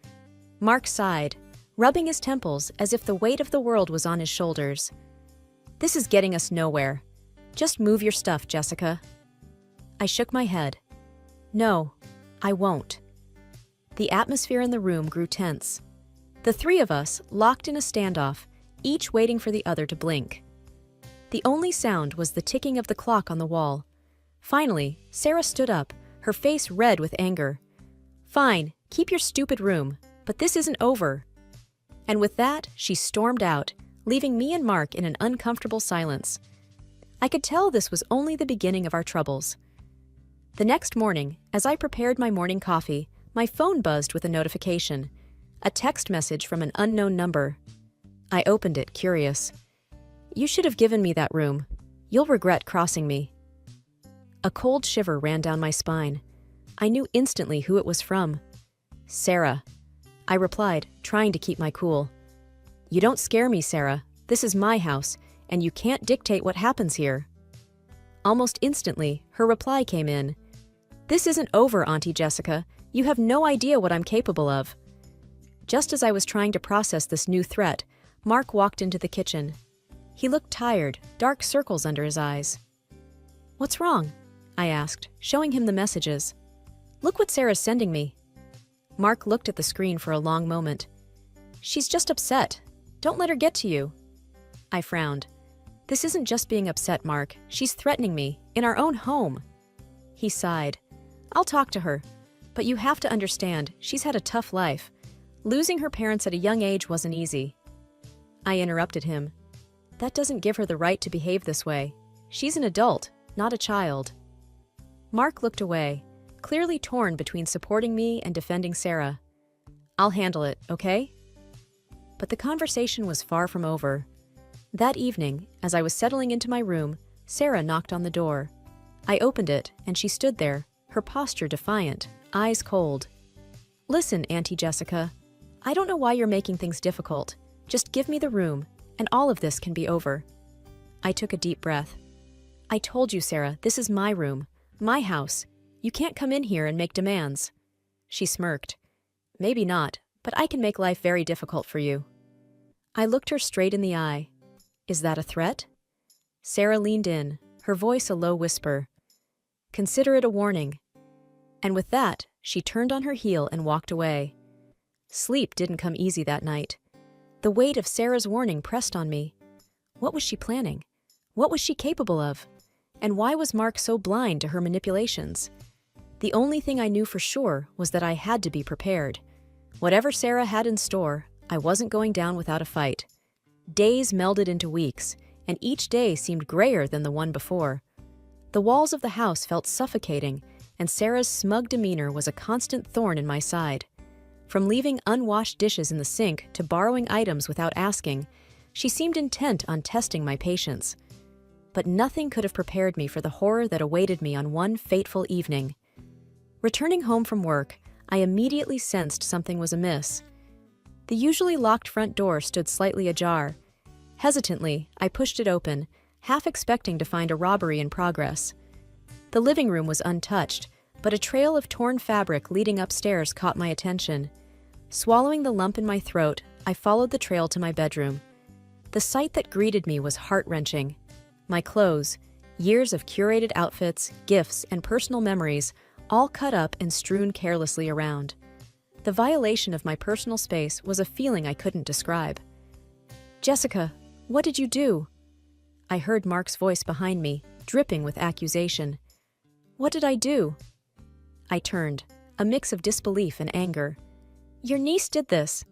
Mark sighed, rubbing his temples as if the weight of the world was on his shoulders. "This is getting us nowhere. Just move your stuff, Jessica." I shook my head. "No, I won't." The atmosphere in the room grew tense. The three of us locked in a standoff, each waiting for the other to blink. The only sound was the ticking of the clock on the wall. Finally, Sarah stood up, her face red with anger. "Fine, keep your stupid room, but this isn't over." And with that, she stormed out, leaving me and Mark in an uncomfortable silence. I could tell this was only the beginning of our troubles. The next morning, as I prepared my morning coffee, my phone buzzed with a notification. A text message from an unknown number. I opened it, curious. "You should have given me that room. You'll regret crossing me." A cold shiver ran down my spine. I knew instantly who it was from. "Sarah," I replied, trying to keep my cool. "You don't scare me, Sarah. This is my house, and you can't dictate what happens here." Almost instantly, her reply came in. "This isn't over, Auntie Jessica. You have no idea what I'm capable of." Just as I was trying to process this new threat, Mark walked into the kitchen. He looked tired, dark circles under his eyes. "What's wrong?" I asked, showing him the messages. "Look what Sarah's sending me." Mark looked at the screen for a long moment. "She's just upset. Don't let her get to you." I frowned. "This isn't just being upset, Mark. She's threatening me, in our own home." He sighed. "I'll talk to her. But you have to understand, she's had a tough life. Losing her parents at a young age wasn't easy." I interrupted him. "That doesn't give her the right to behave this way. She's an adult, not a child." Mark looked away, clearly torn between supporting me and defending Sarah. "I'll handle it, okay?" But the conversation was far from over. That evening, as I was settling into my room, Sarah knocked on the door. I opened it, and she stood there, her posture defiant, eyes cold. "Listen, Auntie Jessica, I don't know why you're making things difficult. Just give me the room, and all of this can be over." I took a deep breath. "I told you, Sarah, this is my room, my house. You can't come in here and make demands." She smirked. "Maybe not, but I can make life very difficult for you." I looked her straight in the eye. "Is that a threat?" Sarah leaned in, her voice a low whisper. "Consider it a warning." And with that, she turned on her heel and walked away. Sleep didn't come easy that night. The weight of Sarah's warning pressed on me. What was she planning? What was she capable of? And why was Mark so blind to her manipulations? The only thing I knew for sure was that I had to be prepared. Whatever Sarah had in store, I wasn't going down without a fight. Days melded into weeks, and each day seemed grayer than the one before. The walls of the house felt suffocating, and Sarah's smug demeanor was a constant thorn in my side. From leaving unwashed dishes in the sink to borrowing items without asking, she seemed intent on testing my patience. But nothing could have prepared me for the horror that awaited me on one fateful evening. Returning home from work, I immediately sensed something was amiss. The usually locked front door stood slightly ajar. Hesitantly, I pushed it open, half expecting to find a robbery in progress. The living room was untouched, but a trail of torn fabric leading upstairs caught my attention. Swallowing the lump in my throat, I followed the trail to my bedroom. The sight that greeted me was heart-wrenching. My clothes, years of curated outfits, gifts, and personal memories, all cut up and strewn carelessly around. The violation of my personal space was a feeling I couldn't describe. "Jessica, what did you do?" I heard Mark's voice behind me, dripping with accusation. "What did I do?" I turned, a mix of disbelief and anger. Your niece did this.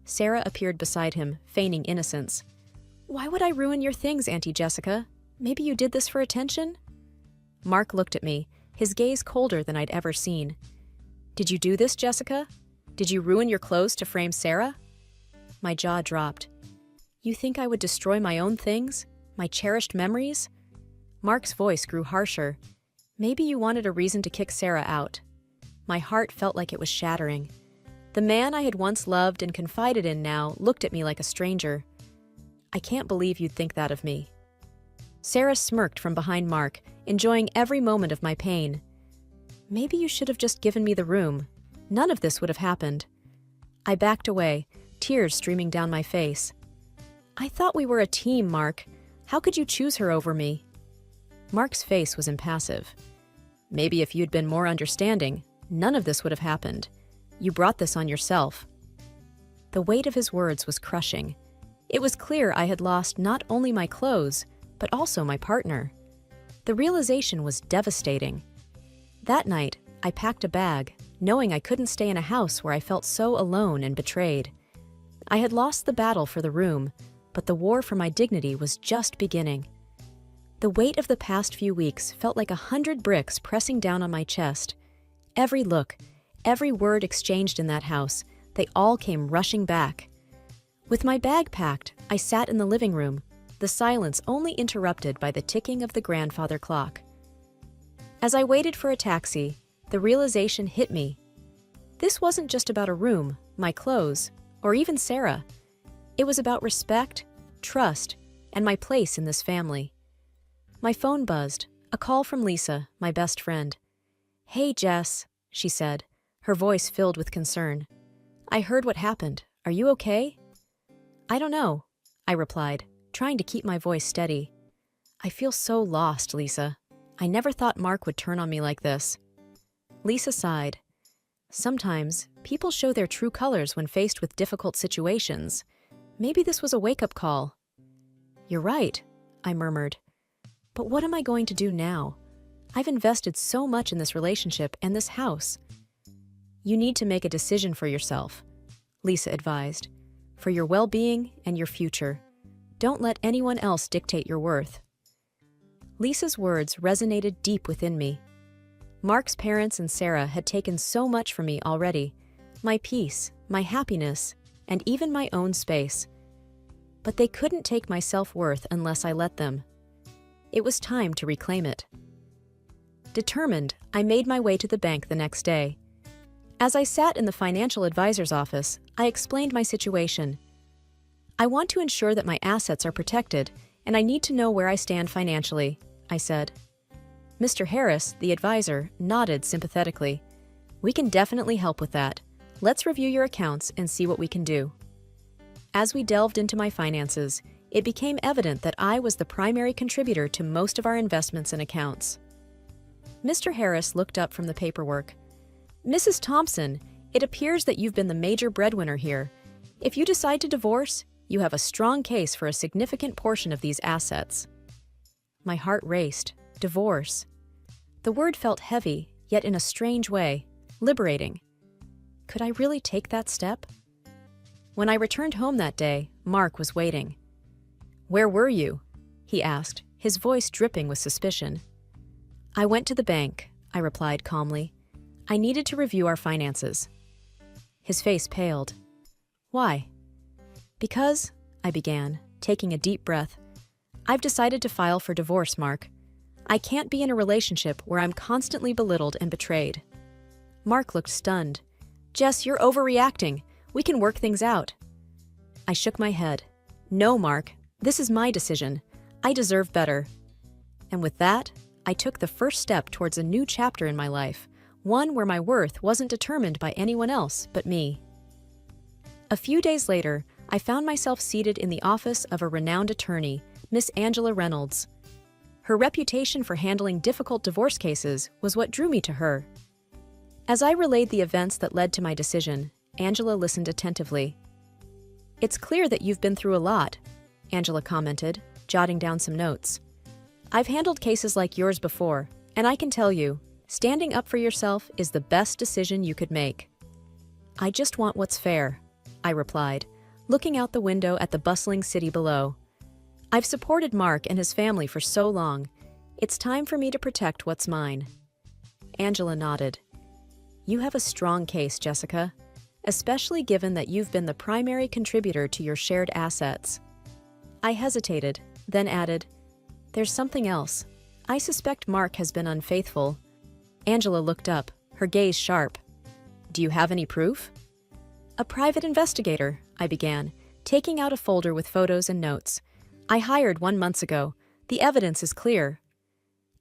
Sarah appeared beside him, feigning innocence. Why would I ruin your things, Auntie Jessica? Maybe you did this for attention? Mark looked at me, his gaze colder than I'd ever seen. Did you do this, Jessica? Did you ruin your clothes to frame Sarah? My jaw dropped. You think I would destroy my own things? My cherished memories? Mark's voice grew harsher. Maybe you wanted a reason to kick Sarah out. My heart felt like it was shattering. The man I had once loved and confided in now looked at me like a stranger. I can't believe you'd think that of me. Sarah smirked from behind Mark, enjoying every moment of my pain. Maybe you should have just given me the room. None of this would have happened. I backed away, tears streaming down my face. I thought we were a team, Mark. How could you choose her over me? Mark's face was impassive. Maybe if you'd been more understanding, none of this would have happened. You brought this on yourself. The weight of his words was crushing. It was clear I had lost not only my clothes, but also my partner. The realization was devastating. That night, I packed a bag, knowing I couldn't stay in a house where I felt so alone and betrayed. I had lost the battle for the room, but the war for my dignity was just beginning. The weight of the past few weeks felt like 100 bricks pressing down on my chest. Every look, every word exchanged in that house, they all came rushing back. With my bag packed, I sat in the living room, the silence only interrupted by the ticking of the grandfather clock. As I waited for a taxi, the realization hit me. This wasn't just about a room, my clothes, or even Sarah. It was about respect, trust, and my place in this family. My phone buzzed, a call from Lisa, my best friend. Hey, Jess, she said, her voice filled with concern. I heard what happened. Are you okay? I don't know, I replied, trying to keep my voice steady. I feel so lost, Lisa. I never thought Mark would turn on me like this. Lisa sighed. Sometimes, people show their true colors when faced with difficult situations. Maybe this was a wake-up call. You're right, I murmured. But what am I going to do now? I've invested so much in this relationship and this house. You need to make a decision for yourself, Lisa advised. For your well-being and your future. Don't let anyone else dictate your worth. Lisa's words resonated deep within me. Mark's parents and Sarah had taken so much from me already. My peace, my happiness, and even my own space. But they couldn't take my self-worth unless I let them. It was time to reclaim it. Determined, I made my way to the bank the next day. As I sat in the financial advisor's office, I explained my situation. I want to ensure that my assets are protected, and I need to know where I stand financially, I said. Mr. Harris, the advisor, nodded sympathetically. We can definitely help with that. Let's review your accounts and see what we can do. As we delved into my finances, it became evident that I was the primary contributor to most of our investments and accounts. Mr. Harris looked up from the paperwork. Mrs. Thompson, it appears that you've been the major breadwinner here. If you decide to divorce, you have a strong case for a significant portion of these assets. My heart raced. Divorce. The word felt heavy, yet in a strange way, liberating. Could I really take that step? When I returned home that day, Mark was waiting. Where were you? He asked, his voice dripping with suspicion. I went to the bank, I replied calmly. I needed to review our finances. His face paled. Why? Because, I began, taking a deep breath, I've decided to file for divorce, Mark. I can't be in a relationship where I'm constantly belittled and betrayed. Mark looked stunned. Jess, you're overreacting. We can work things out. I shook my head. No, Mark. This is my decision. I deserve better. And with that, I took the first step towards a new chapter in my life, one where my worth wasn't determined by anyone else but me. A few days later, I found myself seated in the office of a renowned attorney, Miss Angela Reynolds. Her reputation for handling difficult divorce cases was what drew me to her. As I relayed the events that led to my decision, Angela listened attentively. It's clear that you've been through a lot, Angela commented, jotting down some notes. I've handled cases like yours before, and I can tell you, standing up for yourself is the best decision you could make. I just want what's fair, I replied, looking out the window at the bustling city below. I've supported Mark and his family for so long. It's time for me to protect what's mine. Angela nodded. You have a strong case, Jessica, especially given that you've been the primary contributor to your shared assets. I hesitated, then added, There's something else. I suspect Mark has been unfaithful. Angela looked up, her gaze sharp. Do you have any proof? A private investigator, I began, taking out a folder with photos and notes. I hired 1 month ago. The evidence is clear.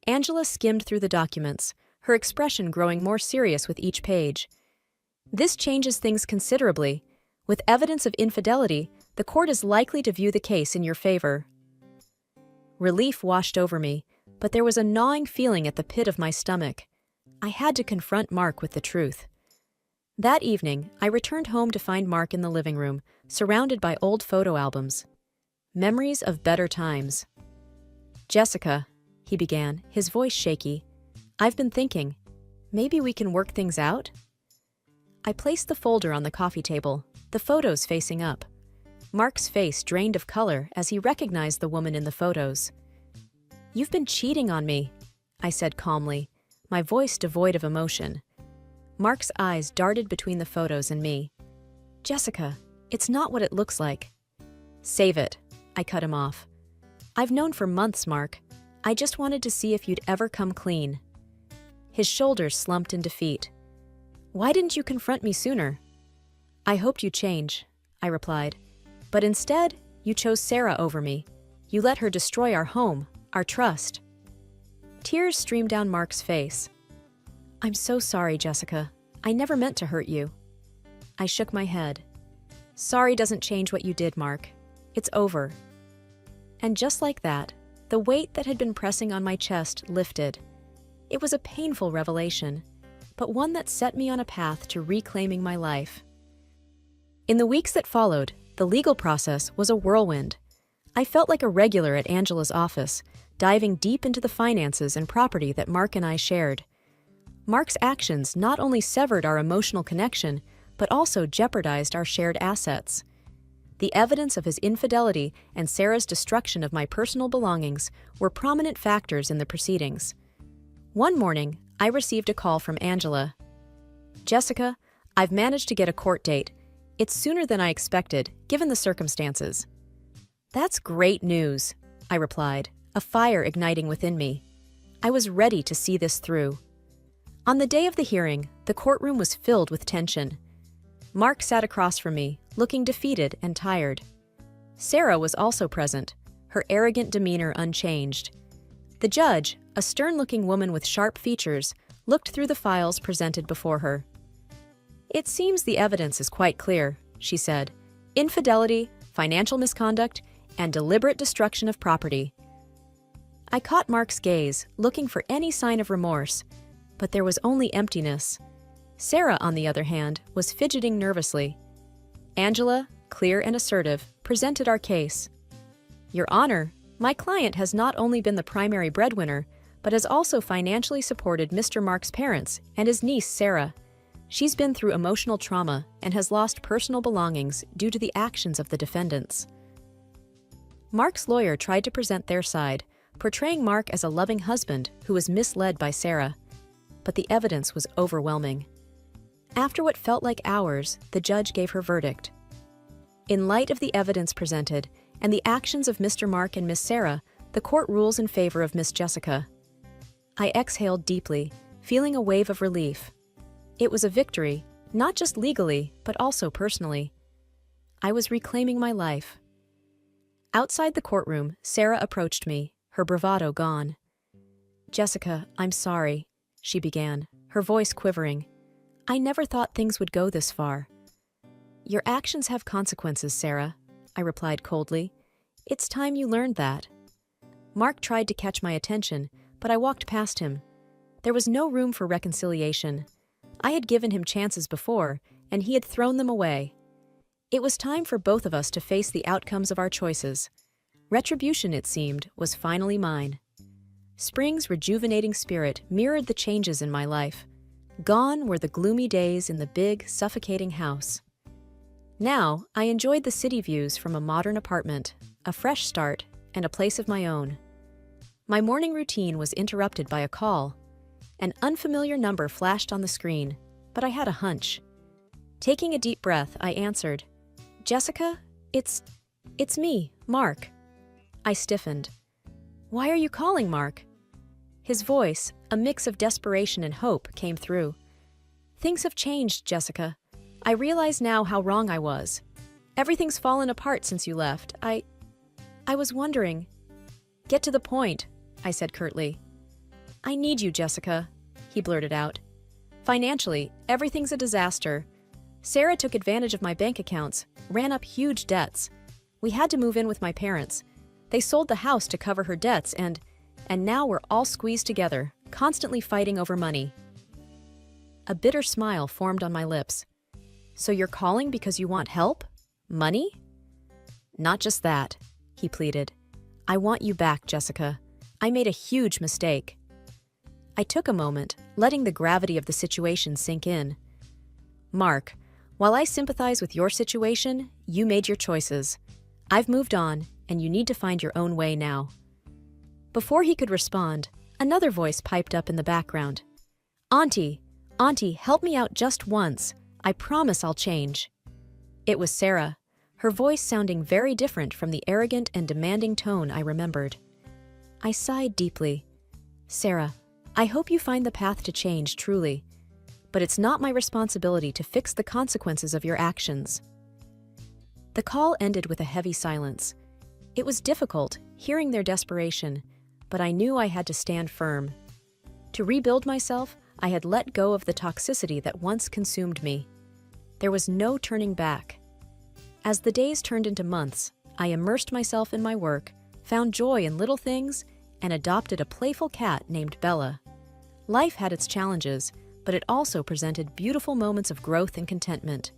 Angela skimmed through the documents, her expression growing more serious with each page. This changes things considerably. With evidence of infidelity, the court is likely to view the case in your favor. Relief washed over me, but there was a gnawing feeling at the pit of my stomach. I had to confront Mark with the truth. That evening, I returned home to find Mark in the living room, surrounded by old photo albums. Memories of better times. Jessica, he began, his voice shaky, I've been thinking, maybe we can work things out? I placed the folder on the coffee table, the photos facing up. Mark's face drained of color as he recognized the woman in the photos. You've been cheating on me, I said calmly, my voice devoid of emotion. Mark's eyes darted between the photos and me. Jessica, it's not what it looks like. Save it, I cut him off. I've known for months, Mark. I just wanted to see if you'd ever come clean. His shoulders slumped in defeat. Why didn't you confront me sooner? I hoped you'd change, I replied. But instead, you chose Sarah over me. You let her destroy our home, our trust. Tears streamed down Mark's face. I'm so sorry, Jessica. I never meant to hurt you. I shook my head. Sorry doesn't change what you did, Mark. It's over. And just like that, the weight that had been pressing on my chest lifted. It was a painful revelation, but one that set me on a path to reclaiming my life. In the weeks that followed, the legal process was a whirlwind. I felt like a regular at Angela's office, diving deep into the finances and property that Mark and I shared. Mark's actions not only severed our emotional connection, but also jeopardized our shared assets. The evidence of his infidelity and Sarah's destruction of my personal belongings were prominent factors in the proceedings. One morning, I received a call from Angela. Jessica, I've managed to get a court date. It's sooner than I expected, given the circumstances. That's great news, I replied, a fire igniting within me. I was ready to see this through. On the day of the hearing, the courtroom was filled with tension. Mark sat across from me, looking defeated and tired. Sarah was also present, her arrogant demeanor unchanged. The judge, a stern-looking woman with sharp features, looked through the files presented before her. It seems the evidence is quite clear, she said. Infidelity, financial misconduct, and deliberate destruction of property. I caught Mark's gaze, looking for any sign of remorse, but there was only emptiness. Sarah, on the other hand, was fidgeting nervously. Angela, clear and assertive, presented our case. Your Honor, my client has not only been the primary breadwinner, but has also financially supported Mr. Mark's parents and his niece, Sarah. She's been through emotional trauma and has lost personal belongings due to the actions of the defendants. Mark's lawyer tried to present their side, portraying Mark as a loving husband who was misled by Sarah. But the evidence was overwhelming. After what felt like hours, the judge gave her verdict. In light of the evidence presented and the actions of Mr. Mark and Miss Sarah, the court rules in favor of Miss Jessica. I exhaled deeply, feeling a wave of relief. It was a victory, not just legally, but also personally. I was reclaiming my life. Outside the courtroom, Sarah approached me, her bravado gone. Jessica, I'm sorry, she began, her voice quivering. I never thought things would go this far. Your actions have consequences, Sarah, I replied coldly. It's time you learned that. Mark tried to catch my attention, but I walked past him. There was no room for reconciliation. I had given him chances before, and he had thrown them away. It was time for both of us to face the outcomes of our choices. Retribution, it seemed, was finally mine. Spring's rejuvenating spirit mirrored the changes in my life. Gone were the gloomy days in the big, suffocating house. Now, I enjoyed the city views from a modern apartment, a fresh start, and a place of my own. My morning routine was interrupted by a call. An unfamiliar number flashed on the screen, but I had a hunch. Taking a deep breath, I answered, "Jessica, it's me, Mark." I stiffened. "Why are you calling, Mark?" His voice, a mix of desperation and hope, came through. "Things have changed, Jessica. I realize now how wrong I was. Everything's fallen apart since you left. I was wondering." "Get to the point," I said curtly. "I need you, Jessica," he blurted out. "Financially, everything's a disaster. Sarah took advantage of my bank accounts, ran up huge debts. We had to move in with my parents. They sold the house to cover her debts, and now we're all squeezed together, constantly fighting over money." A bitter smile formed on my lips. "So you're calling because you want help? Money?" "Not just that," he pleaded. "I want you back, Jessica. I made a huge mistake." I took a moment, letting the gravity of the situation sink in. "Mark, while I sympathize with your situation, you made your choices. I've moved on, and you need to find your own way now." Before he could respond, another voice piped up in the background. Auntie, help me out just once. I promise I'll change." It was Sarah, her voice sounding very different from the arrogant and demanding tone I remembered. I sighed deeply. "Sarah, I hope you find the path to change truly, but it's not my responsibility to fix the consequences of your actions." The call ended with a heavy silence. It was difficult, hearing their desperation, but I knew I had to stand firm. To rebuild myself, I had let go of the toxicity that once consumed me. There was no turning back. As the days turned into months, I immersed myself in my work, found joy in little things, and adopted a playful cat named Bella. Life had its challenges, but it also presented beautiful moments of growth and contentment.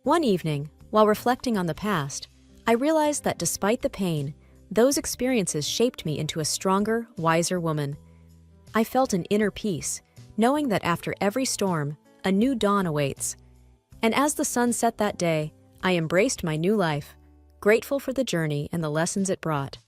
One evening, while reflecting on the past, I realized that despite the pain, those experiences shaped me into a stronger, wiser woman. I felt an inner peace, knowing that after every storm, a new dawn awaits. And as the sun set that day, I embraced my new life, grateful for the journey and the lessons it brought.